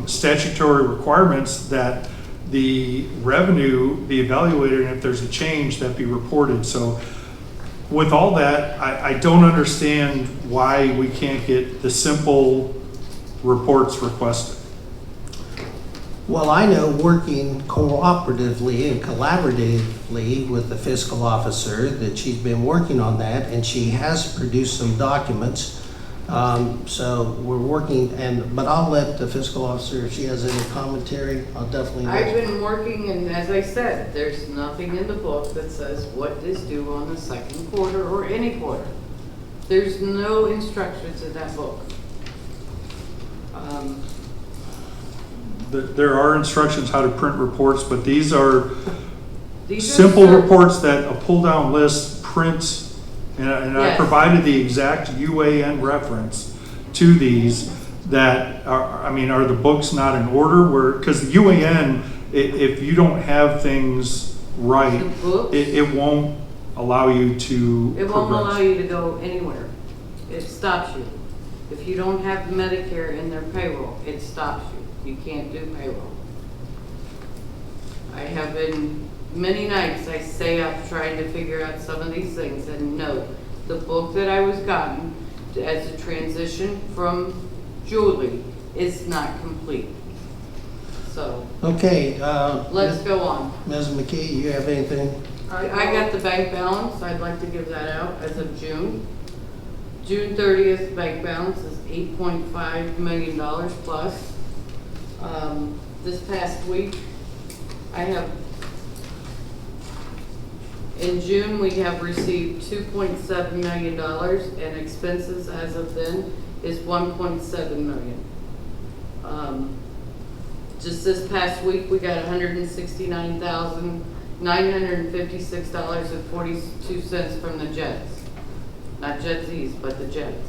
statutory requirements that the revenue be evaluated, and if there's a change, that be reported. So with all that, I don't understand why we can't get the simple reports requested. Well, I know working cooperatively and collaboratively with the fiscal officer that she's been working on that, and she has produced some documents. So we're working, but I'll let the fiscal officer, if she has any commentary, I'll definitely. I've been working, and as I said, there's nothing in the book that says what is due on the second quarter or any quarter. There's no instructions in that book. There are instructions how to print reports, but these are These are simple certain- reports that a pull-down list prints, and I Yes. provided the exact UAN reference to these that are the books not in order? Because the UAN, if you don't have things right, The books? it won't allow you to It won't allow progress. you to go anywhere. It stops you. If you don't have Medicare in their payroll, it stops you. You can't do payroll. I have been, many nights I stay up trying to figure out some of these things, and no, the book that I was gotten as a transition from Julie is not complete. So, Okay. let's go on. Ms. McKee, you have anything? I got the bank balance, I'd like to give that out as of June. June 30th bank balance is $8.5 million plus. This past week, in June, we have received $2.7 million, and expenses as of then is $1.7 million. Just this past week, we got $169,956.42 from the Jets. Not Jetsies, but the Jets.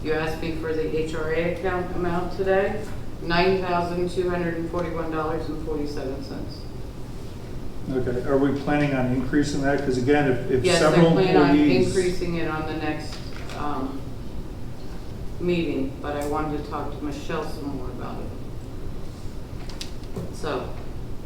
You asked me for the HRA account amount today, $9,241.47. Okay, are we planning on increasing that? Because again, if Yes, I several plan on employees. increasing it on the next meeting, but I wanted to talk to Michelle some more about it. So,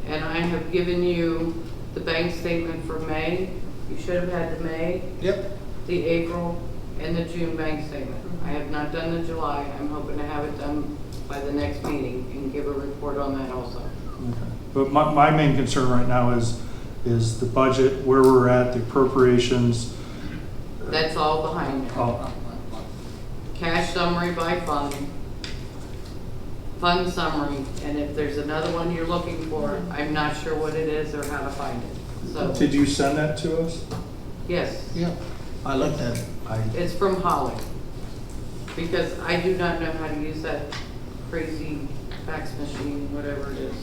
and I have given you the bank statement for May. You should have had the May. Yep. The April, and the June bank statement. I have not done the July. I'm hoping to have it done by the next meeting and give a report on that also. Okay. But my main concern right now is the budget, where we're at, the appropriations. That's all behind it. Oh, Cash summary by fund, fund summary, and if there's another one you're looking for, I'm not sure what it is or how to find it. So, did you send that to us? yes, Yeah, I looked at it. it's from Holly, because I do not know how to use that crazy fax machine, whatever it is.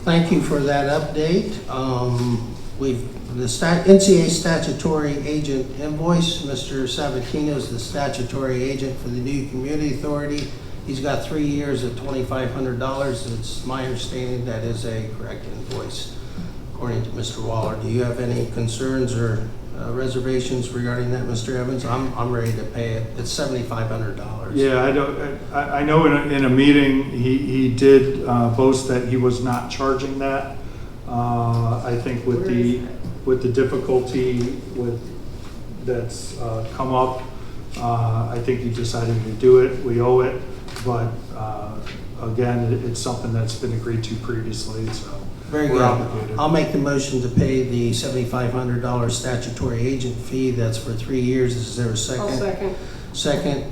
Thank you for that update. NCA statutory agent invoice. Mr. Sabatino is the statutory agent for the new community authority. He's got 3 years at $2,500. It's my understanding that is a correct invoice, according to Mr. Waller. Do you have any concerns or reservations regarding that, Mr. Evans? I'm ready to pay it. It's $7,500. Yeah, I know in a meeting, he did boast that he was not charging that. I think with the difficulty that's come up, I think he decided to do it. We owe it, but again, it's something that's been agreed to previously, so Very we're good. obligated. I'll make the motion to pay the $7,500 statutory agent fee. That's for 3 years. Is there a second? I'll second. Second,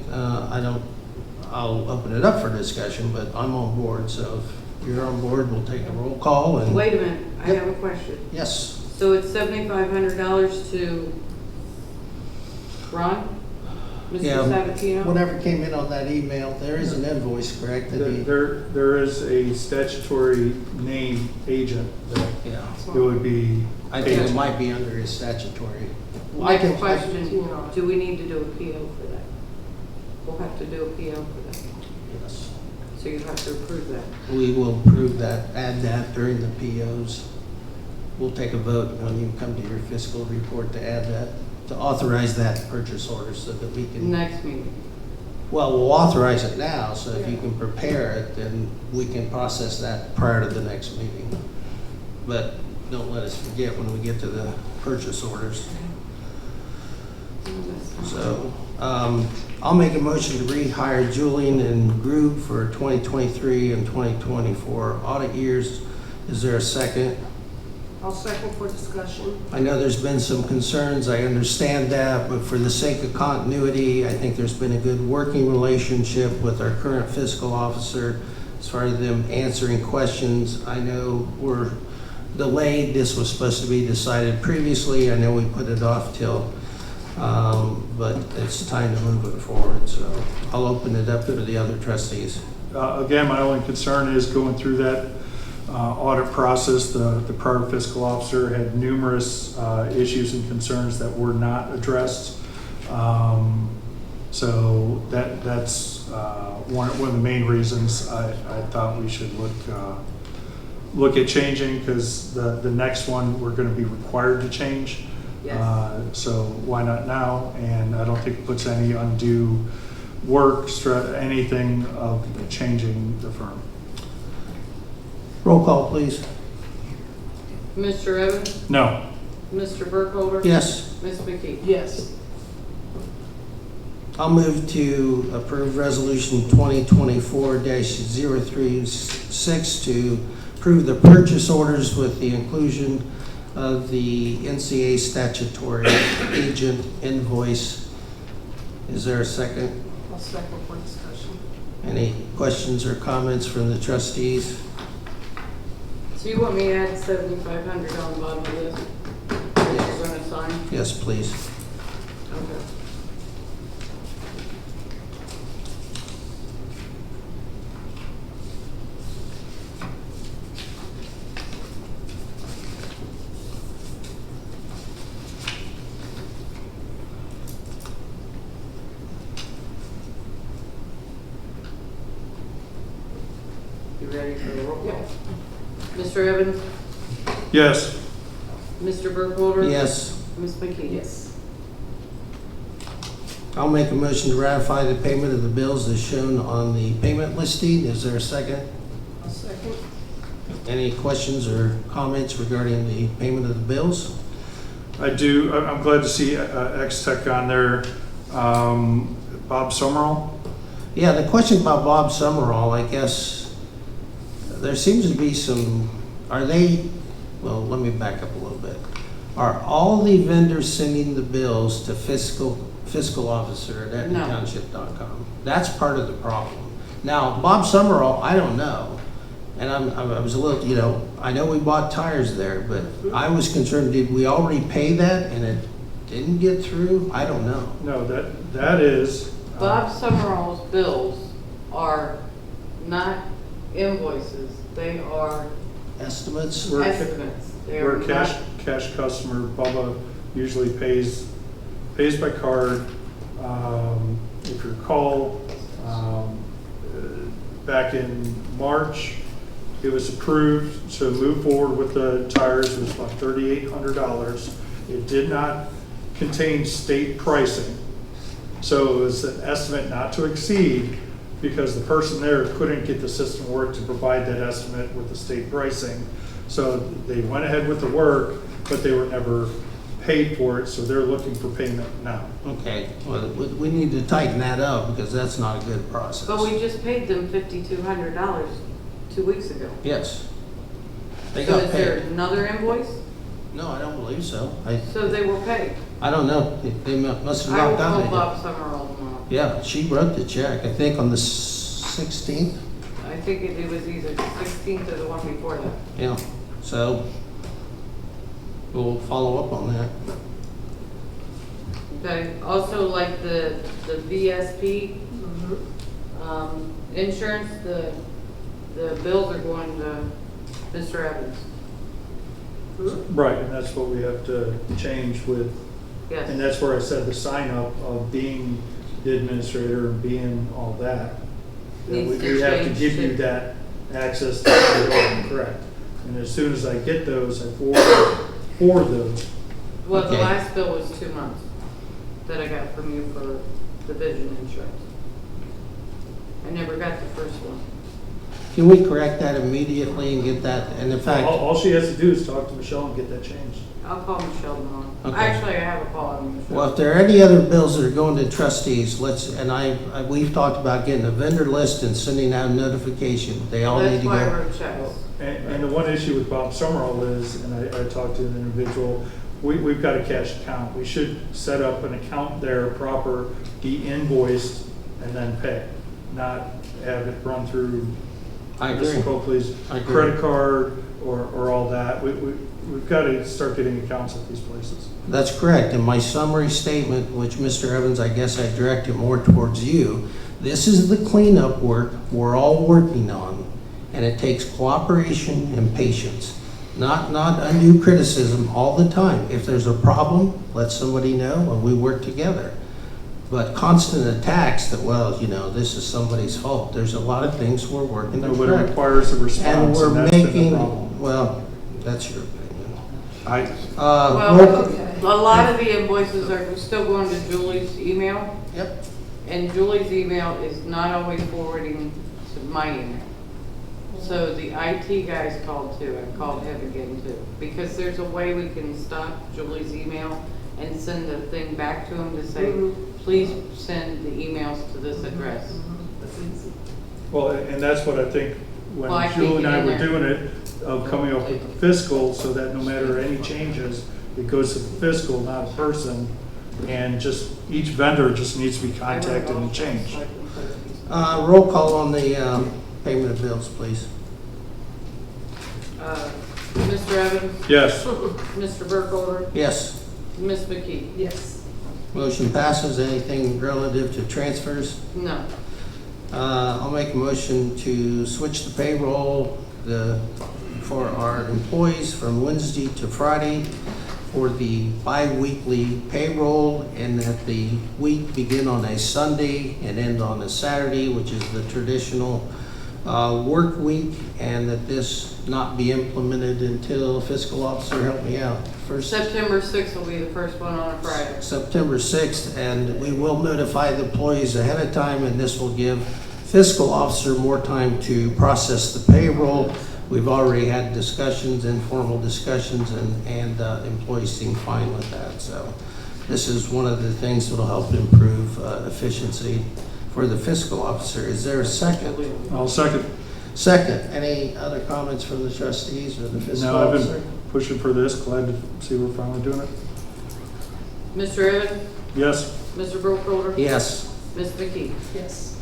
I'll open it up for discussion, but I'm on board, so if you're on board, we'll take a roll call and. Wait a minute, I have a question. Yes. So it's $7,500 to Ron? Mr. Yeah, Sabatino? whatever came in on that email, there is an invoice, correct? that he- There is a statutory name agent that Yeah. it would be. I think it might be under his statutory. I Next can- question, do we need to do a PO for that? We'll have to do a PO for that, Yes. so you have to approve that. We will approve that, add that during the POs. We'll take a vote when you come to your fiscal report to add that, to authorize that purchase order so that we can. Next meeting. Well, we'll authorize it now, so if you can prepare it, then we can process that prior to the next meeting. But don't let us forget when we get to the purchase orders. So, I'll make a motion to rehire Julian and Grube for 2023 and 2024 audit years. Is there a second? I'll second for discussion. I know there's been some concerns, I understand that, but for the sake of continuity, I think there's been a good working relationship with our current fiscal officer as far as them answering questions. I know we're delayed, this was supposed to be decided previously, I know we put it off till, but it's time to move it forward, so I'll open it up to the other trustees. Again, my only concern is going through that audit process. The prior fiscal officer had numerous issues and concerns that were not addressed. So that's one of the main reasons I thought we should look at changing, because the next one we're going to be required to change. Yes. So why not now? And I don't think it puts any undue work, anything of changing the firm. Roll call, please. Mr. Evans? No. Mr. Burkholder? Yes. Ms. McKee? Yes. I'll move to approve resolution 2024-036 to approve the purchase orders with the inclusion of the NCA statutory agent invoice. Is there a second? I'll second for discussion. Any questions or comments from the trustees? So you want me to add 7,500 on the bottom of this? That you're gonna sign? Yes, please. Okay. You ready for the roll call? Mr. Evans? Yes. Mr. Burkholder? Yes. Ms. McKee? Yes. I'll make a motion to ratify the payment of the bills as shown on the payment listing. Is there a second? I'll second. Any questions or comments regarding the payment of the bills? I do. I'm glad to see X-Tech on there. Bob Summerall? Yeah, the question about Bob Summerall, I guess, there seems to be some, well, let me back up a little bit. Are all the vendors sending the bills to fiscal officer at No. etnatownship.com? That's part of the problem. Now, Bob Summerall, I don't know. And I was a little, I know we bought tires there, but I was concerned, did we already pay that and it didn't get through? I don't know. No, that is. Bob Summerall's bills are not invoices, they are Estimates? estimates. They are We're not cash customer. Bubba usually pays by card. If you recall, back in March, it was approved to move forward with the tires. It was about $3,800. It did not contain state pricing. So it was an estimate not to exceed, because the person there couldn't get the system work to provide that estimate with the state pricing. So they went ahead with the work, but they were never paid for it, so they're looking for payment now. Okay, well, we need to tighten that up because that's not a good process. But we just paid them $5,200 2 weeks ago. Yes. They So got is there paid. another invoice? No, I don't believe so. So they were paid. I don't know. They must have I will not done call it. Bob Summerall tomorrow. Yeah, she wrote the check, I think on the 16th. I think it was either the 16th or the one before that. Yeah, so we'll follow up on that. Okay, also like the VSP, insurance, the bills are going to Mr. Evans. Right, and that's what we have to change with. Yes. And that's where I said the sign up of being the administrator and being all that. Needs to We have to change give you to- that access to the building, correct. And as soon as I get those, I forward those. Well, the Okay. last bill was 2 months that I got from you for the vision insurance. I never got the first one. Can we correct that immediately and get that, and in fact, All she has to do is talk to Michelle and get that changed. I'll call Michelle tomorrow. Okay. Actually, I have a call on Michelle. well, if there are any other bills that are going to trustees, we've talked about getting a vendor list and sending out a notification. They all need That's to why I go. wrote checks. And the one issue with Bob Summerall is, and I talked to an individual, we've got a cash account. We should set up an account there proper, be invoiced, and then pay, not have it run through I agree. Mr. Copley's I agree. credit card or all that. We've got to start getting accounts at these places. That's correct. In my summary statement, which Mr. Evans, I guess I directed more towards you, this is the cleanup work we're all working on, and it takes cooperation and patience, not undue criticism all the time. If there's a problem, let somebody know and we work together. But constant attacks that, well, this is somebody's fault. There's a lot of things we're working to But it correct. requires a And response, we're and that's been the making, problem. well, that's your opinion. Well, roll- a lot of the invoices are still going to Julie's email, Yep. and Julie's email is not always forwarding to my email. So the IT guys called too. I called him again too, because there's a way we can stop Julie's email and send the thing back to him to say, please send the emails to this address. Well, and that's what I think Well, I when Julie and can't I get were in there. doing it, of coming up with the fiscal, so that no matter any changes, it goes to the fiscal, not a person. And just, each vendor just needs to be contacted and changed. Roll call on the payment of bills, please. Mr. Evans? Yes. Mr. Burkholder? Yes. Ms. McKee? Yes. Motion passes. Anything relative to transfers? No. I'll make a motion to switch the payroll for our employees from Wednesday to Friday for the bi-weekly payroll, and that the week begin on a Sunday and end on a Saturday, which is the traditional work week, and that this not be implemented until fiscal officer help me out. First September 6th will be the first one on a Friday. September 6th, and we will notify the employees ahead of time, and this will give fiscal officer more time to process the payroll. We've already had discussions, informal discussions, and employees seem fine with that. So this is one of the things that will help improve efficiency for the fiscal officer. Is there a second? I'll second. Second. Any other comments from the trustees or the fiscal Now, I've officer? been pushing for this, glad to see we're finally doing it. Mr. Evans? Yes. Mr. Burkholder? Yes. Ms. McKee? Yes.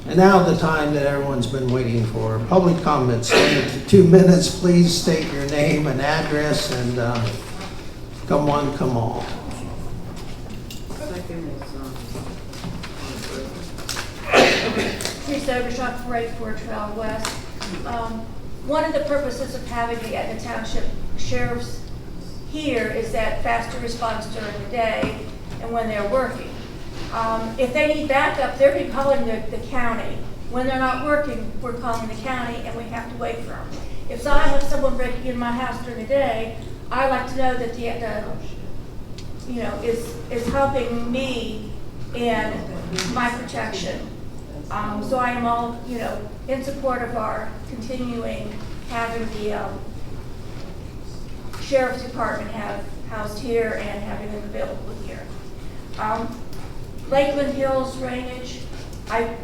And now the time that everyone's been waiting for. Public comments, limited to 2 minutes. Please state your name and address, and come one, come all. Second is, Teresa Overshot, 484 Trail West. One of the purposes of having the Etna Township Sheriff's here is that faster response during the day and when they're working. If they need backup, they're be calling the county. When they're not working, we're calling the county and we have to wait for them. If I have someone breaking in my house during the day, I like to know that the is helping me in my protection. So I am all, in support of our continuing having the Sheriff's Department have housed here and having them available here. Lakeland Hills Drainage, I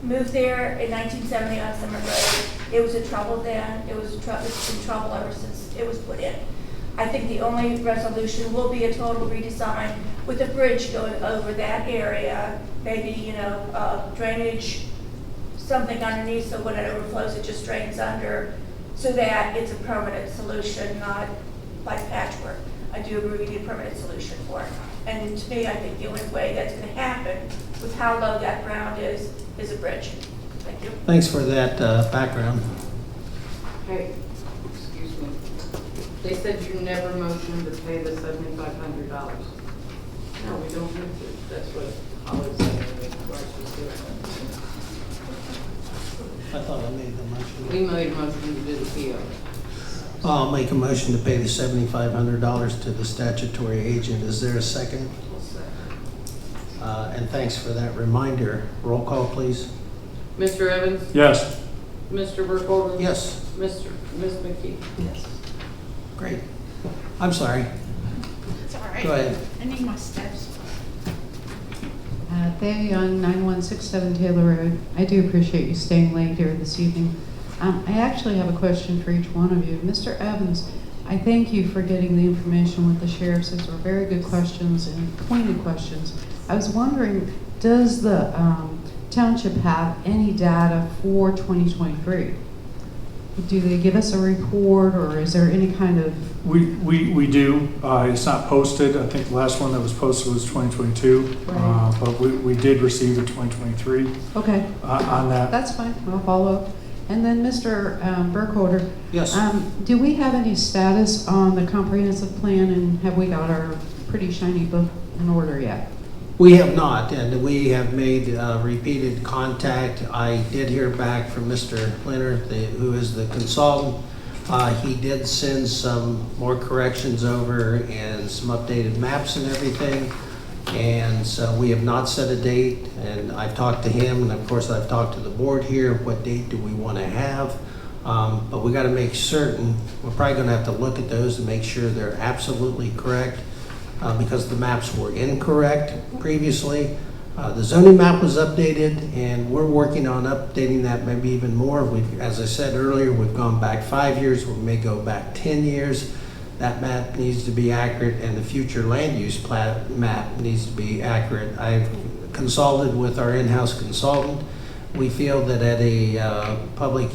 moved there in 1970 on Summer Road. It was in trouble then. It's in trouble ever since it was put in. I think the only resolution will be a total redesign with a bridge going over that area, maybe, drainage, something underneath so when it overflows, it just drains under so that it's a permanent solution, not like patchwork. I do agree we need a permanent solution for it. And to me, I think the only way that's going to happen with how low that ground is a bridge. Thank you. Thanks for that background. Hey, excuse me. They said you never motioned to pay the $7,500. No, we don't have to. That's what Holly said. I thought I made the motion. We made a motion to do the PO. I'll make a motion to pay the $7,500 to the statutory agent. Is there a second? And thanks for that reminder. Roll call, please. Mr. Evans? Yes. Mr. Burkholder? Yes. Ms. McKee? Yes. Great. I'm sorry. It's all right. Go ahead. I need my steps. They on 9167 Taylor Road. I do appreciate you staying late here this evening. I actually have a question for each one of you. Mr. Evans, I thank you for getting the information with the sheriffs. These were very good questions and pointed questions. I was wondering, does the township have any data for 2023? Do they give us a report, or is there any kind of... We do. It's not posted. I think the last one that was posted was 2022. Right. But we did receive a 2023 okay. On that. That's fine. I'll follow up. And then Mr. Burkholder. Yes. Do we have any status on the comprehensive plan, and have we got our pretty shiny book in order yet? We have not, and we have made repeated contact. I did hear back from Mr. Leonard, who is the consultant. He did send some more corrections over and some updated maps and everything. And so we have not set a date, and I've talked to him, and of course I've talked to the board here. What date do we want to have? But we got to make certain, we're probably going to have to look at those and make sure they're absolutely correct. Because the maps were incorrect previously. The zoning map was updated, and we're working on updating that maybe even more. As I said earlier, we've gone back 5 years. We may go back 10 years. That map needs to be accurate, and the future land use map needs to be accurate. I've consulted with our in-house consultant. We feel that at a public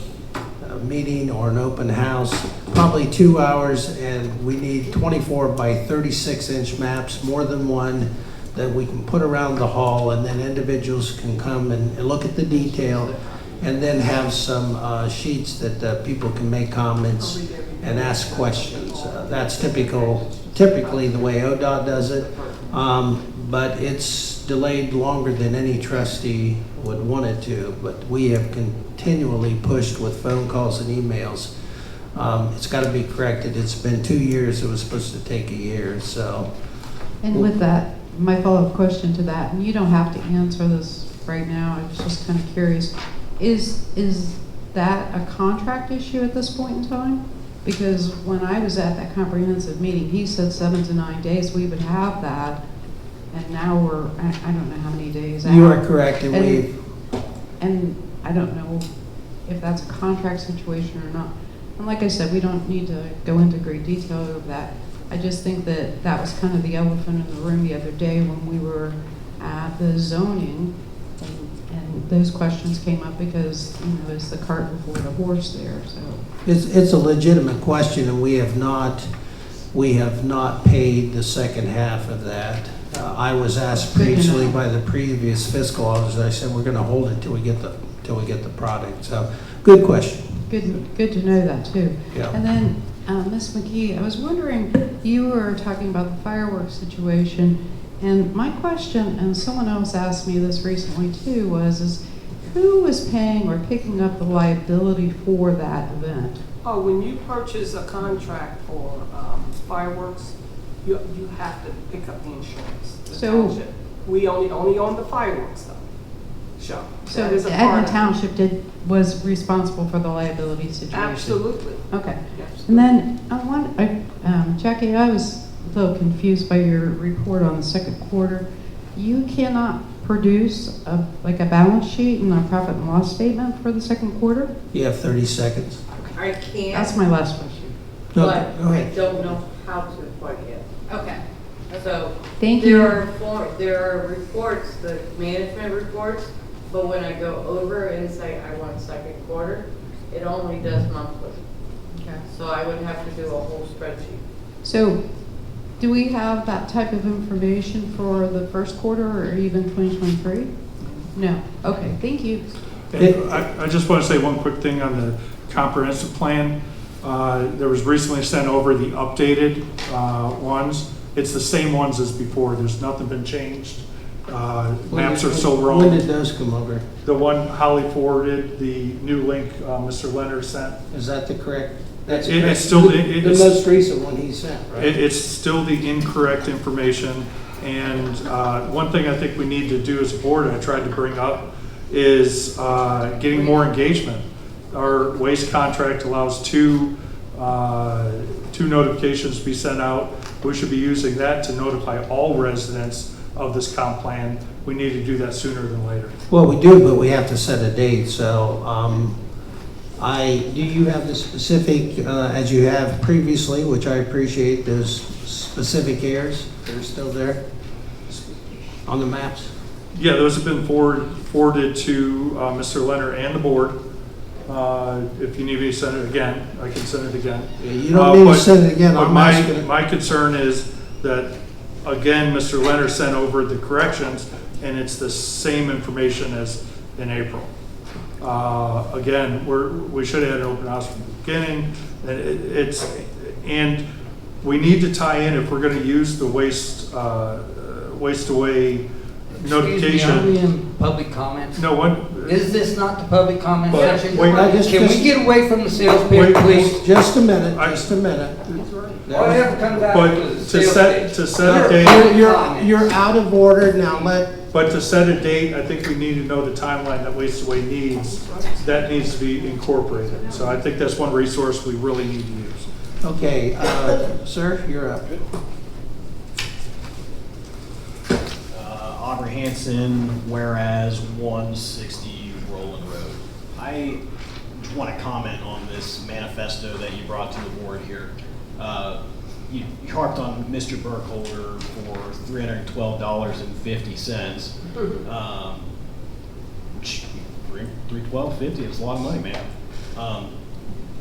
meeting or an open house, probably 2 hours, and we need 24 by 36 inch maps, more than one, that we can put around the hall, and then individuals can come and look at the detail, and then have some sheets that people can make comments and ask questions. That's typically the way ODOT does it, but it's delayed longer than any trustee would want it to, but we have continually pushed with phone calls and emails. It's got to be corrected. It's been 2 years. It was supposed to take a year, so. And with that, my follow-up question to that, and you don't have to answer this right now, I was just kind of curious, is that a contract issue at this point in time? Because when I was at that comprehensive meeting, he said 7 to 9 days we would have that, and now we're, I don't know how many days out. You are correct, and I don't know if that's a contract situation or not. And like I said, we don't need to go into great detail of that. I just think that that was kind of the elephant in the room the other day when we were at the zoning, and those questions came up because, it's the cart before the horse there. So it's a legitimate question, and we have not paid the second half of that. I was asked previously by the previous fiscal officer. I said we're going to hold it till we get the product. So, good question. Good to know that too. Yeah. And then Ms. McKee, I was wondering, you were talking about the fireworks situation, and my question, and someone else asked me this recently too, is who was paying or picking up the liability for that event? Oh, when you purchase a contract for fireworks, you have to pick up the insurance. The So- township. We only on the fireworks though. Show. So That is a part Etna of it. Township was responsible for the liability situation? Absolutely. Okay. Yes. And then, Jackie, I was a little confused by your report on the second quarter. You cannot produce a balance sheet and a profit and loss statement for the second quarter? You have 30 seconds. I can't. That's my last question. No, But go I ahead. don't know how to quite yet. Okay. So Thank you. there are reports, the management reports, but when I go over and say I want second quarter, it only does monthly. Okay. So I would have to do a whole spreadsheet. So, do we have that type of information for the first quarter or even 2023? No. Okay, thank you. I just want to say one quick thing on the comprehensive plan. There was recently sent over the updated ones. It's the same ones as before. There's nothing been changed. Maps are still wrong. When did those come over? The one Holly forwarded, the new link Mr. Leonard sent. Is that the correct? That's It's still the most recent one he sent, right? It's still the incorrect information. And one thing I think we need to do as a board, I tried to bring up, is getting more engagement. Our waste contract allows two notifications to be sent out. We should be using that to notify all residents of this comp plan. We need to do that sooner than later. Well, we do, but we have to set a date, so do you have the specific, as you have previously, which I appreciate, those specific errors that are still there on the maps? Yeah, those have been forwarded to Mr. Leonard and the board. If you need me to send it again, I can send it again. Yeah, you don't need to send it again. But I'm asking it. my concern is that, again, Mr. Leonard sent over the corrections, and it's the same information as in April. Again, we should have had an open house from the beginning. And we need to tie in, if we're going to use the waste away notification. Excuse me, are we in public comments? No, what? Is this not the public comment But- session? wait, Can we get away from the sales pitch, Wait, please? Just a minute, just a minute. Whatever comes out But was to sales set, pitch. to set a date, You're out of order now, but to set a date, I think we need to know the timeline that Waste Away needs. That needs to be incorporated. So I think that's one resource we really need to use. Okay, sir, you're up. Aubrey Hanson, whereas 160 Roland Road. I want to comment on this manifesto that you brought to the board here. You harped on Mr. Burkholder for $312.50. $312.50 is a lot of money, man.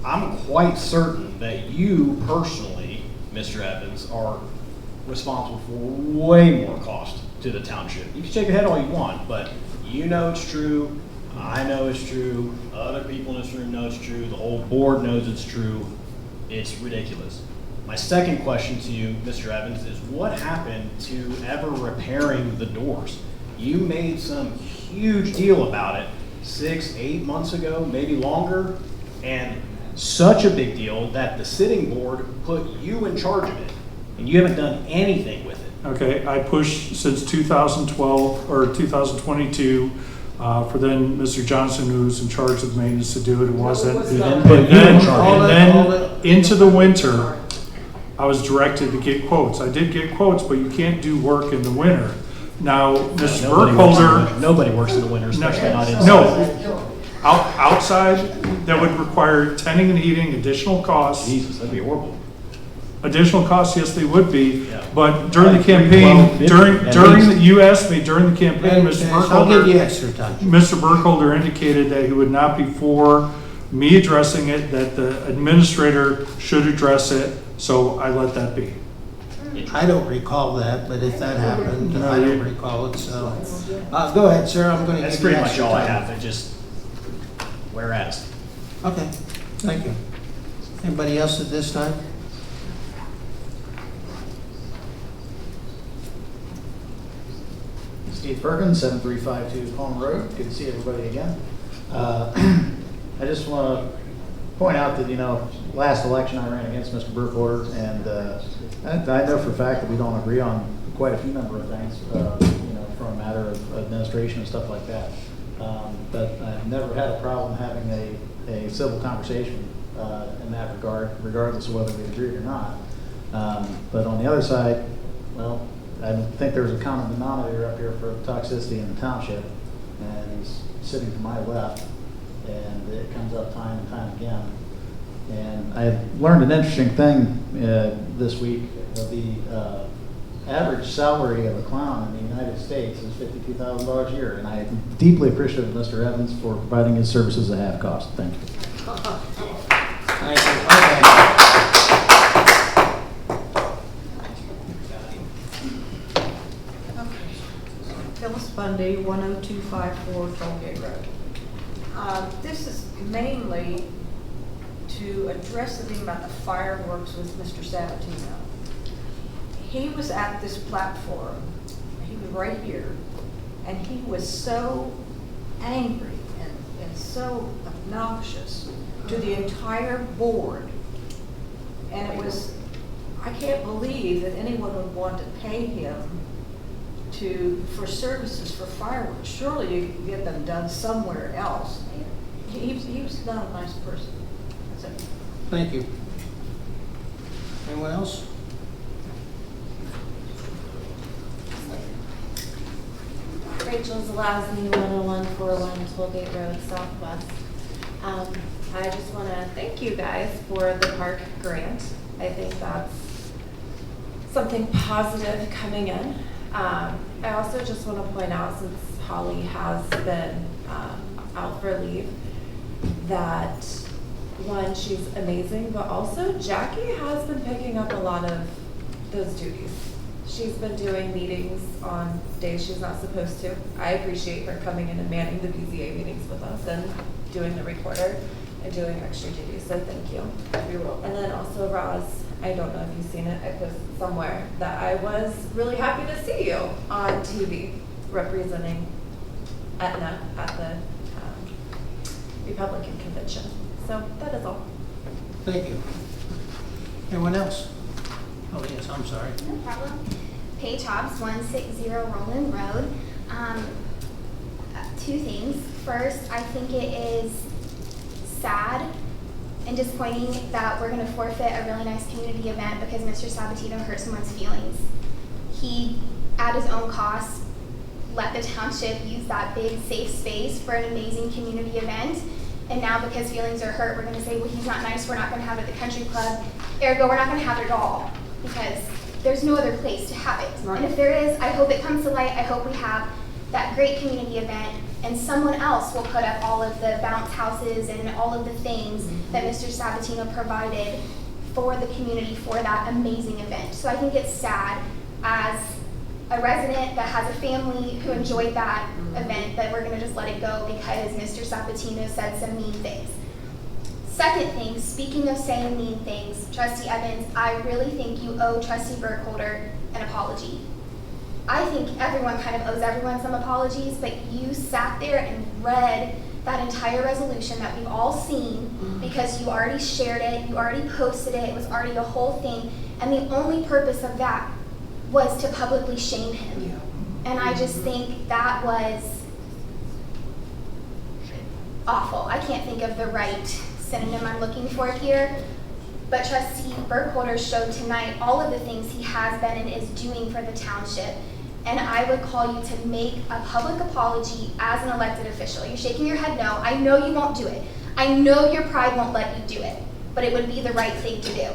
I'm quite certain that you personally, Mr. Evans, are responsible for way more cost to the township. You can shake your head all you want, but you know it's true. I know it's true. Other people in this room know it's true. The whole board knows it's true. It's ridiculous. My second question to you, Mr. Evans, is what happened to ever repairing the doors? You made some huge deal about it 6-8 months ago, maybe longer, and such a big deal that the sitting board put you in charge of it, and you haven't done anything with it. Okay, I pushed since 2012 or 2022 for then Mr. Johnson, who's in charge of maintenance, to do it. It wasn't. And then into the winter, I was directed to get quotes. I did get quotes, but you can't do work in the winter. Now, Mr. Burkholder. Nobody works in the winter, especially not inside. No, outside, that would require tenting and heating, additional costs. Jesus, that'd be horrible. Additional costs, yes, they would be, Yeah. but during the campaign, you asked me during the campaign, Mr. I'll give you Burkholder, extra time. Mr. Burkholder indicated that he would not be for me addressing it, that the administrator should address it, so I let that be. I don't recall that, but if that happened, No, I don't recall it, so. Go ahead, sir, I'm going to That's give you pretty much extra all I time. have. It just, whereas. Okay, thank you. Anybody else at this time? Steve Perkins, 7352 Palm Road. Good to see everybody again. I just want to point out that, last election I ran against Mr. Burkholder, and I know for a fact that we don't agree on quite a few number of things, from a matter of administration and stuff like that. But I've never had a problem having a civil conversation in that regard, regardless of whether we agree or not. But on the other side, well, I think there's a common denominator up here for toxicity in the township, and he's sitting to my left, and it comes up time and time again. And I learned an interesting thing this week. The average salary of a clown in the United States is $52,000 a year, and I am deeply appreciative of Mr. Evans for providing his services at half cost. Thank you. Thank you. Okay. Phyllis Bundy, 10254 Tollgate Road. This is mainly to address the thing about the fireworks with Mr. Sabatino. He was at this platform, he was right here, and he was so angry and so obnoxious to the entire board. And it was, I can't believe that anyone would want to pay him for services for fireworks. Surely you can get them done somewhere else. He was not a nice person. That's it. Thank you. Anyone else? Rachel Zelazny, 10141 Tollgate Road, Southwest. I just want to thank you guys for the park grant. I think that's something positive coming in. I also just want to point out, since Holly has been out for leave, that one, she's amazing, but also Jackie has been picking up a lot of those duties. She's been doing meetings on days she's not supposed to. I appreciate her coming in and manning the BZA meetings with us and doing the recorder and doing extra duties, so thank you. You're welcome. And then also Roz, I don't know if you've seen it, I posted somewhere that I was really happy to see you on TV representing Etna at the Republican convention. So that is all. Thank you. Anyone else? Oh, yes, I'm sorry. No problem. Paige Hobbs, 160 Roland Road. Two things. First, I think it is sad and disappointing that we're going to forfeit a really nice community event because Mr. Sabatino hurt someone's feelings. He, at his own cost, let the township use that big safe space for an amazing community event. And now because feelings are hurt, we're going to say, well, he's not nice, we're not going to have it at the country club. Ergo, we're not going to have it at all because there's no other place to have it. Right. And if there is, I hope it comes to light. I hope we have that great community event and someone else will put up all of the bounce houses and all of the things that Mr. Sabatino provided for the community for that amazing event. So I think it's sad as a resident that has a family who enjoyed that event that we're going to just let it go because Mr. Sabatino said some mean things. Second thing, speaking of saying mean things, Trustee Evans, I really think you owe Trustee Burkholder an apology. I think everyone kind of owes everyone some apologies, but you sat there and read that entire resolution that we've all seen because you already shared it, you already posted it, it was already a whole thing, and the only purpose of that was to publicly shame him. Yeah. And I just think that was awful. I can't think of the right synonym I'm looking for here, but Trustee Burkholder showed tonight all of the things he has been and is doing for the township. And I would call you to make a public apology as an elected official. You're shaking your head no. I know you won't do it. I know your pride won't let you do it, but it would be the right thing to do.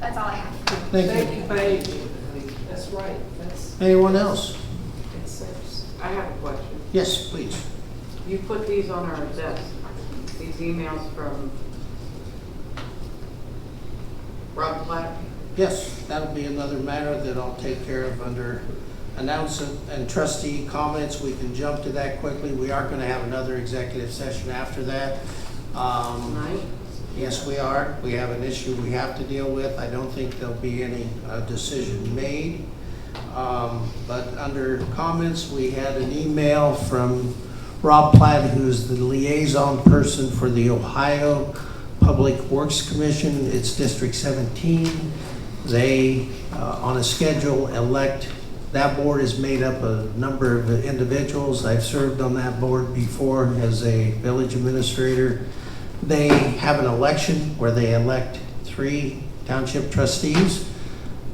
That's all I have. Thank you. Paige. That's right. Anyone else? I have a question. Yes, please. You put these on our desk, these emails from Rob Platt? Yes, that'll be another matter that I'll take care of under announcement and trustee comments. We can jump to that quickly. We are going to have another executive session after that. Tonight? Yes, we are. We have an issue we have to deal with. I don't think there'll be any decision made. But under comments, we had an email from Rob Platt, who's the liaison person for the Ohio Public Works Commission. It's District 17. They, on a schedule, elect, that board is made up of a number of individuals. I've served on that board before as a village administrator. They have an election where they elect 3 township trustees.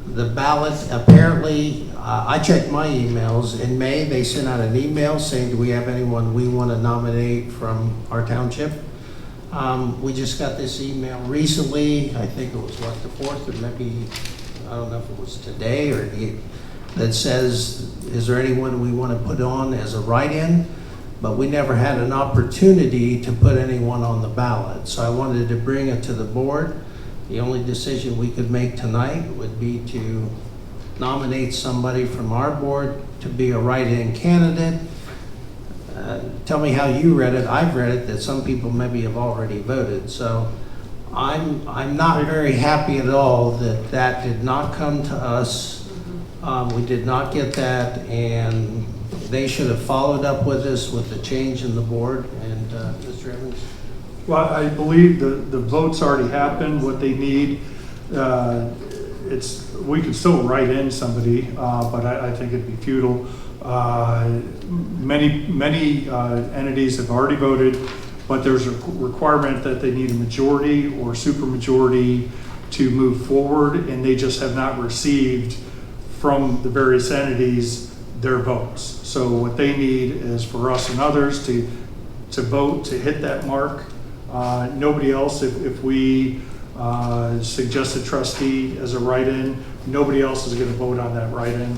The ballot, apparently, I checked my emails. In May, they sent out an email saying, do we have anyone we want to nominate from our township? We just got this email recently. I think it was, what, the 4th, or maybe, I don't know if it was today or that says, is there anyone we want to put on as a write-in? But we never had an opportunity to put anyone on the ballot. So I wanted to bring it to the board. The only decision we could make tonight would be to nominate somebody from our board to be a write-in candidate. Tell me how you read it. I've read it that some people maybe have already voted. So I'm not very happy at all that that did not come to us. We did not get that, and they should have followed up with us with the change in the board. And Mr. Evans? Well, I believe the votes already happened. What they need, we could still write in somebody, but I think it'd be futile. Many entities have already voted, but there's a requirement that they need a majority or supermajority to move forward, and they just have not received from the various entities their votes. So what they need is for us and others to vote to hit that mark. Nobody else, if we suggest a trustee as a write-in, nobody else is going to vote on that write-in.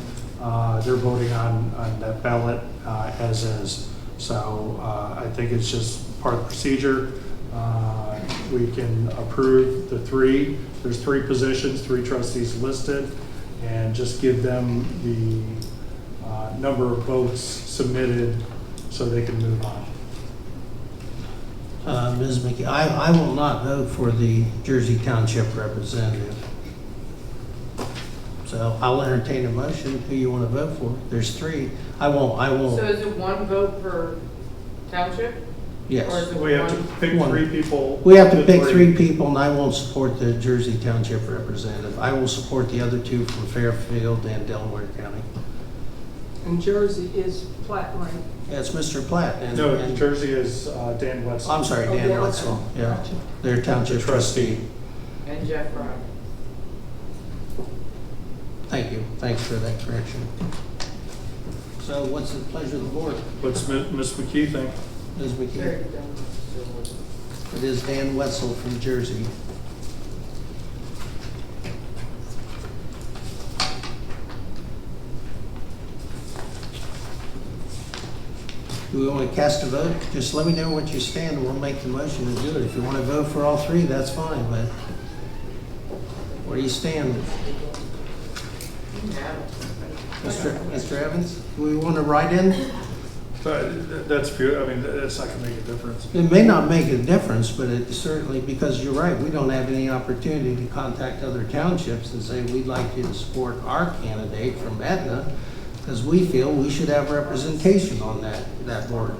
They're voting on that ballot as is. So I think it's just part of the procedure. We can approve the 3. There's 3 positions, 3 trustees listed, and just give them the number of votes submitted so they can move on. Ms. McKee, I will not vote for the Jersey Township representative. So I'll entertain a motion. Who you want to vote for? There's 3. I won't. So is it 1 vote per township? Yes. Or is it We have to pick 3 people. We have to pick 3 people, and I won't support the Jersey Township representative. I will support the other 2 from Fairfield and Delaware County. And Jersey is Platt, right? Yeah, it's Mr. Platt. No, Jersey is Dan Wetzel. I'm sorry, Dan Wetzel. Yeah, their township trustee. And Jeff Ryan. Thank you. Thanks for that correction. So what's the pleasure of the board? What's Ms. McKee think? Ms. McKee? It is Dan Wetzel from Jersey. Do we want to cast a vote? Just let me know what you stand and we'll make the motion to do it. If you want to vote for all 3, that's fine, but where do you stand? Mr. Evans, do we want to write in? That's pure. I mean, that's not going to make a difference. It may not make a difference, but it certainly, because you're right, we don't have any opportunity to contact other townships and say, we'd like you to support our candidate from Etna, because we feel we should have representation on that board.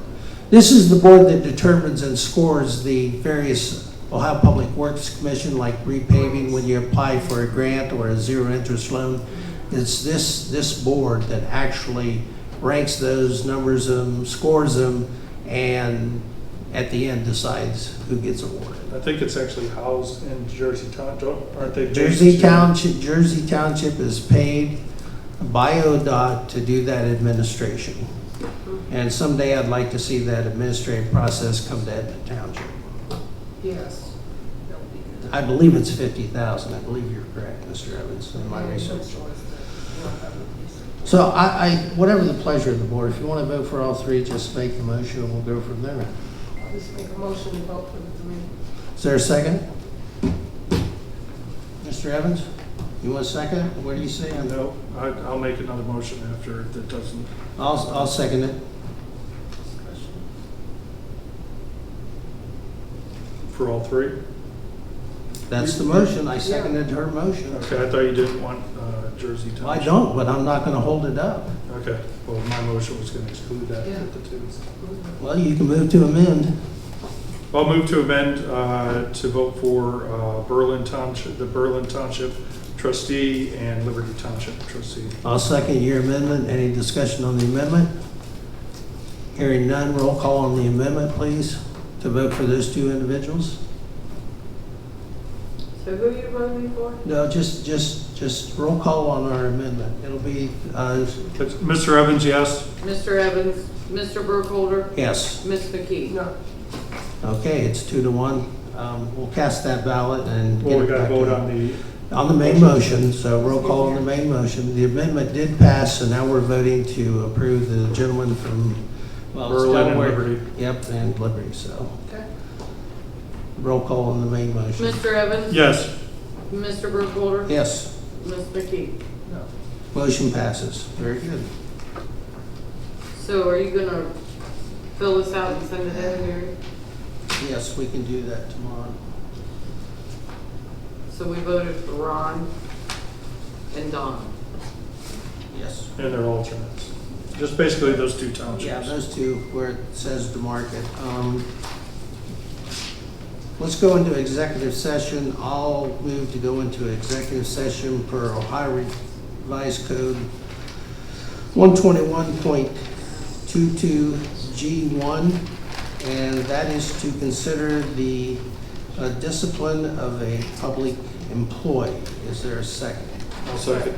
This is the board that determines and scores the various Ohio Public Works Commission, like repaving when you apply for a grant or a zero interest loan. It's this board that actually ranks those, numbers them, scores them, and at the end decides who gets awarded. I think it's actually housed in Jersey Township, aren't they? Jersey Township is paid by ODOT to do that administration. And someday I'd like to see that administrative process come to Etna Township. Yes. I believe it's 50,000. I believe you're correct, Mr. Evans, in my research. So whatever the pleasure of the board, if you want to vote for all 3, just make the motion and we'll go from there. I'll just make a motion to vote for the 3. Is there a second? Mr. Evans, you want a second? Where do you stand? No, I'll make another motion after that doesn't. I'll second it. For all 3? That's the motion. I seconded her motion. Okay, I thought you didn't want Jersey Township. I don't, but I'm not gonna hold it up. Okay, well, my motion was gonna exclude that. Yeah. The two. Well, you can move to amend. I'll move to amend to vote for Berlin Township, the Berlin Township trustee and Liberty Township trustee. I'll second your amendment. Any discussion on the amendment? Hearing none, roll call on the amendment, please, to vote for those two individuals. So who are you voting for? No, just roll call on our amendment. It'll be, Mr. Evans, yes? Mr. Evans, Mr. Burkholder, yes. Ms. McKee. No. Okay, it's 2-1. We'll cast that ballot and Well, we get it got to back vote to on the main motion, so roll call on the main motion. The amendment did pass, so now we're voting to approve the gentleman from, well, it's Berlin and Delaware. Liberty. Yep, and Liberty, so. Okay. Roll call on the main motion. Mr. Evans? Yes. Mr. Burkholder? Yes, Ms. McKee? motion passes. Very good. So are you gonna fill this out and send it in, Mary? Yes, we can do that tomorrow. So we voted for Ron and Don. Yes. And their alternates. Just basically those two townships. Yeah, those two where it says to market. Let's go into executive session. I'll move to go into executive session per Ohio Revised Code 121.22G1, and that is to consider the discipline of a public employee. Is there a second? I'll second.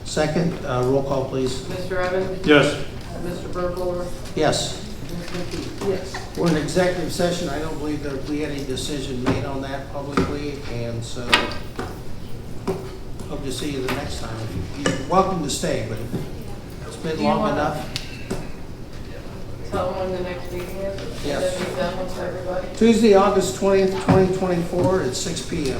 Second, roll call, please. Mr. Evans? Yes. Mr. Burkholder? Yes. Ms. McKee? Yes. We're in executive session. I don't believe that we had any decision made on that publicly, and so hope to see you the next time. You're welcome to stay, but it's been Do you long wanna- enough. Tell them when the next meeting is? Yes. That be done with everybody? Tuesday, August 20th, 2024 at 6 p.m.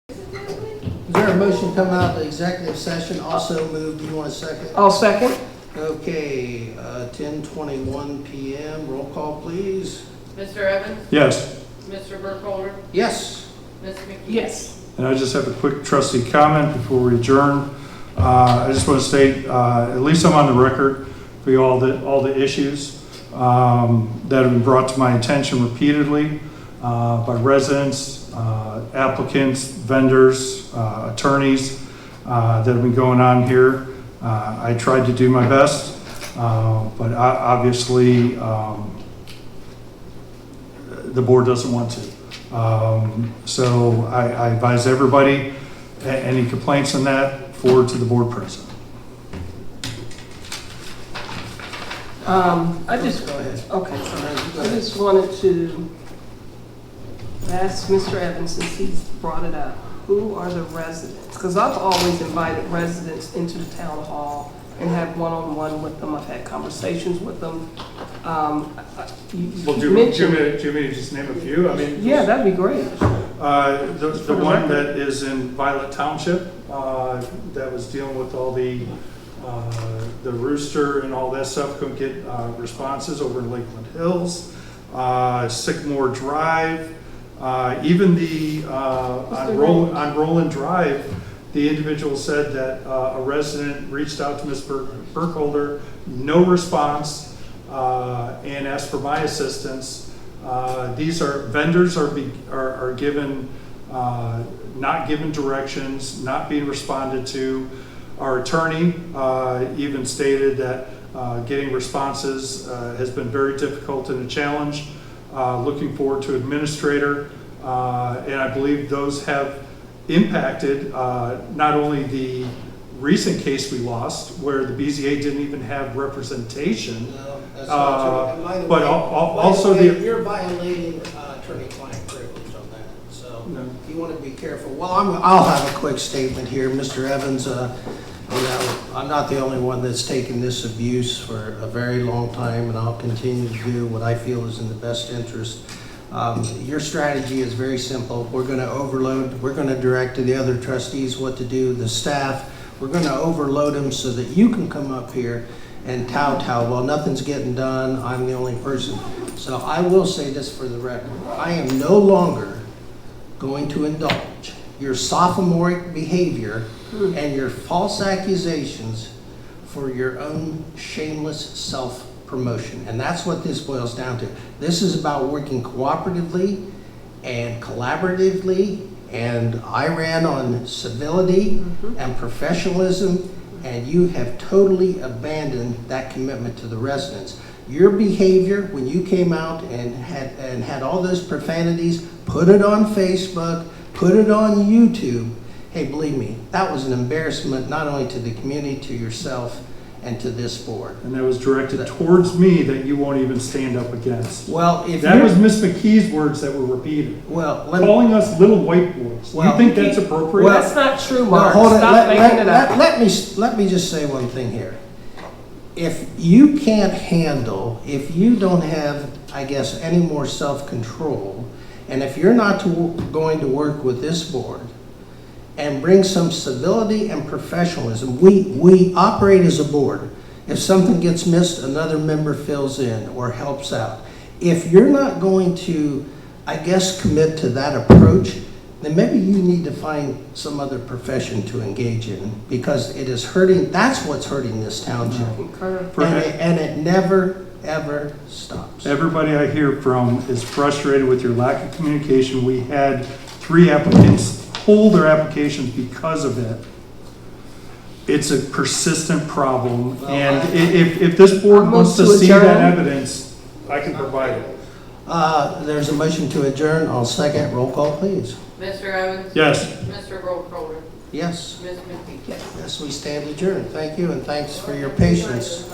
Is there a motion coming out of the executive session? Also moved. Do you want a second? I'll second. Okay, 10:21 p.m. Roll call, please. Mr. Evans? Yes. Mr. Burkholder? Yes. Ms. McKee? Yes. And I just have a quick trustee comment before we adjourn. I just want to state, at least I'm on the record for all the issues that have been brought to my attention repeatedly by residents, applicants, vendors, attorneys that have been going on here. I tried to do my best, but obviously the board doesn't want to. So I advise everybody, any complaints on that, forward to the board president. I just, Go ahead. okay, I just wanted to ask Mr. Evans, since he's brought it up, who are the residents? Because I've always invited residents into the town hall and had one-on-one with them. I've had conversations with them. Well, You do you mentioned, want me to just name a few? I mean, yeah, that'd be great. the one that is in Violet Township, that was dealing with all the rooster and all that stuff, couldn't get responses over in Lakeland Hills, Sycamore Drive, even the on Roland Drive, the individual said that a resident reached out to Ms. Burkholder, no response, and asked for my assistance. These are vendors are given not given directions, not being responded to. Our attorney even stated that getting responses has been very difficult and a challenge. Looking forward to administrator, and I believe those have impacted not only the recent case we lost, where the BZA didn't even have representation, No, that's not true. And by the but way- also by the way, the you're violating attorney-client privilege on that, so No. you want to be careful. Well, I'll have a quick statement here, Mr. Evans. I'm not the only one that's taken this abuse for a very long time, and I'll continue to do what I feel is in the best interest. Your strategy is very simple. We're going to overload. We're going to direct to the other trustees what to do. The staff. We're going to overload them so that you can come up here and well, nothing's getting done. I'm the only person. So I will say this for the record. I am no longer going to indulge your sophomoric behavior and your false accusations for your own shameless self-promotion. And that's what this boils down to. This is about working cooperatively and collaboratively, and I ran on civility and professionalism, and you have totally abandoned that commitment to the residents. Your behavior when you came out and had all those profanities, put it on Facebook, put it on YouTube. Hey, believe me, that was an embarrassment not only to the community, to yourself, and to this board. And that was directed towards me that you won't even stand up against. Well, if that was Miss McKee's words that were repeated. Well, calling us little white boys. Well, you think that's appropriate? Well, That's not true, Well, Mark. hold it. Stop making it up. Let me just say one thing here. If you can't handle, if you don't have, I guess, any more self-control, and if you're not going to work with this board and bring some civility and professionalism, we operate as a board. If something gets missed, another member fills in or helps out. If you're not going to, I guess, commit to that approach, then maybe you need to find some other profession to engage in, because it is hurting, that's what's hurting this township. And it never, ever stops. Everybody I hear from is frustrated with your lack of communication. We had 3 applicants hold their applications because of it. It's a persistent problem, and if this board wants to see that evidence, I can provide it. There's a motion to adjourn. I'll second. Roll call, please. Mr. Evans? Yes. Mr. Burkholder? Yes. Ms. McKee? Yes, we stand adjourned. Thank you, and thanks for your patience.